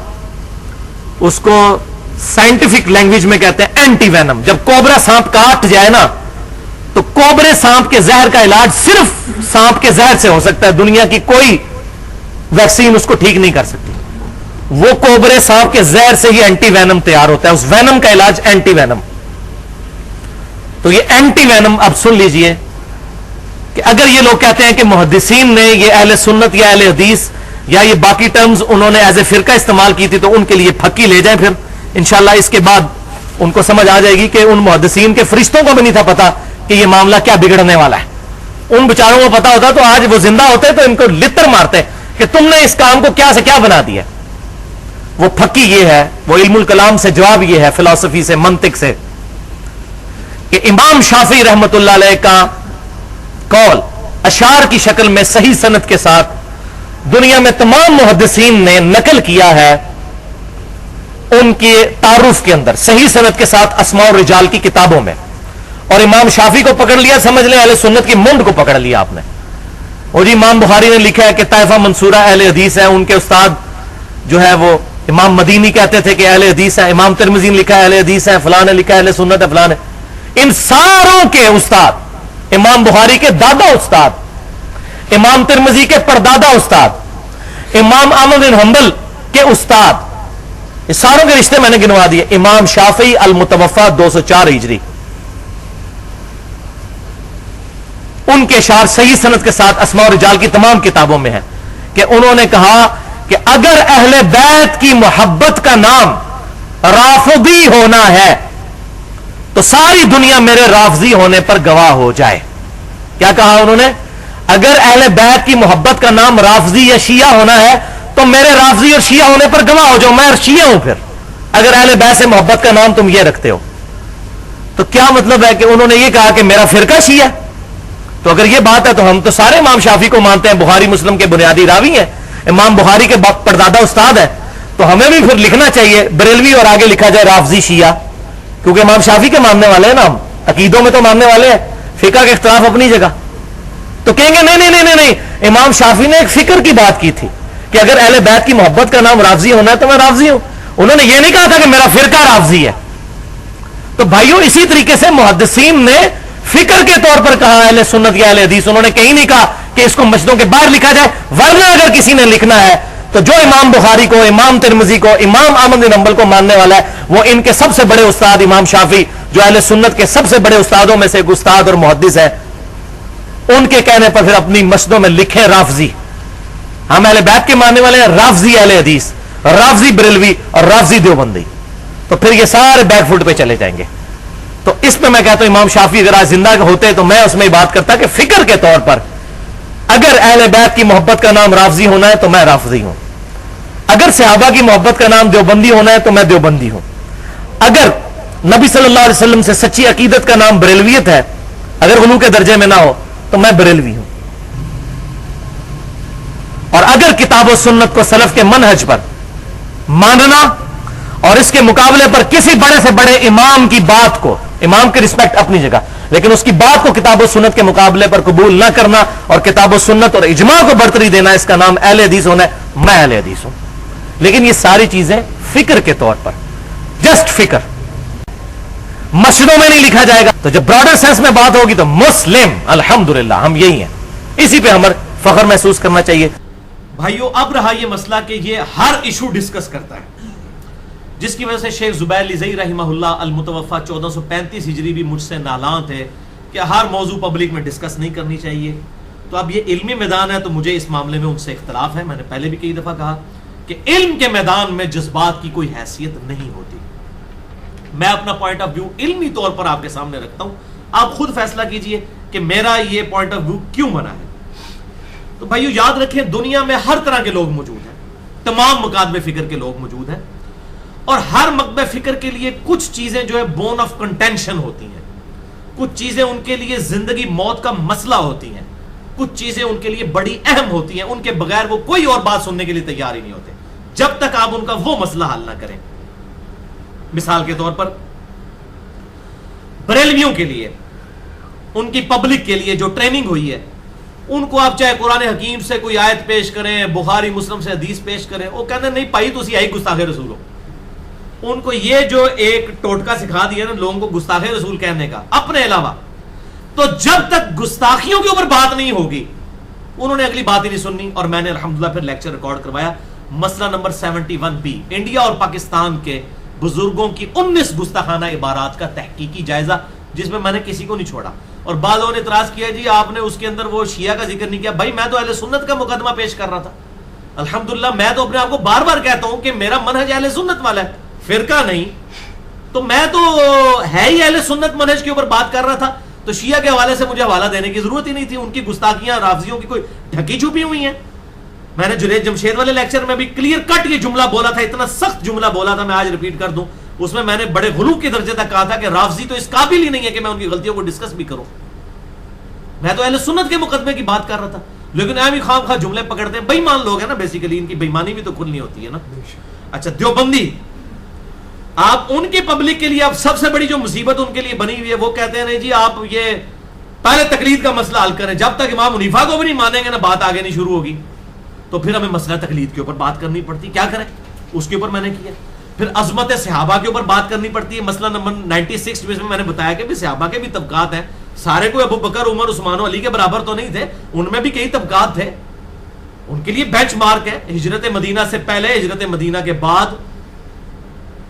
اس کو سائنٹیفک لینگویج میں کہتے ہیں اینٹی وینم. جب کوبرا سانپ کاٹ جائے نا تو کوبرے سانپ کے زہر کا علاج صرف سانپ کے زہر سے ہو سکتا ہے, دنیا کی کوئی ویکسین اس کو ٹھیک نہیں کر سکتی. وہ کوبرے سانپ کے زہر سے ہی اینٹی وینم تیار ہوتا ہے, اس وینم کا علاج اینٹی وینم. تو یہ اینٹی وینم اب سن لیجئے کہ اگر یہ لوگ کہتے ہیں کہ محدثین نے یہ اہل سنت یا اہل حدیث یا یہ باقی ٹرمز انہوں نے ایز اے فرقہ استعمال کی تھی, تو ان کے لیے پھکی لے جائیں. پھر انشاءاللہ اس کے بعد ان کو سمجھ آ جائے گی کہ ان محدثین کے فرشتوں کو بھی نہیں تھا پتا کہ یہ معاملہ کیا بگڑنے والا ہے. ان بیچاروں کو پتا ہوتا تو آج وہ زندہ ہوتے تو ان کو لتر مارتے کہ تم نے اس کام کو کیا سے کیا بنا دیا. وہ پھکی یہ ہے, وہ علم الکلام سے جواب یہ ہے, فلسفی سے, منطق سے, کہ امام شافعی رحمت اللہ علیہ کا قول اشعار کی شکل میں صحیح سند کے ساتھ دنیا میں تمام محدثین نے نقل کیا ہے ان کے تعارف کے اندر, صحیح سند کے ساتھ اسماء الرجال کی کتابوں میں. اور امام شافعی کو پکڑ لیا, سمجھ لیں اہل سنت کی منڈ کو پکڑ لیا آپ نے. اور جی امام بخاری نے لکھا ہے کہ طائفہ منصورہ اہل حدیث ہے, ان کے استاد جو ہے وہ امام مدینی کہتے تھے کہ اہل حدیث ہے, امام ترمذی نے لکھا ہے اہل حدیث ہے, فلاں نے لکھا ہے اہل سنت ہے, فلاں نے. ان ساروں کے استاد, امام بخاری کے دادا استاد, امام ترمذی کے پردادا استاد, امام احمد بن حنبل کے استاد, اس ساروں کے رشتے میں نے گنوا دیے. امام شافعی المتوفا 204 ہجری, ان کے اشعار صحیح سند کے ساتھ اسماء الرجال کی تمام کتابوں میں ہیں کہ انہوں نے کہا کہ اگر اہل بیت کی محبت کا نام رافضی ہونا ہے تو ساری دنیا میرے رافضی ہونے پر گواہ ہو جائے. کیا کہا انہوں نے؟ اگر اہل بیت کی محبت کا نام رافضی یا شیعہ ہونا ہے تو میرے رافضی اور شیعہ ہونے پر گواہ ہو جاؤ, میں شیعہ ہوں. پھر اگر اہل بیت سے محبت کا نام تم یہ رکھتے ہو تو کیا مطلب ہے کہ انہوں نے یہ کہا کہ میرا فرقہ شیعہ. تو اگر یہ بات ہے تو ہم تو سارے امام شافعی کو مانتے ہیں, بخاری مسلم کے بنیادی راوی ہیں, امام بخاری کے پردادا استاد ہے, تو ہمیں بھی پھر لکھنا چاہیے بریلوی اور آگے لکھا جائے رافضی شیعہ, کیونکہ امام شافعی کے ماننے والے ہیں نا, ہم عقیدوں میں تو ماننے والے ہیں, فقہ کے اختلاف اپنی جگہ. تو کہیں گے نہیں نہیں نہیں نہیں, امام شافعی نے ایک فکر کی بات کی تھی کہ اگر اہل بیت کی محبت کا نام رافضی ہونا ہے تو میں رافضی ہوں. انہوں نے یہ نہیں کہا تھا کہ میرا فرقہ رافضی ہے. تو بھائیوں اسی طریقے سے محدثین نے فکر کے طور پر کہا اہل سنت یا اہل حدیث, انہوں نے کہیں نہیں کہا کہ اس کو مسجدوں کے باہر لکھا جائے. ورنہ اگر کسی نے لکھنا ہے تو جو امام بخاری کو, امام ترمذی کو, امام احمد بن حنبل کو ماننے والا ہے وہ ان کے سب سے بڑے استاد امام شافعی, جو اہل سنت کے سب سے بڑے استادوں میں سے ایک استاد اور محدث ہے, ان کے کہنے پر پھر اپنی مسجدوں میں لکھیں رافضی. ہم اہل بیت کے ماننے والے ہیں, رافضی اہل حدیث, رافضی بریلوی اور رافضی دیوبندی. تو پھر یہ سارے بیک فوٹ پہ چلے جائیں گے. تو اس پہ میں کہتا ہوں امام شافعی اگر آج زندہ ہوتے تو میں اس میں بات کرتا کہ فکر کے طور پر اگر اہل بیت کی محبت کا نام رافضی ہونا ہے تو میں رافضی ہوں, اگر صحابہ کی محبت کا نام دیوبندی ہونا ہے تو میں دیوبندی ہوں, اگر نبی صلی اللہ علیہ وسلم سے سچی عقیدت کا نام بریلویت ہے, اگر غلو کے درجے میں نہ ہو تو میں بریلوی ہوں, اور اگر کتاب و سنت کو سلف کے منہج پر ماننا اور اس کے مقابلے پر کسی بڑے سے بڑے امام کی بات کو, امام کی رسپیکٹ اپنی جگہ, لیکن اس کی بات کو کتاب و سنت کے مقابلے پر قبول نہ کرنا اور کتاب و سنت اور اجماع کو برتری دینا, اس کا نام اہل حدیث ہونا ہے. میں اہل حدیث ہوں, لیکن یہ ساری چیزیں فکر کے طور پر, جسٹ فکر, مسجدوں میں نہیں لکھا جائے گا. تو جب براڈر سینس میں بات ہوگی تو مسلم الحمدللہ ہم یہی ہیں, اسی پہ ہمیں فخر محسوس کرنا چاہیے. بھائیو اب رہا یہ مسئلہ کہ یہ ہر ایشو ڈسکس کرتا ہے, جس کی وجہ سے شیخ زبیر لیزئی رحمہ اللہ المتوفا 1435 ہجری بھی مجھ سے نالاں تھے کہ ہر موضوع پبلک میں ڈسکس نہیں کرنی چاہیے. تو اب یہ علمی میدان ہے تو مجھے اس معاملے میں ان سے اختلاف ہے. میں نے پہلے بھی کئی دفعہ کہا کہ علم کے میدان میں جذبات کی کوئی حیثیت نہیں ہوتی. میں اپنا پوائنٹ آف ویو علمی طور پر آپ کے سامنے رکھتا ہوں, آپ خود فیصلہ کیجئے کہ میرا یہ پوائنٹ آف ویو کیوں بنا ہے. تو بھائیو یاد رکھیں دنیا میں ہر طرح کے لوگ موجود ہیں, تمام مکاتب فکر کے لوگ موجود ہیں, اور ہر مکتب فکر کے لیے کچھ چیزیں جو ہے بون آف کنٹینشن ہوتی ہیں, کچھ چیزیں ان کے لیے زندگی موت کا مسئلہ ہوتی ہیں, کچھ چیزیں ان کے لیے بڑی اہم ہوتی ہیں, ان کے بغیر وہ کوئی اور بات سننے کے لیے تیار ہی نہیں ہوتے جب تک آپ ان کا وہ مسئلہ حل نہ کریں. مثال کے طور پر بریلویوں کے لیے, ان کی پبلک کے لیے جو ٹریننگ ہوئی ہے, ان کو آپ چاہے قرآن حکیم سے کوئی آیت پیش کریں, بخاری مسلم سے حدیث پیش کریں, وہ کہتے ہیں نہیں پائی تو اسی آئی گستاخ رسول ہو. ان کو یہ جو ایک ٹوٹکا سکھا دیا نا لوگوں کو گستاخ رسول کہنے کا اپنے علاوہ, تو جب تک گستاخیوں کے اوپر بات نہیں ہوگی انہوں نے اگلی بات ہی نہیں سننی. اور میں نے الحمدللہ پھر لیکچر ریکارڈ کروایا, مسئلہ نمبر 71B, انڈیا اور پاکستان کے بزرگوں کی 19 گستاخانہ عبارات کا تحقیقی جائزہ, جس میں نے کسی کو نہیں چھوڑا. اور بعض لوگوں نے اعتراض کیا جی آپ نے اس کے اندر وہ شیعہ کا ذکر نہیں کیا. بھائی میں تو اہل سنت کا مقدمہ پیش کر رہا تھا. الحمدللہ میں تو اپنے آپ کو بار بار کہتا ہوں کہ میرا منہج اہل سنت والا ہے, فرقہ نہیں. تو میں تو ہے ہی اہل سنت منہج کے اوپر بات کر رہا تھا. تو شیعہ کے حوالے سے مجھے حوالہ دینے کی ضرورت ہی نہیں تھی. ان کی گستاخیاں رافضیوں کی کوئی ڈھکی چھپی ہوئی ہیں. میں نے جنید جمشید والے لیکچر میں بھی کلیئر کٹ یہ جملہ بولا تھا, اتنا سخت جملہ بولا تھا, میں آج ریپیٹ کر دوں. اس میں نے بڑے غلو کے درجے تک کہا تھا کہ رافضی تو اس قابل ہی نہیں ہے کہ میں ان کی غلطیوں کو ڈسکس بھی کروں. میں تو اہل سنت کے مقدمے کی بات کر رہا تھا, لیکن اہم خام خواہ جملے پکڑتے ہیں. بےمان لوگ ہیں نا بیسیکلی, ان کی بےمانی بھی تو کھلنی ہوتی ہے نا. اچھا دیوبندی, آپ ان کی پبلک کے لیے اب سب سے بڑی جو مصیبت ان کے لیے بنی ہوئی ہے, وہ کہتے ہیں نہیں جی آپ یہ پہلے تقلید کا مسئلہ حل کریں, جب تک امام حنیفہ کو بھی نہیں مانیں گے نا بات آگے نہیں شروع ہوگی. تو پھر ہمیں مسئلہ تقلید کے اوپر بات کرنی پڑتی, کیا کریں اس کے اوپر میں نے کیا. پھر عظمت صحابہ کے اوپر بات کرنی پڑتی ہے. مسئلہ نمبر 96 میں نے بتایا کہ بھی صحابہ کے بھی طبقات ہیں, سارے کوئی ابو بکر عمر عثمان و علی کے برابر تو نہیں تھے, ان میں بھی کئی طبقات تھے. ان کے لیے بینچ مارک ہے ہجرت مدینہ سے پہلے, ہجرت مدینہ کے بعد,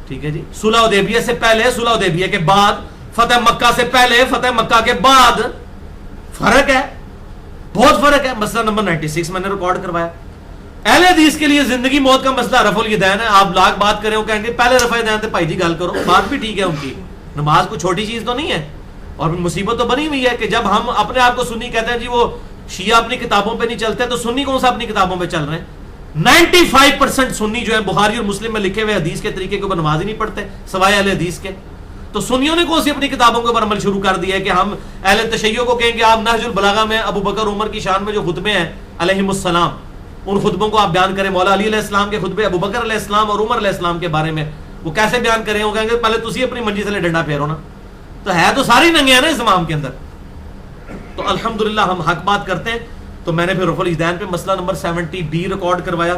ٹھیک ہے جی, صلح حدیبیہ سے پہلے, صلح حدیبیہ کے بعد, فتح مکہ سے پہلے, فتح مکہ کے بعد. فرق ہے, بہت فرق ہے. مسئلہ نمبر 96 میں نے ریکارڈ کروایا. اہل حدیث کے لیے زندگی موت کا مسئلہ رفع الیدین ہے. آپ لاکھ بات کریں, وہ کہیں گے پہلے رفع الیدین تھے, بھائی جی گل کرو. بات بھی ٹھیک ہے ان کی, نماز کوئی چھوٹی چیز تو نہیں ہے. اور مصیبت تو بنی ہوئی ہے کہ جب ہم اپنے آپ کو سنی کہتے ہیں جی وہ شیعہ اپنی کتابوں پہ نہیں چلتے, تو سنی کون سا اپنی کتابوں پہ چل رہے ہیں؟ 95% سنی جو ہے بخاری اور مسلم میں لکھے ہوئے حدیث کے طریقے کے اوپر نماز ہی نہیں پڑھتے سوائے اہل حدیث کے. تو سنیوں نے کون سی اپنی کتابوں کے اوپر عمل شروع کر دیا ہے کہ ہم اہل تشیع کو کہیں گے آپ نہج البلاغہ میں ابو بکر عمر کی شان میں جو خطبے ہیں علیہم السلام, ان خطبوں کو آپ بیان کریں. مولا علی علیہ السلام کے خطبے ابو بکر علیہ السلام اور عمر علیہ السلام کے بارے میں وہ کیسے بیان کریں؟ وہ کہیں گے پہلے تسی اپنی منجی سے ڈنڈا پھیرو نا. تو ہے تو ساری ننگے ہیں نا اس امام کے اندر. تو الحمدللہ ہم حق بات کرتے ہیں. تو میں نے پھر رفع الیدین پہ مسئلہ نمبر 70B ریکارڈ کروایا,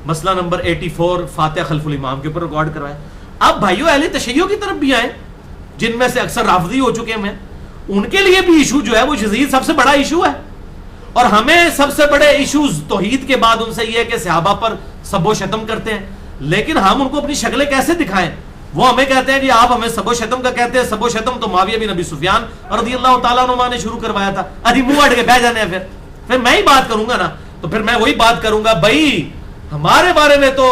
مسئلہ نمبر 84 فاتحہ خلف الامام کے اوپر ریکارڈ کروایا. اب بھائیو اہل تشیع کی طرف بھی آئیں, جن میں سے اکثر رافضی ہو چکے ہیں, ان کے لیے بھی ایشو جو ہے وہ یزید سب سے بڑا ایشو ہے. اور ہمیں سب سے بڑے ایشوز توحید کے بعد ان سے یہ ہے کہ صحابہ پر سب و شتم کرتے ہیں, لیکن ہم ان کو اپنی شکلیں کیسے دکھائیں؟ وہ ہمیں کہتے ہیں جی آپ ہمیں سب و شتم کا کہتے ہیں. سب و شتم تو معاویہ بن ابی سفیان رضی اللہ تعالیٰ عنہ نے شروع کروایا تھا. ادھی منہ اڑ کے بہ جانے ہیں, پھر میں ہی بات کروں گا نا, تو پھر میں وہی بات کروں گا. بھائی ہمارے بارے میں تو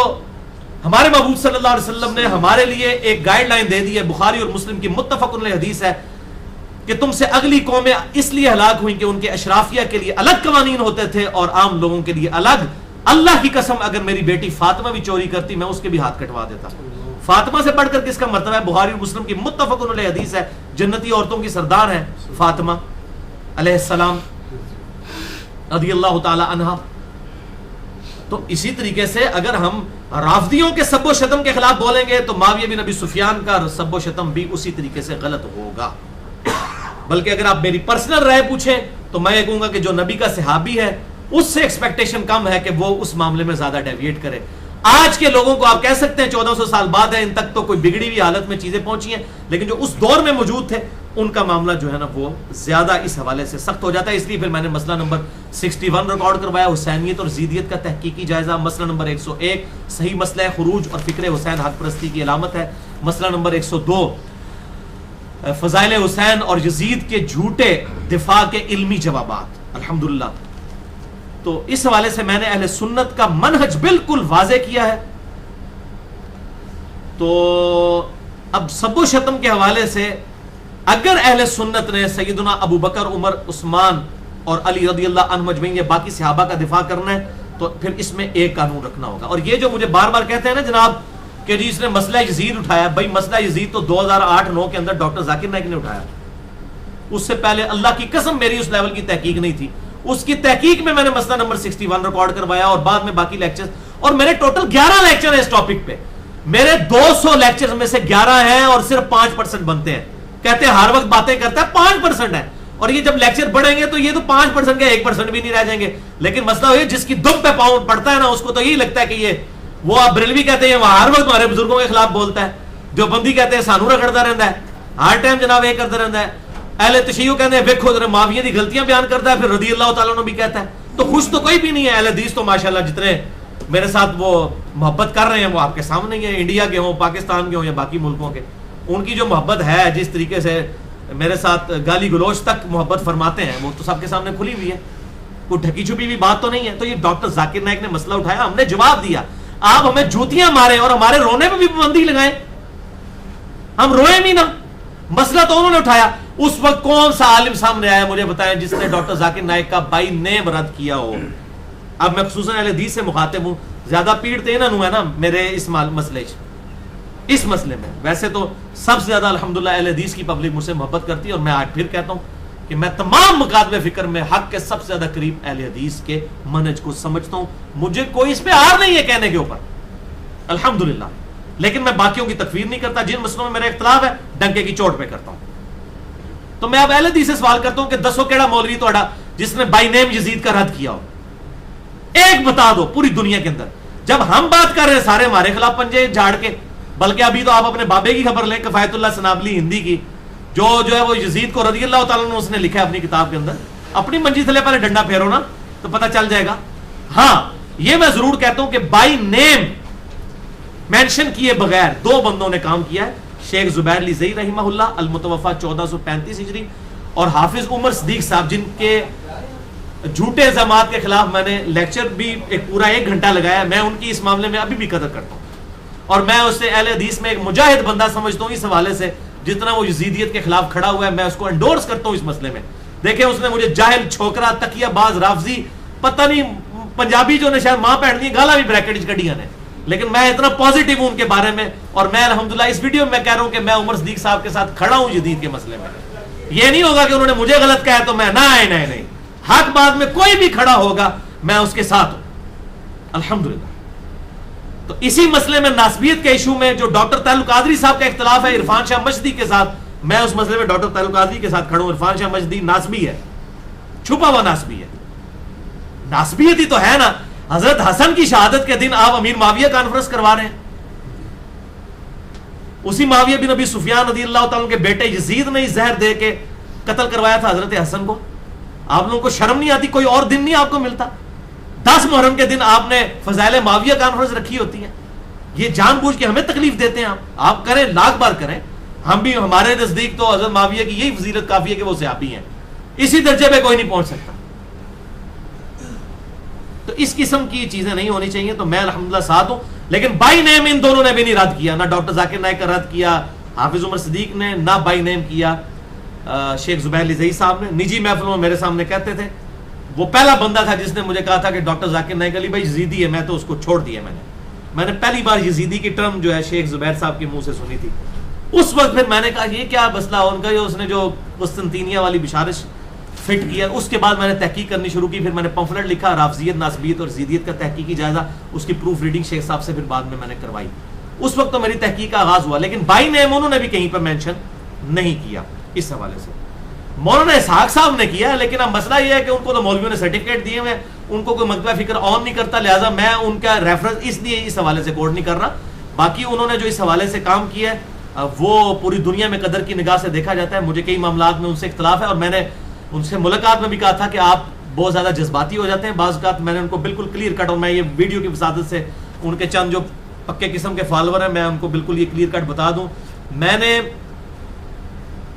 ہمارے محبوب صلی اللہ علیہ وسلم نے ہمارے لیے ایک گائیڈ لائن دے دی ہے, بخاری اور مسلم کی متفق علیہ حدیث ہے کہ تم سے اگلی قومیں اس لیے ہلاک ہوئیں کہ ان کے اشرافیہ کے لیے الگ قوانین ہوتے تھے اور عام لوگوں کے لیے الگ. اللہ کی قسم اگر میری بیٹی فاطمہ بھی چوری کرتی میں اس کے بھی ہاتھ کٹوا دیتا. فاطمہ سے بڑھ کر کس کا مرتبہ ہے؟ بخاری اور مسلم کی متفق علیہ حدیث ہے, جنتی عورتوں کی سردار ہے فاطمہ علیہ السلام رضی اللہ تعالی عنہا. تو اسی طریقے سے اگر ہم رافضیوں کے سب و شتم کے خلاف بولیں گے تو معاویہ بن ابی سفیان کا سب و شتم بھی اسی طریقے سے غلط ہوگا. بلکہ اگر آپ میری پرسنل رائے پوچھیں تو میں یہ کہوں گا کہ جو نبی کا صحابی ہے اس سے ایکسپیکٹیشن کم ہے کہ وہ اس معاملے میں زیادہ ڈیویٹ کرے. آج کے لوگوں کو آپ کہہ سکتے ہیں 1400 سال بعد ہے, ان تک تو کوئی بگڑی ہوئی حالت میں چیزیں پہنچی ہیں, لیکن جو اس دور میں موجود تھے ان کا معاملہ جو ہے نا وہ زیادہ اس حوالے سے سخت ہو جاتا ہے. اس لیے پھر میں نے مسئلہ نمبر 61 ریکارڈ کروایا, حسینیت اور زیدیت کا تحقیقی جائزہ. مسئلہ نمبر 101 صحیح مسئلہ خروج اور فکر حسین حق پرستی کی علامت ہے. مسئلہ نمبر 102 فضائل حسین اور یزید کے جھوٹے دفاع کے علمی جوابات. الحمدللہ تو اس حوالے سے میں نے اہل سنت کا منہج بالکل واضح کیا ہے. تو اب سب و شتم کے حوالے سے اگر اہل سنت نے سیدنا ابو بکر عمر عثمان اور علی رضی اللہ عنہ مجمعین یا باقی صحابہ کا دفاع کرنا ہے تو پھر اس میں ایک قانون رکھنا ہوگا. اور یہ جو مجھے بار بار کہتے ہیں نا جناب کہ جی اس نے مسئلہ یزید اٹھایا, بھائی مسئلہ یزید تو 2008-9 کے اندر ڈاکٹر ذاکر نائک نے اٹھایا. اس سے پہلے اللہ کی قسم میری اس لیول کی تحقیق نہیں تھی. اس کی تحقیق میں نے مسئلہ نمبر 61 ریکارڈ کروایا اور بعد میں باقی لیکچر, اور میرے ٹوٹل 11 لیکچر ہیں اس ٹاپک پہ. میرے 200 لیکچر میں سے 11 ہیں اور صرف 5% بنتے ہیں. کہتے ہیں ہر وقت باتیں کرتا ہے, 5% ہے. اور یہ جب لیکچر پڑھیں گے تو یہ تو 5% کے 1% بھی نہیں رہ جائیں گے. لیکن مسئلہ یہ جس کی دم پہ پاؤں پڑتا ہے نا اس کو تو یہی لگتا ہے کہ یہ وہ آپ بریلوی کہتے ہیں وہ ہر وقت ہمارے بزرگوں کے خلاف بولتا ہے, جو بندی کہتے ہیں سانو رگڑتا رہتا ہے, ہر ٹائم جناب یہ کرتا رہتا ہے. اہل تشیع کہتے ہیں ویکھو ذرا معاویہ دی غلطیاں بیان کرتا ہے, پھر رضی اللہ تعالیٰ عنہ بھی کہتا ہے. تو خوش تو کوئی بھی نہیں ہے. اہل حدیث تو ماشاءاللہ جتنے میرے ساتھ وہ محبت کر رہے ہیں وہ آپ کے سامنے ہی ہیں, انڈیا کے ہوں, پاکستان کے ہوں یا باقی ملکوں کے. ان کی جو محبت ہے, جس طریقے سے میرے ساتھ گالی گلوچ تک محبت فرماتے ہیں, وہ تو سب کے سامنے کھلی ہوئی ہے, کوئی ڈھکی چھپی ہوئی بات تو نہیں ہے. تو یہ ڈاکٹر ذاکر نائک نے مسئلہ اٹھایا, ہم نے جواب دیا. آپ ہمیں جوتیاں مارے اور ہمارے رونے پہ بھی پابندی لگائیں, ہم روئے بھی نا. مسئلہ تو انہوں نے اٹھایا. اس وقت کون سا عالم سامنے آیا مجھے بتائیں جس نے ڈاکٹر ذاکر نائک کا بائی نیم رد کیا ہو؟ اب میں خصوصاً اہل حدیث سے مخاطب ہوں, زیادہ پیڑتے انہوں ہے نا میرے اس مسئلے میں. ویسے تو سب سے زیادہ الحمدللہ اہل حدیث کی پبلک مجھ سے محبت کرتی ہے, اور میں آج پھر کہتا ہوں کہ میں تمام مکاتب فکر میں حق کے سب سے زیادہ قریب اہل حدیث کے منہج کو سمجھتا ہوں. مجھے کوئی اس پہ آر نہیں ہے کہنے کے اوپر الحمدللہ, لیکن میں باقیوں کی تکفیر نہیں کرتا. جن مسئلوں میں میرا اختلاف ہے ڈنکے کی چوٹ پہ کرتا ہوں. تو میں اب اہل حدیث سے سوال کرتا ہوں کہ دسو کیڑا مولوی توڑا جس نے بائی نیم یزید کا رد کیا ہو؟ ایک بتا دو پوری دنیا کے اندر. جب ہم بات کر رہے ہیں سارے ہمارے خلاف پنجے جھاڑ کے, بلکہ ابھی تو آپ اپنے بابے کی خبر لیں, کفایت اللہ سنابلی ہندی کی, جو ہے وہ یزید کو رضی اللہ تعالیٰ عنہ اس نے لکھا ہے اپنی کتاب کے اندر. اپنی منجی تھلے پہلے ڈنڈا پھیرو نا تو پتہ چل جائے گا. ہاں یہ میں ضرور کہتا ہوں کہ بائی نیم مینشن کیے بغیر دو بندوں نے کام کیا ہے, شیخ زبیر لیزئی رحمہ اللہ المتوفا 1435 ہجری, اور حافظ عمر صدیق صاحب جن کے جھوٹے الزامات کے خلاف میں نے لیکچر بھی ایک پورا 1 گھنٹہ لگایا. میں ان کی اس معاملے میں ابھی بھی قدر کرتا ہوں, اور میں اسے اہل حدیث میں ایک مجاہد بندہ سمجھتا ہوں. اس حوالے سے جتنا وہ یزیدیت کے خلاف کھڑا ہوا ہے میں اس کو انڈورس کرتا ہوں اس مسئلے میں. دیکھیں اس نے مجھے جاہل, چھوکرا, تکیہ باز, رافضی, پتہ نہیں پنجابی جو نے شاید ماں پہن دی گالا بھی بریکٹ کٹیاں نے, لیکن میں اتنا پازیٹیو ہوں ان کے بارے میں. اور میں الحمدللہ اس ویڈیو میں کہہ رہا ہوں کہ میں عمر صدیق صاحب کے ساتھ کھڑا ہوں جدید کے مسئلے میں. یہ نہیں ہوگا کہ انہوں نے مجھے غلط کہا تو میں نہیں, حق بات میں کوئی بھی کھڑا ہوگا میں اس کے ساتھ ہوں الحمدللہ. تو اسی مسئلے میں ناسبیت کے ایشو میں جو ڈاکٹر طاہر القادری صاحب کا اختلاف ہے عرفان شاہ مجدی کے ساتھ, میں اس مسئلے میں ڈاکٹر طاہر القادری کے ساتھ کھڑا ہوں. عرفان شاہ مجدی ناسبی ہے, چھپا ہوا ناسبی ہے. ناسبیت ہی تو ہے نا. حضرت حسن کی شہادت کے دن آپ امیر معاویہ کانفرنس کروا رہے ہیں. اسی معاویہ بن ابی سفیان رضی اللہ تعالیٰ کے بیٹے یزید نے زہر دے کے قتل کروایا تھا حضرت حسن کو. آپ لوگوں کو شرم نہیں آتی؟ کوئی اور دن نہیں آپ کو ملتا؟ 10 محرم کے دن آپ نے فضائل معاویہ کانفرنس رکھی ہوتی ہے. یہ جان بوجھ کے ہمیں تکلیف دیتے ہیں. آپ کریں, لاکھ بار کریں. ہم بھی, ہمارے نزدیک تو حضرت معاویہ کی یہی فضیلت کافی ہے کہ وہ صحابی ہیں. اسی درجے پہ کوئی نہیں پہنچ سکتا. تو اس قسم کی چیزیں نہیں ہونی چاہیے. تو میں الحمدللہ ساتھ ہوں, لیکن بائی نیم ان دونوں نے بھی نہیں رد کیا. نہ ڈاکٹر ذاکر نائک کا رد کیا حافظ عمر صدیق نے, نہ بائی نیم کیا شیخ زبیر لیزئی صاحب نے. نجی محفلوں میں میرے سامنے کہتے تھے. وہ پہلا بندہ تھا جس نے مجھے کہا تھا کہ ڈاکٹر ذاکر نائک علی بھائی یزیدی ہے. میں تو اس کو چھوڑ دیا. میں نے پہلی بار یزیدی کی ٹرم جو ہے شیخ زبیر صاحب کے منہ سے سنی تھی. اس وقت پھر میں نے کہا یہ کیا مسئلہ ان کا, اس نے جو قسطنطینیہ والی بشارش فٹ کیا. اس کے بعد میں نے تحقیق کرنی شروع کی. پھر میں نے پمفلٹ لکھا رافضیت, ناسبیت اور یزیدیت کا تحقیقی جائزہ. اس کی پروف ریڈنگ شیخ صاحب سے پھر بعد میں نے کروائی. اس وقت تو میری تحقیق کا آغاز ہوا, لیکن بائی نیم انہوں نے بھی کہیں پر مینشن نہیں کیا. اس حوالے سے مولانا اسحاق صاحب نے کیا, لیکن اب مسئلہ یہ ہے کہ ان کو تو مولویوں نے سرٹیفکیٹ دیے ہوئے, ان کو کوئی مکتبہ فکر آن نہیں کرتا, لہٰذا میں ان کا ریفرنس اس لیے اس حوالے سے کوٹ نہیں کر رہا. باقی انہوں نے جو اس حوالے سے کام کیا ہے وہ پوری دنیا میں قدر کی نگاہ سے دیکھا جاتا ہے. مجھے کئی معاملات میں ان سے اختلاف ہے, اور میں نے ان سے ملاقات میں بھی کہا تھا کہ آپ بہت زیادہ جذباتی ہو جاتے ہیں بعض اوقات. میں نے ان کو بالکل کلیئر کٹ, اور میں یہ ویڈیو کی وسادت سے ان کے چند جو پکے قسم کے فالوور ہیں میں ان کو بالکل یہ کلیئر کٹ بتا دوں. میں نے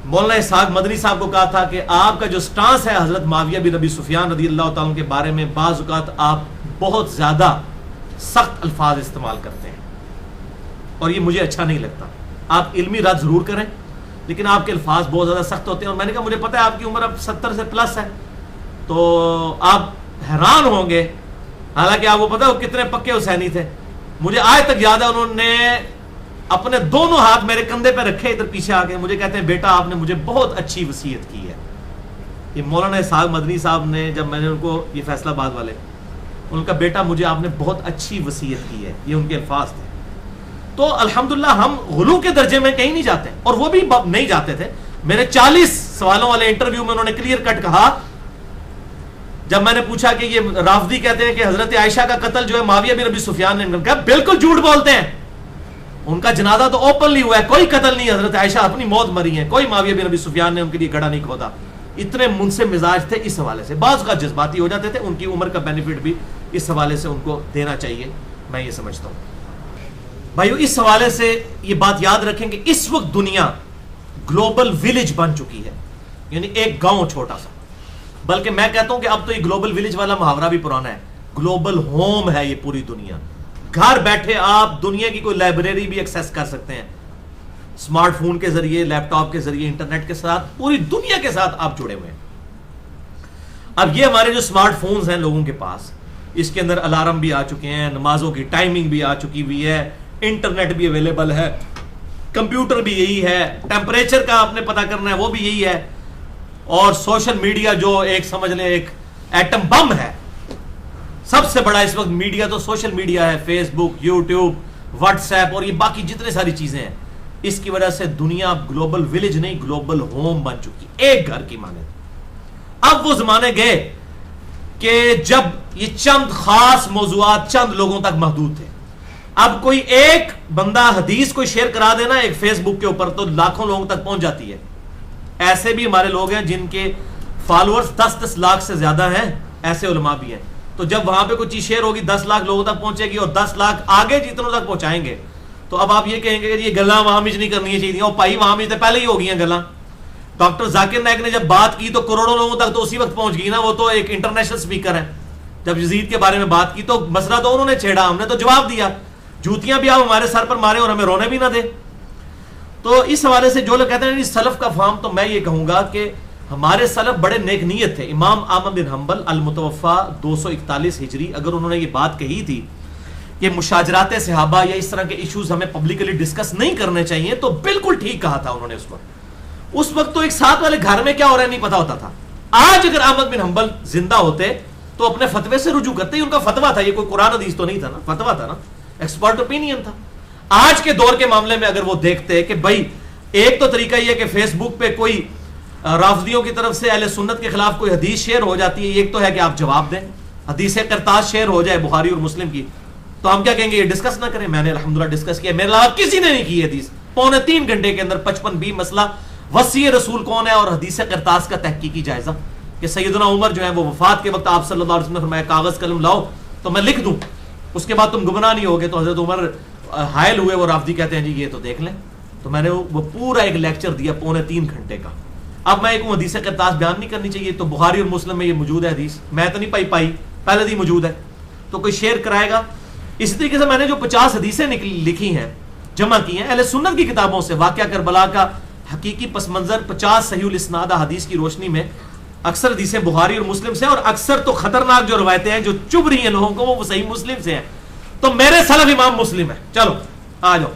مولانا اسحاق مدنی صاحب کو کہا تھا کہ آپ کا جو سٹانس ہے حضرت معاویہ بن ابی سفیان رضی اللہ تعالیٰ کے بارے میں, بعض اوقات آپ بہت زیادہ سخت الفاظ استعمال کرتے ہیں, اور یہ مجھے اچھا نہیں لگتا. آپ علمی رد ضرور کریں, لیکن آپ کے الفاظ بہت زیادہ سخت ہوتے ہیں. اور میں نے کہا مجھے پتا ہے آپ کی عمر اب 70 سے پلس ہے, تو آپ حیران ہوں گے, حالانکہ آپ کو پتا وہ کتنے پکے حسینی تھے. مجھے آج تک یاد ہے انہوں نے اپنے دونوں ہاتھ میرے کندھے پہ رکھے ادھر پیچھے آ کے, مجھے کہتے ہیں بیٹا آپ نے مجھے بہت اچھی وصیت کی ہے. یہ مولانا اسحاق مدنی صاحب نے, جب میں نے ان کو, یہ فیصلہ آباد والے, ان کا بیٹا مجھے آپ نے بہت اچھی وصیت کی ہے, یہ ان کے الفاظ تھے. تو الحمدللہ ہم غلو کے درجے میں کہیں نہیں جاتے, اور وہ بھی نہیں جاتے تھے. میرے 40 سوالوں والے انٹرویو میں انہوں نے کلیئر کٹ کہا, جب میں نے پوچھا کہ یہ رافضی کہتے ہیں کہ حضرت عائشہ کا قتل جو ہے معاویہ بن ابی سفیان نے کہا, بالکل جھوٹ بولتے ہیں. ان کا جنازہ تو اوپنلی ہوا ہے, کوئی قتل نہیں, حضرت عائشہ اپنی موت مری ہیں, کوئی معاویہ بن ابی سفیان نے ان کے لیے گڑھا نہیں کھودا. اتنے منصف مزاج تھے اس حوالے سے. بعض کا جذباتی ہو جاتے تھے, ان کی عمر کا بینیفٹ بھی اس حوالے سے ان کو دینا چاہیے, میں یہ سمجھتا ہوں. بھائیو اس حوالے سے یہ بات یاد رکھیں کہ اس وقت دنیا گلوبل ویلیج بن چکی ہے, یعنی ایک گاؤں چھوٹا سا. بلکہ میں کہتا ہوں کہ اب تو یہ گلوبل ویلیج والا محاورہ بھی پرانا ہے, گلوبل ہوم ہے یہ پوری دنیا. گھر بیٹھے آپ دنیا کی کوئی لائبریری بھی ایکسیس کر سکتے ہیں. اسمارٹ فون کے ذریعے، لیپ ٹاپ کے ذریعے، انٹرنیٹ کے ساتھ، پوری دنیا کے ساتھ آپ جڑے ہوئے ہیں. اب یہ ہمارے جو اسمارٹ فونز ہیں لوگوں کے پاس، اس کے اندر الارم بھی آ چکے ہیں، نمازوں کی ٹائمنگ بھی آ چکی ہوئی ہے، انٹرنیٹ بھی اویلیبل ہے، کمپیوٹر بھی یہی ہے، ٹیمپریچر کا آپ نے پتہ کرنا ہے وہ بھی یہی ہے، اور سوشل میڈیا جو ایک سمجھ لیں ایک ایٹم بم ہے. سب سے بڑا اس وقت میڈیا تو سوشل میڈیا ہے، فیس بک، یوٹیوب، واٹس ایپ اور یہ باقی جتنے ساری چیزیں ہیں. اس کی وجہ سے دنیا گلوبل ولیج نہیں، گلوبل ہوم بن چکی، ایک گھر کی مانند. اب وہ زمانے گئے کہ جب یہ چند خاص موضوعات چند لوگوں تک محدود تھے. اب کوئی ایک بندہ حدیث کوئی شیئر کرا دینا ایک فیس بک کے اوپر تو لاکھوں لوگوں تک پہنچ جاتی ہے. ایسے بھی ہمارے لوگ ہیں جن کے فالوورز 10-10 لاکھ سے زیادہ ہیں، ایسے علماء بھی ہیں. تو جب وہاں پہ کوئی چیز شیئر ہوگی 10 لاکھ لوگوں تک پہنچے گی اور 10 لاکھ آگے جتنوں تک پہنچائیں گے تو اب آپ یہ کہیں گے کہ یہ گلاں وہاں مجھ نہیں کرنی چاہیے. اور بھائی وہاں مجھ پہلے ہی ہو گئی ہیں گلاں. ڈاکٹر ذاکر نائک نے جب بات کی تو کروڑوں لوگوں تک تو اسی وقت پہنچ گئی نا. وہ تو ایک انٹرنیشنل سپیکر ہے. جب یزید کے بارے میں بات کی تو مسئلہ تو انہوں نے چھیڑا، ہم نے تو جواب دیا. جوتیاں بھی آپ ہمارے سر پر مارے اور ہمیں رونے بھی نہ دے. تو اس حوالے سے جو لوگ کہتے ہیں سلف کا فہم، تو میں یہ کہوں گا کہ ہمارے سلف بڑے نیک نیت تھے. امام احمد بن حنبل المتوفا 241 ہجری، اگر انہوں نے یہ بات کہی تھی کہ مشاجرات صحابہ یا اس طرح کے ایشوز ہمیں پبلکلی ڈسکس نہیں کرنے چاہیے، تو بالکل ٹھیک کہا تھا انہوں نے. اس وقت تو ایک ساتھ والے گھر میں کیا ہو رہا ہے نہیں پتا ہوتا تھا. آج اگر احمد بن حنبل زندہ ہوتے تو اپنے فتوے سے رجوع کرتے. ان کا فتوا تھا، یہ کوئی قرآن حدیث تو نہیں تھا نا، فتوا تھا نا، ایکسپرٹ اوپینین تھا. آج کے دور کے معاملے میں اگر وہ دیکھتے کہ بھائی ایک تو طریقہ یہ کہ فیس بک پہ کوئی رافضیوں کی طرف سے اہل سنت کے خلاف کوئی حدیث شیئر ہو جاتی ہے، ایک تو ہے کہ آپ جواب دیں. حدیث قرطاس شیئر ہو جائے بخاری اور مسلم کی تو ہم کیا کہیں گے یہ ڈسکس نہ کریں. میں نے الحمدللہ ڈسکس کیا، میرے علاوہ کسی نے نہیں کی حدیث. 3.25 گھنٹے کے اندر 55 مسئلہ وسیع رسول کون ہے اور حدیث قرطاس کا تحقیقی جائزہ کہ سیدنا عمر جو ہے وہ وفات کے وقت آپ صلی اللہ علیہ وسلم نے فرمایا کاغذ قلم لاؤ تو میں لکھ دوں، اس کے بعد تم گمراہ نہیں ہوگے. تو حضرت عمر حائل ہوئے، وہ رافضی کہتے ہیں جی یہ تو دیکھ لیں. تو میں نے وہ پورا ایک لیکچر دیا 3.25 گھنٹے کا. اب میں ایک حدیث قرطاس بیان نہیں کرنی چاہیے تو بخاری اور مسلم میں یہ موجود ہے حدیث، میں تو نہیں پائی پہلے دی موجود ہے تو کوئی شیئر کرائے گا. اسی طریقے سے میں نے جو 50 حدیثیں لکھی ہیں، جمع کی ہیں اہل سنت کی کتابوں سے، واقعہ کربلا کا حقیقی پس منظر 50 صحیح الاسناد حدیث کی روشنی میں. اکثر حدیثیں بخاری اور مسلم سے، اور اکثر تو خطرناک جو روایتیں ہیں جو چبھ رہی ہیں لوگوں کو وہ صحیح مسلم سے ہیں. تو میرے سلف امام مسلم ہے. چلو آ جاؤ.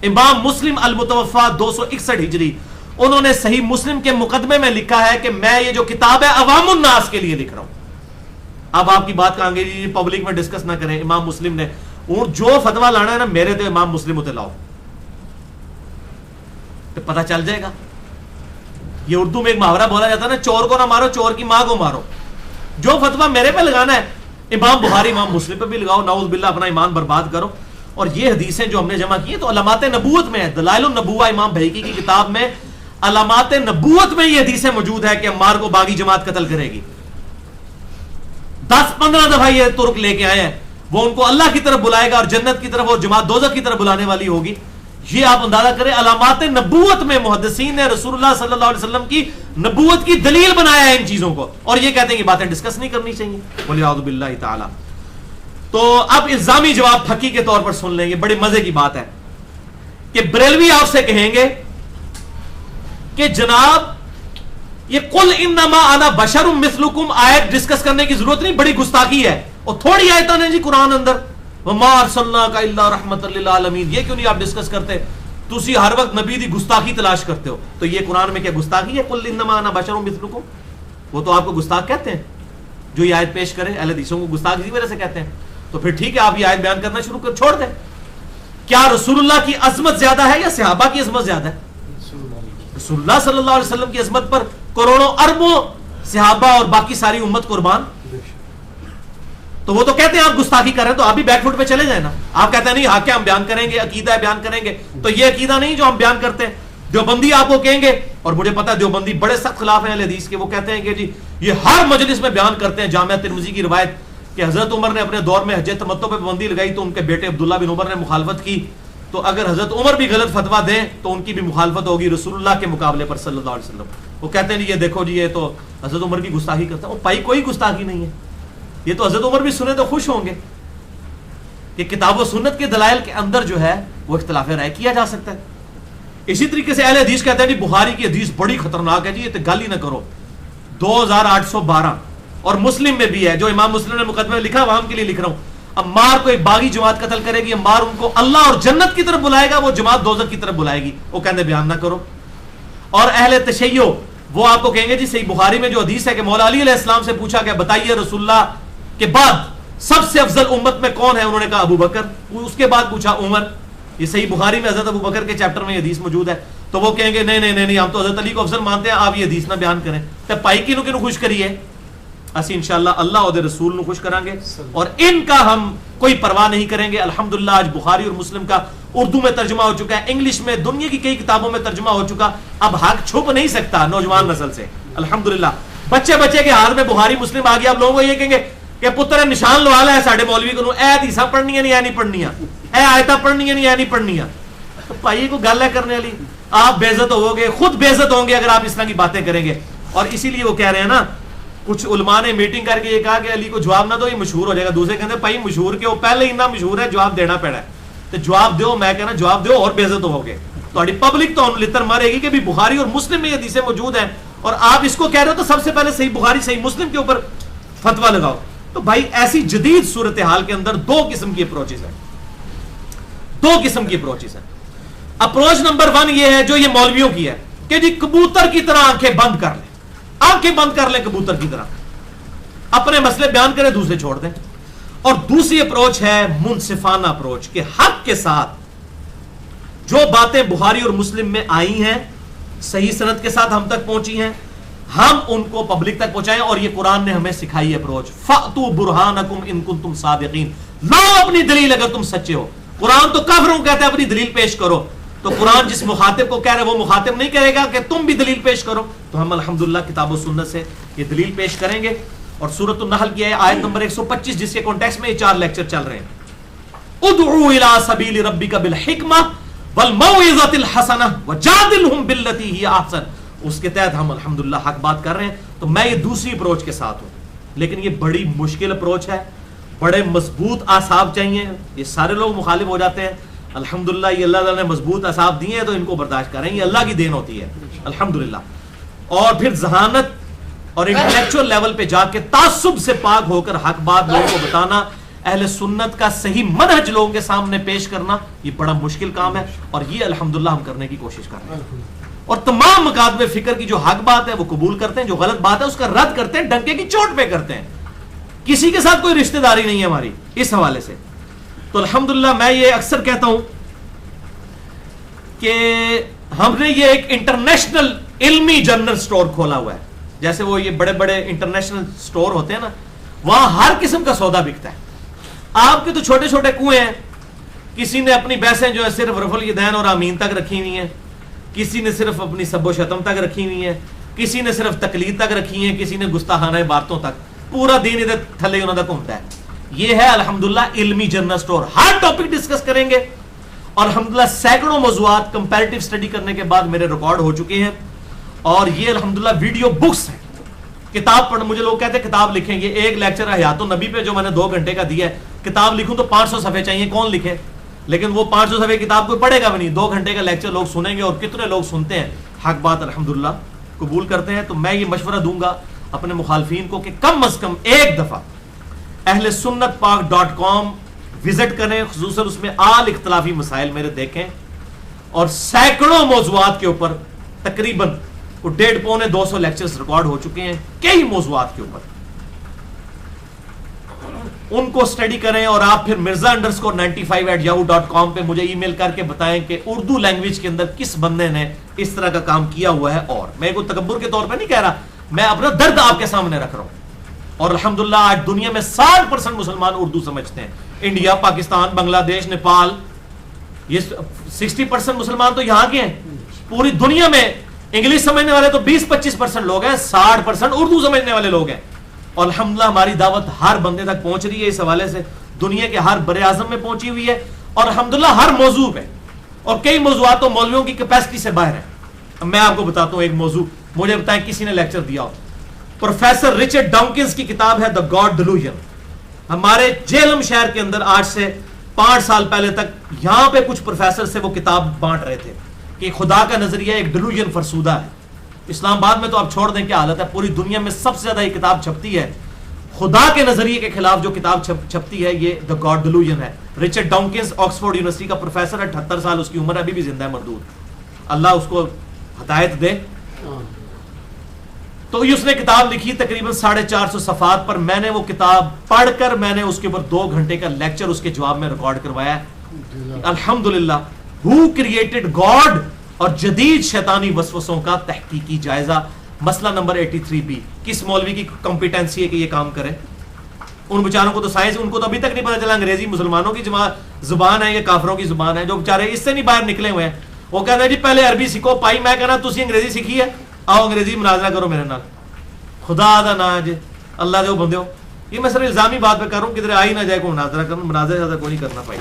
امام مسلم المتوفا 261 ہجری، انہوں نے صحیح مسلم کے مقدمے میں لکھا ہے کہ میں یہ جو کتاب ہے عوام الناس کے لیے لکھ رہا ہوں. اب آپ کی بات کہاں گے جی پبلک میں ڈسکس نہ کریں. امام مسلم نے جو فتوا لانا ہے نا میرے تو امام مسلم ہوتے لاؤ تو پتہ چل جائے گا. یہ اردو میں ایک محاورہ بولا جاتا ہے نا، چور کو نہ مارو چور کی ماں کو مارو. جو فتوا میرے پہ لگانا ہے امام بخاری امام مسلم پہ بھی لگاؤ، نعوذ باللہ اپنا ایمان برباد کرو. اور یہ حدیثیں جو ہم نے جمع کی ہیں تو علامات نبوت میں ہے. دلائل النبوہ امام بہیقی کی کتاب میں علامات نبوت میں یہ حدیثیں موجود ہے کہ عمار کو باغی جماعت قتل کرے گی. 10-15 دفعہ یہ ترک لے کے آئے ہیں. وہ ان کو اللہ کی طرف بلائے گا اور جنت کی طرف اور جماعت دوزخ کی طرف بلانے والی ہوگی. یہ آپ اندازہ کریں علامات نبوت میں محدثین نے رسول اللہ صلی اللہ علیہ وسلم کی نبوت کی دلیل بنایا ہے ان چیزوں کو، اور یہ کہتے ہیں کہ باتیں ڈسکس نہیں کرنی چاہیے. وَلِعَوْذُ بِاللَّهِ تعالی. تو اب الزامی جواب پھکی کے طور پر سن لیں گے. بڑی مزے کی بات ہے کہ بریلوی آپ سے کہیں گے کہ جناب یہ قل انما انا بشر مثلکم آیت ڈسکس کرنے کی ضرورت نہیں، بڑی گستاخی ہے. اور تھوڑی آیتیں ہیں جی قرآن اندر وما ارسلناک الا رحمۃ للعالمین، یہ کیوں نہیں آپ ڈسکس کرتے؟ تسی ہر وقت نبی دی گستاخی تلاش کرتے ہو. تو یہ قرآن میں کیا گستاخی ہے؟ قل انما انا بشر مثلکم. وہ تو آپ کو گستاخ کہتے ہیں جو یہ آیت پیش کرے. اہل حدیثوں کو گستاخ اسی وجہ سے کہتے ہیں. تو پھر ٹھیک ہے آپ یہ آیت بیان کرنا شروع کر چھوڑ دیں. کیا رسول اللہ کی عظمت زیادہ ہے یا صحابہ کی عظمت زیادہ ہے؟ رسول اللہ صلی اللہ علیہ وسلم کی عظمت پر کروڑوں اربوں صحابہ اور باقی ساری امت قربان. تو وہ تو کہتے ہیں آپ گستاخی کر رہے ہیں تو آپ بھی بیک فٹ پہ چلے جائیں نا. آپ کہتے ہیں نہیں حق ہے ہم بیان کریں گے، عقیدہ ہے بیان کریں گے. تو یہ عقیدہ نہیں جو ہم بیان کرتے ہیں. دیوبندی آپ کو کہیں گے، اور مجھے پتا ہے دیوبندی بڑے سخت خلاف ہیں اہل حدیث کے، وہ کہتے ہیں کہ جی یہ ہر مجلس میں بیان کرتے ہیں جامعہ ترمذی کی روایت کہ حضرت عمر نے اپنے دور میں حج تمتع پہ پابندی لگائی تو ان کے بیٹے عبداللہ بن عمر نے مخالفت کی. تو اگر حضرت عمر بھی غلط فتویٰ دیں تو ان کی بھی مخالفت ہوگی رسول اللہ کے مقابلے پر صلی اللہ علیہ وسلم. وہ کہتے ہیں جی یہ دیکھو جی یہ تو حضرت عمر کی گستاخی کرتا ہے. وہ پائی کوئی گستاخی نہیں ہے. یہ تو حضرت عمر بھی سنے تو خوش ہوں گے کہ کتاب و سنت کے دلائل کے اندر جو ہے وہ اختلاف رائے کیا جا سکتا ہے. اسی طریقے سے اہل حدیث کہتے ہیں جی بخاری کی حدیث بڑی خطرناک ہے جی، یہ تو گل ہی نہ کرو. 2812 اور مسلم میں بھی ہے، جو امام مسلم نے مقدمے میں لکھا عوام کے لیے لکھ رہا ہوں. عمار کو ایک باغی جماعت قتل کرے گی، عمار ان کو اللہ اور جنت کی طرف بلائے گا، وہ جماعت دوزخ کی طرف بلائے گی. وہ کہتے بیان نہ کرو. اور اہل تشیع وہ آپ کو کہیں گے جی صحیح بخاری میں جو حدیث ہے کہ مولا علی علیہ السلام سے پوچھا کہ بتائیے رسول اللہ کے بعد سب سے افضل امت میں کون ہے؟ انہوں نے کہا ابو بکر. اس کے بعد پوچھا عمر. یہ صحیح بخاری میں حضرت ابو بکر کے چیپٹر میں یہ حدیث موجود ہے. تو وہ کہیں گے نہیں نہیں نہیں ہم تو حضرت علی کو افضل مانتے ہیں، آپ یہ حدیث نہ بیان کریں. تو پائی کنو کنو خوش کریے، اسی انشاءاللہ اللہ اور رسول نو خوش کریں گے، اور ان کا ہم کوئی پرواہ نہیں کریں گے. الحمدللہ آج بخاری اور مسلم کا اردو میں ترجمہ ہو چکا ہے، انگلش میں دنیا کی کئی کتابوں میں ترجمہ ہو چکا. اب حق چھپ نہیں سکتا نوجوان نسل سے. الحمدللہ بچے بچے کے ہاتھ میں بخاری مسلم آ گیا. اب لوگوں کو یہ کہیں گے کہ پتر نشان لوالا ہے ساڈے مولوی کو، اے حدیثاں پڑھنیاں نہیں، اے نہیں پڑھنیاں، اے آیتاں پڑھنیاں نہیں، اے نہیں پڑھنیاں. تو بھائی کو گل ہے کرنے والی، آپ بے عزت ہو گے، خود بے عزت ہوں گے اگر آپ اس طرح کی باتیں کریں گے. اور اسی لیے وہ کہہ رہے ہیں نا، کچھ علماء نے میٹنگ کر کے یہ کہا کہ علی کو جواب نہ دو یہ مشہور ہو جائے گا. دوسرے کہتے ہیں بھائی مشہور کے وہ پہلے ہی اتنا مشہور ہے، جواب دینا پڑا ہے. تو جواب دو، میں کہنا جواب دو اور بے عزت ہو گے. تھوڑی پبلک تو لتر مارے گی کہ بھی بخاری اور مسلم میں یہ حدیثیں موجود ہیں اور آپ اس کو کہہ رہے ہو تو سب سے پہلے صحیح بخاری صحیح مسلم کے اوپر فتویٰ لگاؤ. تو بھائی ایسی جدید صورتحال کے اندر دو قسم کی اپروچز ہیں، دو قسم کی اپروچز ہیں. اپروچ نمبر 1 یہ ہے جو یہ مولویوں کی ہے کہ جی کبوتر کی طرح آنکھیں بند کر لیں، آنکھیں بند کر لیں کبوتر کی طرح، اپنے مسئلے بیان کریں دوسرے چھوڑ دیں. اور دوسری اپروچ ہے منصفانہ اپروچ کہ حق کے ساتھ جو باتیں بخاری اور مسلم میں آئی ہیں صحیح سند کے ساتھ ہم تک پہنچی ہیں، ہم ان کو پبلک تک پہنچائیں. اور یہ قرآن نے ہمیں سکھائی اپروچ، فَأْتُوا بُرْهَانَكُمْ إِن كُنتُمْ صَادِقِينَ. لاؤ اپنی دلیل اگر تم سچے ہو. قرآن تو کافروں کہتا ہے اپنی دلیل پیش کرو، تو قرآن جس مخاطب کو کہہ رہے وہ مخاطب نہیں کہے گا کہ تم بھی دلیل پیش کرو. تو ہم الحمدللہ کتاب و سنت سے یہ دلیل پیش کریں گے. اور سورۃ النحل کی آیت نمبر 125 جس کے کانٹیکسٹ میں یہ 4 لیکچر چل رہے ہیں، ادعو الی سبیل ربک بالحکمہ والموعظۃ الحسنہ وجادلہم باللتی ہی احسن. اس کے تحت ہم الحمدللہ حق بات کر رہے ہیں. تو میں یہ دوسری اپروچ کے ساتھ ہوں، لیکن یہ بڑی مشکل اپروچ ہے، بڑے مضبوط اعصاب چاہیے. یہ سارے لوگ مخالف ہو جاتے ہیں. الحمدللہ یہ اللہ تعالیٰ نے مضبوط اعصاب دیے ہیں تو ان کو برداشت کریں، یہ اللہ کی دین ہوتی ہے الحمدللہ. اور پھر ذہانت اور انٹلیکچوئل لیول پہ جا کے تعصب سے پاک ہو کر حق بات لوگوں کو بتانا، اہل سنت کا صحیح منہج لوگوں کے سامنے پیش کرنا، یہ بڑا مشکل کام ہے. اور یہ الحمدللہ ہم کرنے کی کوشش کر رہے ہیں. اور تمام مکاتب فکر کی جو حق بات ہے وہ قبول کرتے ہیں، جو غلط بات ہے اس کا رد کرتے ہیں، ڈنکے کی چوٹ پہ کرتے ہیں. کسی کے ساتھ کوئی رشتہ داری نہیں ہے ہماری اس حوالے سے. تو الحمدللہ میں یہ اکثر کہتا ہوں کہ ہم نے یہ ایک انٹرنیشنل علمی جنرل سٹور کھولا ہوا ہے. جیسے وہ یہ بڑے بڑے انٹرنیشنل سٹور ہوتے ہیں نا، وہاں ہر قسم کا سودا بکتا ہے. آپ کے تو چھوٹے چھوٹے کنویں ہیں، کسی نے اپنی بحثیں جو ہے صرف رفع الیدین اور آمین تک رکھی ہوئی ہیں، کسی نے صرف اپنی سب و شتم تک رکھی ہوئی ہیں، کسی نے صرف تقلید تک رکھی ہیں، کسی نے گستاخانہ عبارتوں تک. پورا دین ادھر تھلے انہوں تک گھومتا ہے. یہ ہے الحمدللہ علمی جنرل سٹور. ہر ٹاپک ڈسکس کریں گے. اور الحمدللہ سینکڑوں موضوعات کمپیریٹیو اسٹڈی کرنے کے بعد میرے ریکارڈ ہو چکے ہیں. اور یہ الحمدللہ ویڈیو بکس ہیں. کتاب پڑھ، مجھے لوگ کہتے ہیں کتاب لکھیں. یہ ایک لیکچر حیات النبی پہ جو میں نے 2 گھنٹے کا دیا ہے، کتاب لکھوں تو 500 صفحے چاہیے، کون لکھے؟ لیکن وہ 500 صفحے کتاب کوئی پڑھے گا بھی نہیں. 2 گھنٹے کا لیکچر لوگ سنیں گے، اور کتنے لوگ سنتے ہیں، حق بات الحمدللہ قبول کرتے ہیں. تو میں یہ مشورہ دوں گا اپنے مخالفین کو کہ کم از کم ایک دفعہ اہل سنت پاک .com وزٹ کریں، خصوصاً اس میں آل اختلافی مسائل میرے دیکھیں. اور سینکڑوں موضوعات کے اوپر تقریباً 150-200 لیکچرز ریکارڈ ہو چکے ہیں کئی موضوعات کے اوپر. ان کو اسٹڈی کریں. اور آپ پھر mirza_95@yahoo.com پہ مجھے ای میل کر کے بتائیں کہ اردو لینگویج کے اندر کس بندے نے اس طرح کا کام کیا ہوا ہے. اور میں کوئی تکبر کے طور پہ نہیں کہہ رہا، میں اپنا درد آپ کے سامنے رکھ رہا ہوں. اور الحمدللہ آج دنیا میں 60% مسلمان اردو سمجھتے ہیں. انڈیا، پاکستان، بنگلہ دیش، نیپال، یہ 60% مسلمان تو یہاں کے ہیں. پوری دنیا میں انگلش سمجھنے والے تو 20-25% لوگ ہیں، 60% اردو سمجھنے والے لوگ ہیں. اور الحمدللہ ہماری دعوت ہر بندے تک پہنچ رہی ہے. اس حوالے سے دنیا کے ہر بر اعظم میں پہنچی ہوئی ہے. اور الحمدللہ ہر موضوع پہ، اور کئی موضوعات تو مولویوں کی کیپیسٹی سے باہر ہیں. اب میں آپ کو بتاتا ہوں ایک موضوع، مجھے بتائیں کسی نے لیکچر دیا ہو. پروفیسر رچرڈ ڈاؤکنز کی کتاب ہے دا گاڈ ڈیلوژن. ہمارے جیلم شہر کے اندر آج سے 5 سال پہلے تک یہاں پہ کچھ پروفیسر سے وہ کتاب بانٹ رہے تھے کہ کہ خدا کا نظریہ ایک ڈیلوژن فرسودہ ہے. اسلام آباد میں تو آپ چھوڑ دیں کیا حالت ہے, پوری دنیا میں سب سے زیادہ یہ کتاب چھپتی ہے خدا کے نظریے کے خلاف جو کتاب چھپتی ہے, یہ دا گاڈ ڈیلوژن ہے. رچرڈ ڈاؤکنز آکسفورڈ یونیورسٹی کا پروفیسر ہے, 78 سال اس کی عمر ہے, ابھی بھی زندہ ہے مردود, اللہ اس کو ہدایت دے. تو اس نے کتاب لکھی تقریباً 450 صفحات پر. میں نے وہ کتاب پڑھ کر میں نے اس کے اوپر 2 گھنٹے کا لیکچر اس کے جواب میں ریکارڈ کروایا ہے. الحمدللہ ہو کریٹڈ گاڈ اور جدید شیطانی وسوسوں کا تحقیقی جائزہ, مسئلہ نمبر 83B. کس مولوی کی کمپیٹنسی ہے کہ یہ کام کرے؟ ان بیچاروں کو تو سائنس, ان کو تو ابھی تک نہیں پتا چلا انگریزی مسلمانوں کی زبان ہے یا کافروں کی زبان ہے, جو بیچارے اس سے نہیں باہر نکلے ہوئے ہیں. وہ کہتے ہیں جی پہلے عربی سیکھو پائی, میں کہنا تسی انگریزی سیکھی ہے, آؤ انگریزی مناظرہ کرو میرے نال. خدا دا نا جی اللہ دے بندے ہو. یہ میں صرف الزامی بات پہ کر رہا ہوں, کدھر آئی نہ جائے کوئی مناظرہ کرنا, مناظرہ زیادہ کوئی نہیں کرنا پائی.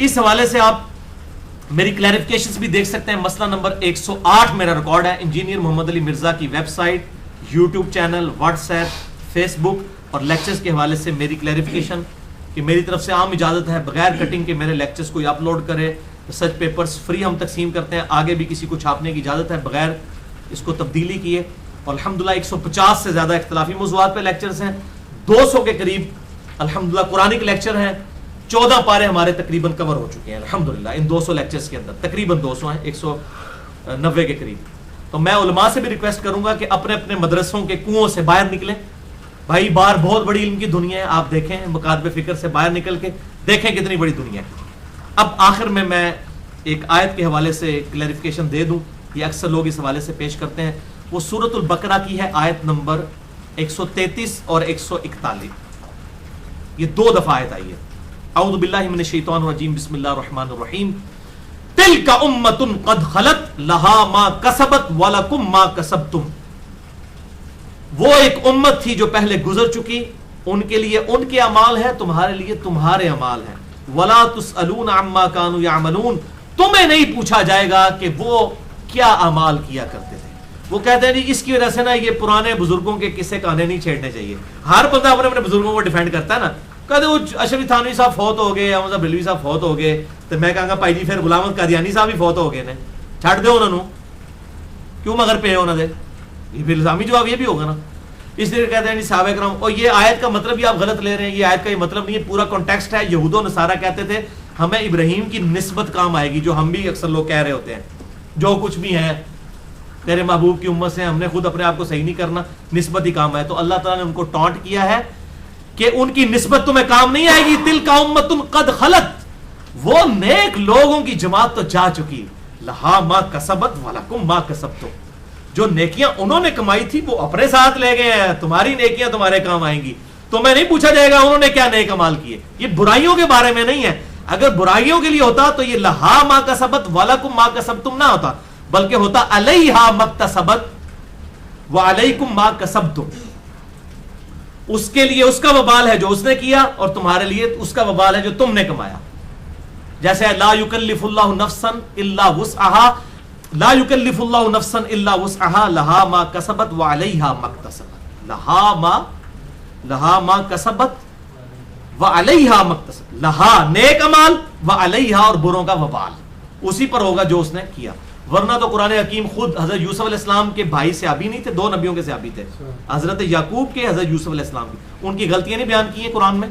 اس حوالے سے آپ میری کلیریفیکیشنز بھی دیکھ سکتے ہیں. مسئلہ نمبر 108 میرا ریکارڈ ہے, انجینئر محمد علی مرزا کی website, YouTube channel, WhatsApp, Facebook اور لیکچرز کے حوالے سے میری کلیریفیکیشن کہ میری طرف سے عام اجازت ہے بغیر کٹنگ کے میرے لیکچرز کوئی اپلوڈ کرے. ریسرچ پیپرز فری ہم تقسیم کرتے ہیں, آگے بھی کسی کو چھاپنے کی اجازت ہے بغیر اس کو تبدیلی کیے. اور الحمدللہ 150 سے زیادہ اختلافی موضوعات پہ لیکچرز ہیں, 200 کے قریب الحمدللہ قرآنک لیکچر ہیں, 14 پارے ہمارے تقریباً کور ہو چکے ہیں الحمدللہ ان 200 لیکچرز کے اندر. تقریباً 200 ہیں, 190 کے قریب. تو میں علماء سے بھی ریکویسٹ کروں گا کہ اپنے اپنے مدرسوں کے کنووں سے باہر نکلیں. بھائی باہر بہت بڑی علم کی دنیا ہے, آپ دیکھیں مکاتب فکر سے باہر نکل کے دیکھیں کتنی بڑی دنیا ہے. اب آخر میں ایک آیت کے حوالے سے کلیریفیکیشن دے دوں, یہ اکثر لوگ اس حوالے سے پیش کرتے ہیں. وہ سورۃ البقرہ کی ہے, آیت نمبر 133 اور 141. یہ 2 دفعہ آیت آئی ہے. اعوذ باللہ من الشیطان الرجیم, بسم اللہ الرحمن الرحیم. تلک امۃ قد خلت لہا ما کسبت ولکم ما کسبتم. وہ ایک امت تھی جو پہلے گزر چکی, ان کے لیے ان کے اعمال ہیں, تمہارے لیے تمہارے اعمال ہیں. ولا تسألون عما كانوا يعملون, تمہیں نہیں پوچھا جائے گا کہ وہ کیا اعمال کیا کرتے تھے. وہ کہتے ہیں جی اس کی وجہ سے نا یہ پرانے بزرگوں کے قصے کہانے نہیں چھیڑنے چاہیے. ہر بندہ اپنے اپنے بزرگوں کو ڈیفینڈ کرتا ہے نا. کہتے وہ اشرف تھانوی صاحب فوت ہو گئے, احمد بریلوی صاحب فوت ہو گئے, تو میں کہاں گا بھائی جی پھر غلام احمد قادیانی صاحب بھی فوت ہو گئے نے, چھڑ دو انہوں کیوں مگر پہ انہوں نے. یہ بھی الزامی جواب یہ بھی ہوگا نا. اس لیے کہتے ہیں جی صحابہ کرام, اور یہ آیت کا مطلب بھی آپ غلط لے رہے ہیں. یہ آیت کا یہ مطلب نہیں ہے, پورا کانٹیکسٹ ہے. یہود و نصارہ کہتے تھے ہمیں ابراہیم کی نسبت کام آئے گی, جو ہم بھی اکثر لوگ کہہ رہے ہوتے ہیں, جو کچھ بھی ہیں تیرے محبوب کی امت سے, ہم نے خود اپنے آپ کو صحیح نہیں کرنا, نسبت ہی کام آئے. تو اللہ تعالیٰ نے ان کو ٹانٹ کیا ہے کہ ان کی نسبت تمہیں کام نہیں آئے گی. تلک امۃ قد خلت, وہ نیک لوگوں کی جماعت تو جا چکی. لہا ما کسبت ولکم ما کسبتم, جو نیکیاں انہوں نے کمائی تھی وہ اپنے ساتھ لے گئے ہیں, تمہاری نیکیاں تمہارے کام آئیں گی. تمہیں نہیں پوچھا جائے گا انہوں نے کیا نیک عمل کیے. یہ برائیوں کے بارے میں نہیں ہے. اگر برائیوں کے لیے ہوتا تو یہ لہا ما کسبت ولکم ما کسبتم نہ ہوتا, بلکہ ہوتا علیہا مکتسبت وعلیکم ما کسبتم. اس کے لیے اس کا وبال ہے جو اس نے کیا, اور تمہارے لیے اس کا وبال ہے جو تم نے کمایا. جیسے لا یکلف اللہ نفسا الا وسعها, لا یکلف اللہ نفسا الا وسعها لہا ما کسبت وعلیہا مکتسبت. لہا ما کسبت وعلیہا مکتسبت, لہا نیک اعمال, وعلیہا اور بروں کا وبال اسی پر ہوگا جو اس نے کیا. ورنہ تو قرآن حکیم خود حضرت یوسف علیہ السلام کے بھائی صحابی نہیں تھے, 2 نبیوں کے صحابی تھے, حضرت یعقوب کے, حضرت یوسف علیہ السلام کی. ان کی غلطیاں نہیں بیان کی ہیں قرآن میں,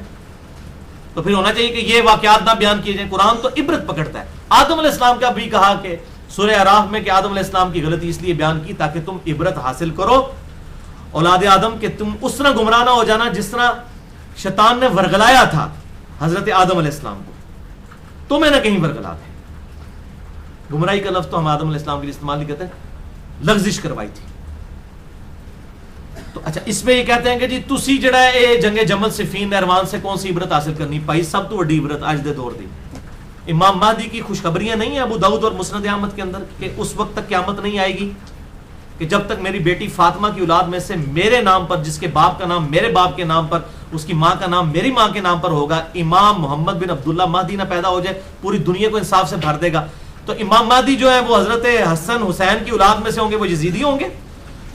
تو پھر ہونا چاہیے کہ یہ واقعات نہ بیان کیے جائیں. قرآن تو عبرت پکڑتا ہے. آدم علیہ السلام کا بھی کہا کہ سورہ اعراف میں کہ آدم علیہ السلام کی غلطی اس لیے بیان کی تاکہ تم عبرت حاصل کرو اولاد آدم, کہ تم اس طرح گمراہ نہ ہو جانا جس طرح شیطان نے ورگلایا تھا حضرت آدم علیہ السلام کو. تمہیں نہ کہیں ورگلا دے. گمراہی کا لفظ تو ہم آدم علیہ السلام کے لیے استعمال نہیں کرتے, لغزش کروائی تھی. تو اچھا اس میں یہ کہتے ہیں کہ جی تسی جڑا ہے جنگ جمل صفین نہروان سے کون سی عبرت حاصل کرنی پائی. سب تو بڑی عبرت آج دے دور دی امام مہدی کی خوشخبریاں نہیں ہیں ابو داؤد اور مسند احمد کے اندر, کہ اس وقت تک قیامت نہیں آئے گی کہ جب تک میری بیٹی فاطمہ کی اولاد میں سے میرے نام پر, جس کے باپ کا نام میرے باپ کے نام پر, اس کی ماں کا نام میری ماں کے نام پر ہوگا, امام محمد بن عبداللہ مہدی نہ پیدا ہو جائے, پوری دنیا کو انصاف سے بھر دے گا. تو امام مہدی جو ہے وہ حضرت حسن حسین کی اولاد میں سے ہوں گے, وہ یزیدی ہوں گے.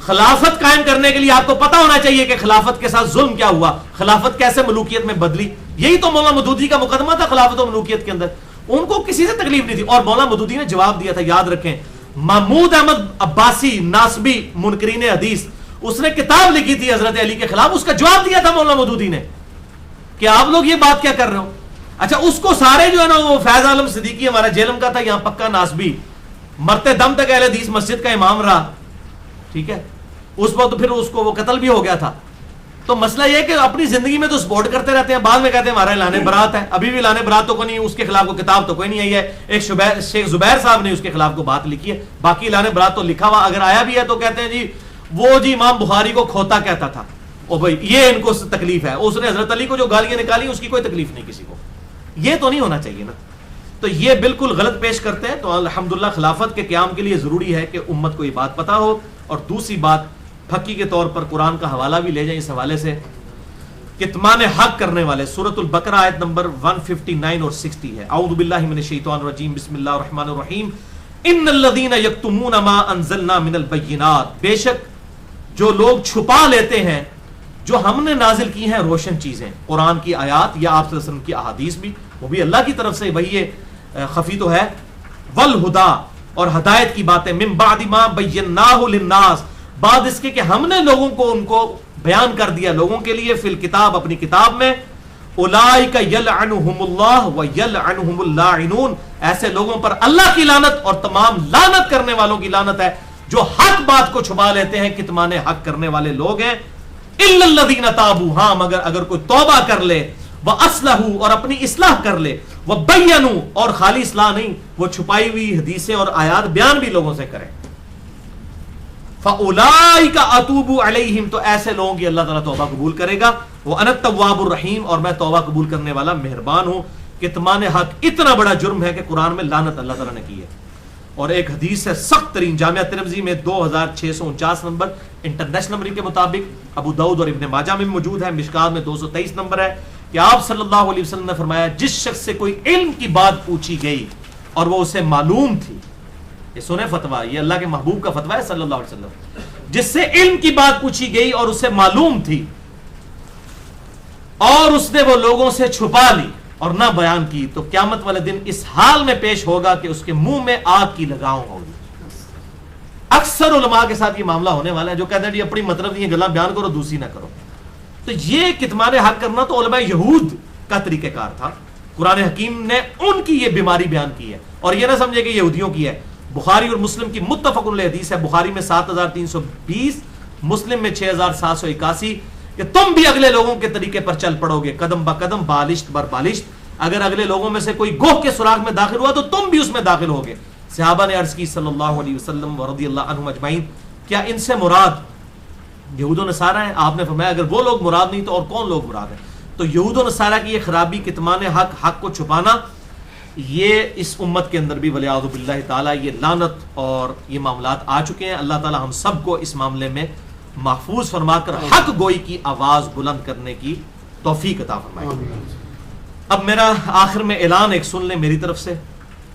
خلافت قائم کرنے کے لیے آپ کو پتا ہونا چاہیے کہ خلافت کے ساتھ ظلم کیا ہوا, خلافت کیسے ملوکیت میں بدلی. یہی تو مولانا مودودی کا مقدمہ تھا خلافت و ملوکیت کے اندر. ان کو کسی سے تکلیف نہیں تھی. اور مولانا مودودی نے جواب دیا تھا, یاد رکھیں, محمود احمد عباسی ناسبی منکرین حدیث, اس نے کتاب لکھی تھی حضرت علی کے خلاف, اس کا جواب دیا تھا مولانا مودودی نے کہ آپ لوگ یہ بات کیا کر رہے ہو. اچھا اس کو سارے جو ہے نا, وہ فیض عالم صدیقی ہمارا جیلم کا تھا, یہاں پکا ناسبی, مرتے دم تک اہل حدیث مسجد کا امام رہا, ٹھیک ہے, اس وقت پھر اس کو وہ قتل بھی ہو گیا تھا. تو مسئلہ یہ کہ اپنی زندگی میں تو سپورٹ کرتے رہتے ہیں, بعد میں کہتے ہیں ہمارا اعلان برات ہے. ابھی بھی اعلان برات تو کوئی نہیں, اس کے خلاف کو کتاب تو کوئی نہیں آئی ہے. ایک شیخ زبیر صاحب نے اس کے خلاف کو بات لکھی ہے, باقی اعلان برات تو لکھا ہوا اگر آیا بھی ہے تو کہتے ہیں جی وہ جی امام بخاری کو کھوتا کہتا تھا, او بھائی یہ ان کو تکلیف ہے, اس نے حضرت علی کو جو گالیاں نکالی اس کی کوئی تکلیف نہیں کسی کو. یہ تو نہیں ہونا چاہیے نا. تو یہ بالکل غلط پیش کرتے ہیں. تو الحمدللہ خلافت کے قیام کے لیے ضروری ہے کہ امت کو یہ بات پتہ ہو. اور دوسری بات, پھکی کے طور پر قرآن کا حوالہ بھی لے جائیں اس حوالے سے. کتمان حق کرنے والے, سورۃ البقرہ آیت نمبر 159 اور 60 ہے. اعوذ باللہ من الشیطان الرجیم, بسم اللہ الرحمن الرحیم. ان الذین یکتمون ما انزلنا من البینات, بے شک جو لوگ چھپا لیتے ہیں جو ہم نے نازل کی ہیں روشن چیزیں, قرآن کی آیات یا آپ صلی اللہ علیہ وسلم کی احادیث بھی, وہ بھی اللہ کی طرف سے, وہی خفی تو ہے, والہدا, اور ہدایت کی باتیں, من بعد ما بیناہ للناس, بعد اس کے کہ ہم نے لوگوں کو ان کو بیان کر دیا لوگوں کے لیے, فی الکتاب, اپنی کتاب میں, اولئک یلعنہم اللہ ویلعنہم اللاعنون, ایسے لوگوں پر اللہ کی لعنت اور تمام لعنت کرنے والوں کی لعنت ہے جو حق بات کو چھپا لیتے ہیں, کتمان حق کرنے والے لوگ ہیں. الا الذین تابوا, ہاں مگر اگر کوئی توبہ کر لے, واصلحوا, اور اپنی اصلاح کر لے, وبینوا, اور خالی اصلاح نہیں, وہ چھپائی ہوئی حدیثیں اور آیات بیان بھی لوگوں سے کریں, فاولئک اتوب علیہم, تو ایسے لوگوں کی اللہ تعالیٰ توبہ قبول کرے گا. وانا التواب الرحیم, اور میں توبہ قبول کرنے والا مہربان ہوں. کتمان حق اتنا بڑا جرم ہے کہ قرآن میں لعنت اللہ تعالیٰ نے کی ہے. اور ایک حدیث ہے سخت ترین, جامعہ ترمذی میں 2649 نمبر, انٹرنیشنل نمبر کے مطابق, ابو داؤد اور ابن ماجہ میں موجود ہے, مشکات میں 223 نمبر ہے, کہ آپ صلی اللہ علیہ وسلم نے فرمایا, جس شخص سے کوئی علم کی بات پوچھی گئی اور وہ اسے معلوم تھی, یہ سنیں فتویٰ, یہ اللہ کے محبوب کا فتویٰ ہے صلی اللہ علیہ وسلم, جس سے علم کی بات پوچھی گئی اور اسے معلوم تھی اور اس نے وہ لوگوں سے چھپا لی اور نہ بیان کی, تو قیامت والے دن اس حال میں پیش ہوگا کہ اس کے منہ میں آگ کی لگاؤں ہوگی. اکثر علماء کے ساتھ یہ معاملہ ہونے والا ہے جو کہتے ہیں جی اپنی مطلب نہیں گلا بیان کرو, دوسری نہ کرو. تو یہ کتمان حق کرنا تو علماء یہود کا طریقہ کار تھا, قرآن حکیم نے ان کی یہ بیماری بیان کی ہے, اور یہ نہ سمجھے کہ یہودیوں کی ہے. بخاری اور مسلم کی متفق علیہ حدیث ہے, بخاری میں 7320, مسلم میں 6781, کہ تم بھی اگلے لوگوں کے طریقے پر چل پڑو گے, قدم با قدم, بالشت بر بالشت. اگر اگلے لوگوں میں سے کوئی گوہ کے سوراخ میں داخل ہوا تو تم بھی اس میں داخل ہوگے. صحابہ نے عرض کی صلی اللہ علیہ وسلم ورضی اللہ عنہم اجمعین, کیا ان سے مراد یہود و نصارہ ہیں؟ آپ نے فرمایا اگر وہ لوگ مراد نہیں تو اور کون لوگ مراد ہیں؟ تو یہود و نصارہ کی یہ خرابی, کتمان حق, حق کو چھپانا, یہ اس امت کے اندر بھی ولیعوذ باللہ تعالی یہ لعنت اور یہ معاملات آ چکے ہیں. اللہ تعالی ہم سب کو اس معاملے میں محفوظ فرما کر حق گوئی کی آواز بلند کرنے کی توفیق عطا فرمائے. اب میرا آخر میں اعلان ایک سن لیں میری طرف سے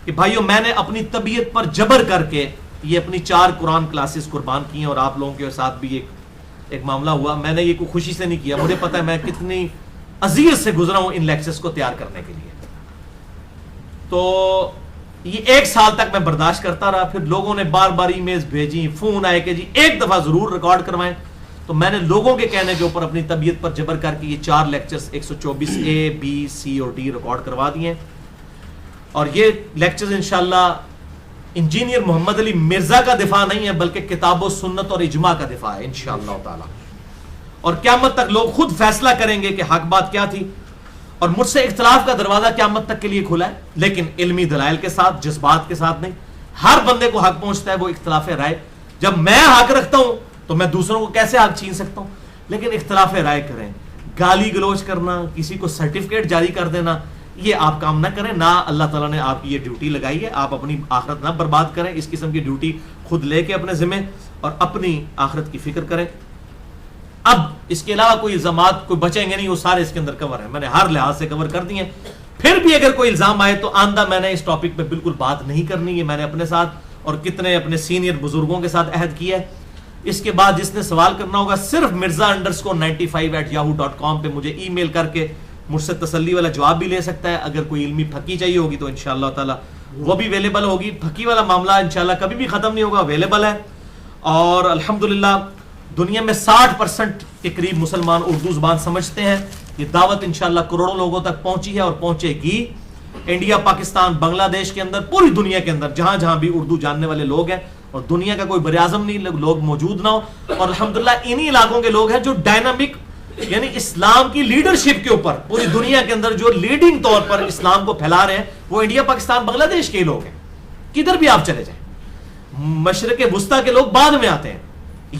کہ بھائیو, میں نے اپنی طبیعت پر جبر کر کے یہ اپنی 4 قرآن کلاسز قربان کی ہیں, اور آپ لوگوں کے ساتھ بھی ایک معاملہ ہوا. میں نے یہ کوئی خوشی سے نہیں کیا, مجھے پتا ہے میں کتنی اذیت سے گزرا ہوں ان لیکچرز کو تیار کرنے کے لیے. تو یہ 1 سال تک میں برداشت کرتا رہا, پھر لوگوں نے بار بار ای میلز بھیجی, فون آئے کہ جی ایک دفعہ ضرور ریکارڈ کروائیں. تو میں نے لوگوں کے کہنے کے اوپر اپنی طبیعت پر جبر کر کے یہ 4 لیکچرز 124 A, B, C اور D ریکارڈ کروا دیے ہیں. اور یہ لیکچرز انشاءاللہ انجینئر محمد علی مرزا کا دفاع نہیں ہے, بلکہ کتاب و سنت اور اجماع کا دفاع ہے انشاءاللہ تعالی. اور قیامت تک لوگ خود فیصلہ کریں گے کہ حق بات کیا تھی. اور مجھ سے اختلاف کا دروازہ قیامت تک کے لیے کھلا ہے, لیکن علمی دلائل کے ساتھ, جذبات کے ساتھ نہیں. ہر بندے کو حق پہنچتا ہے, وہ اختلاف رائے. جب میں حق رکھتا ہوں تو میں دوسروں کو کیسے حق چھین سکتا ہوں؟ لیکن اختلاف رائے کریں, گالی گلوچ کرنا, کسی کو سرٹیفکیٹ جاری کر دینا, یہ آپ کام نہ کریں. نہ اللہ تعالیٰ نے آپ کی یہ ڈیوٹی لگائی ہے, آپ اپنی آخرت نہ برباد کریں. اس قسم کی ڈیوٹی خود لے کے اپنے ذمہ اور اپنی آخرت کی فکر کریں. اب اس کے علاوہ کوئی الزامات کوئی بچیں گے نہیں, وہ سارے اس کے اندر کور ہیں, میں نے ہر لحاظ سے کور کر دیے. پھر بھی اگر کوئی الزام آئے تو آندہ میں نے اس ٹاپک پہ بالکل بات نہیں کرنی. یہ میں نے اپنے ساتھ اور کتنے اپنے سینئر بزرگوں کے ساتھ عہد کیا ہے. اس کے بعد جس نے سوال کرنا ہوگا صرف mirza_95@yahoo.com پہ مجھے ای میل کر کے مجھ سے تسلی والا جواب بھی لے سکتا ہے. اگر کوئی علمی پھکی چاہیے ہوگی تو انشاءاللہ تعالی وہ بھی اویلیبل ہوگی. پھکی والا معاملہ انشاءاللہ کبھی بھی ختم نہیں ہوگا, اویلیبل ہے. اور الحمدللہ دنیا میں 60% کے قریب مسلمان اردو زبان سمجھتے ہیں. یہ دعوت انشاءاللہ کروڑوں لوگوں تک پہنچی ہے اور پہنچے گی. انڈیا, پاکستان, بنگلہ دیش کے اندر, پوری دنیا کے اندر جہاں جہاں بھی اردو جاننے والے لوگ ہیں, اور دنیا کا کوئی بر اعظم نہیں لوگ موجود نہ ہو, اور الحمدللہ انہی علاقوں کے لوگ ہیں جو ڈائنامک یعنی اسلام کی لیڈرشپ کے اوپر پوری دنیا کے اندر جو لیڈنگ طور پر اسلام کو پھیلا رہے ہیں, وہ انڈیا, پاکستان, بنگلہ دیش کے لوگ ہیں. کدھر بھی آپ چلے جائیں, مشرق وسطیٰ کے لوگ بعد میں آتے ہیں,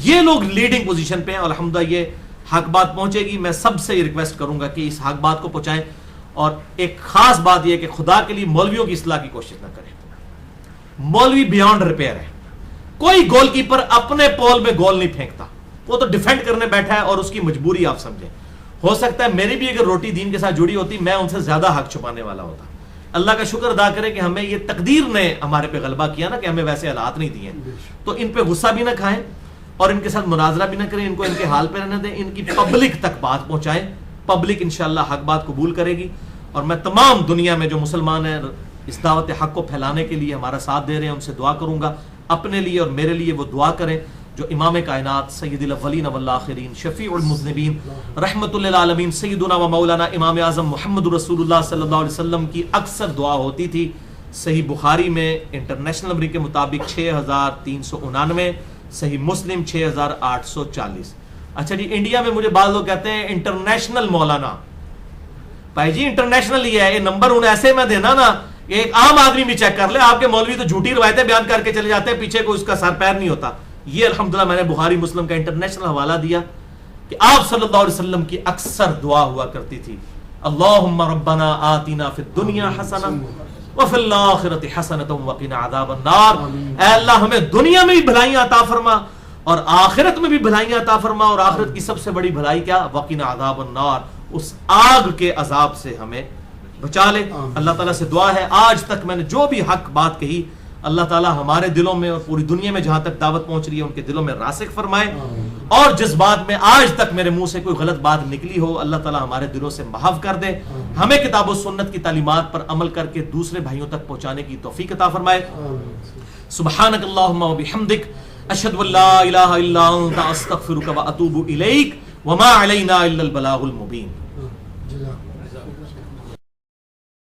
یہ لوگ لیڈنگ پوزیشن پہ ہیں. اور الحمدللہ یہ حق بات پہنچے گی. میں سب سے یہ ریکویسٹ کروں گا کہ اس حق بات کو پہنچائیں. اور ایک خاص بات یہ کہ خدا کے لیے مولویوں کی اصلاح کی کوشش نہ کریں. مولوی بیانڈ ریپیئر ہے. کوئی گول کیپر اپنے پول میں گول نہیں پھینکتا, وہ تو ڈیفینڈ کرنے بیٹھا ہے اور اس کی مجبوری آپ سمجھیں. ہو سکتا ہے میری بھی اگر روٹی دین کے ساتھ جڑی ہوتی میں ان سے زیادہ حق چھپانے والا ہوتا. اللہ کا شکر ادا کرے کہ ہمیں یہ تقدیر نے ہمارے پہ غلبہ کیا نا کہ ہمیں ویسے حالات نہیں دیے. تو ان پہ غصہ بھی نہ کھائیں اور ان کے ساتھ مناظرہ بھی نہ کریں, ان کو ان کے حال پہ رہنے دیں, ان کی پبلک تک بات پہنچائیں. پبلک انشاءاللہ حق بات قبول کرے گی. اور میں تمام دنیا میں جو مسلمان ہیں اس دعوت حق کو پھیلانے کے لیے ہمارا ساتھ دے رہے ہیں ان سے دعا کروں گا. اپنے لیے اور میرے لیے وہ دعا کریں جو امام کائنات سید الاولین والآخرین شفیع المذنبین رحمت للعالمین سیدنا و مولانا امام اعظم محمد رسول اللہ صلی اللہ علیہ وسلم کی اکثر دعا ہوتی تھی. صحیح بخاری میں انٹرنیشنل نمبر کے مطابق 6399, صحیح مسلم 6840. اچھا جی, انڈیا میں مجھے بعض لوگ کہتے ہیں انٹرنیشنل مولانا. بھائی جی انٹرنیشنل ہی ہے یہ نمبر, انہیں ایسے میں دینا نا ایک عام آدمی بھی چیک کر لے. آپ کے مولوی تو جھوٹی روایتیں بیان کر کے چلے جاتے ہیں, پیچھے کوئی اس کا سر پیر نہیں ہوتا. یہ الحمدللہ میں نے بخاری مسلم کا انٹرنیشنل حوالہ دیا کہ آپ صلی اللہ علیہ وسلم کی اکثر دعا ہوا کرتی تھی, اللہم ربنا آتنا فی الدنیا حسنہ وفی الآخرۃ حسنۃ وقنا عذاب النار. اے اللہ ہمیں دنیا میں بھی بھلائیاں عطا فرما اور آخرت میں بھی بھلائیاں عطا فرما, اور آخرت کی سب سے بڑی بھلائی کیا, وقنا عذاب النار, اس آگ کے عذاب سے ہمیں بچا لے. اللہ تعالیٰ سے دعا ہے آج تک میں نے جو بھی حق بات کہی اللہ تعالیٰ ہمارے دلوں میں اور پوری دنیا میں جہاں تک دعوت پہنچ رہی ہے ان کے دلوں میں راسخ فرمائے, اور جس بات میں آج تک میرے منہ سے کوئی غلط بات نکلی ہو اللہ تعالیٰ ہمارے دلوں سے محو کر دے. ہمیں کتاب و سنت کی تعلیمات پر عمل کر کے دوسرے بھائیوں تک پہنچانے کی توفیق عطا فرمائے. سبحانک اللہم و بحمدک اشہد ان لا الہ الا انت استغفرک و اتوب الیک وما علینا الا البلاغ المبین.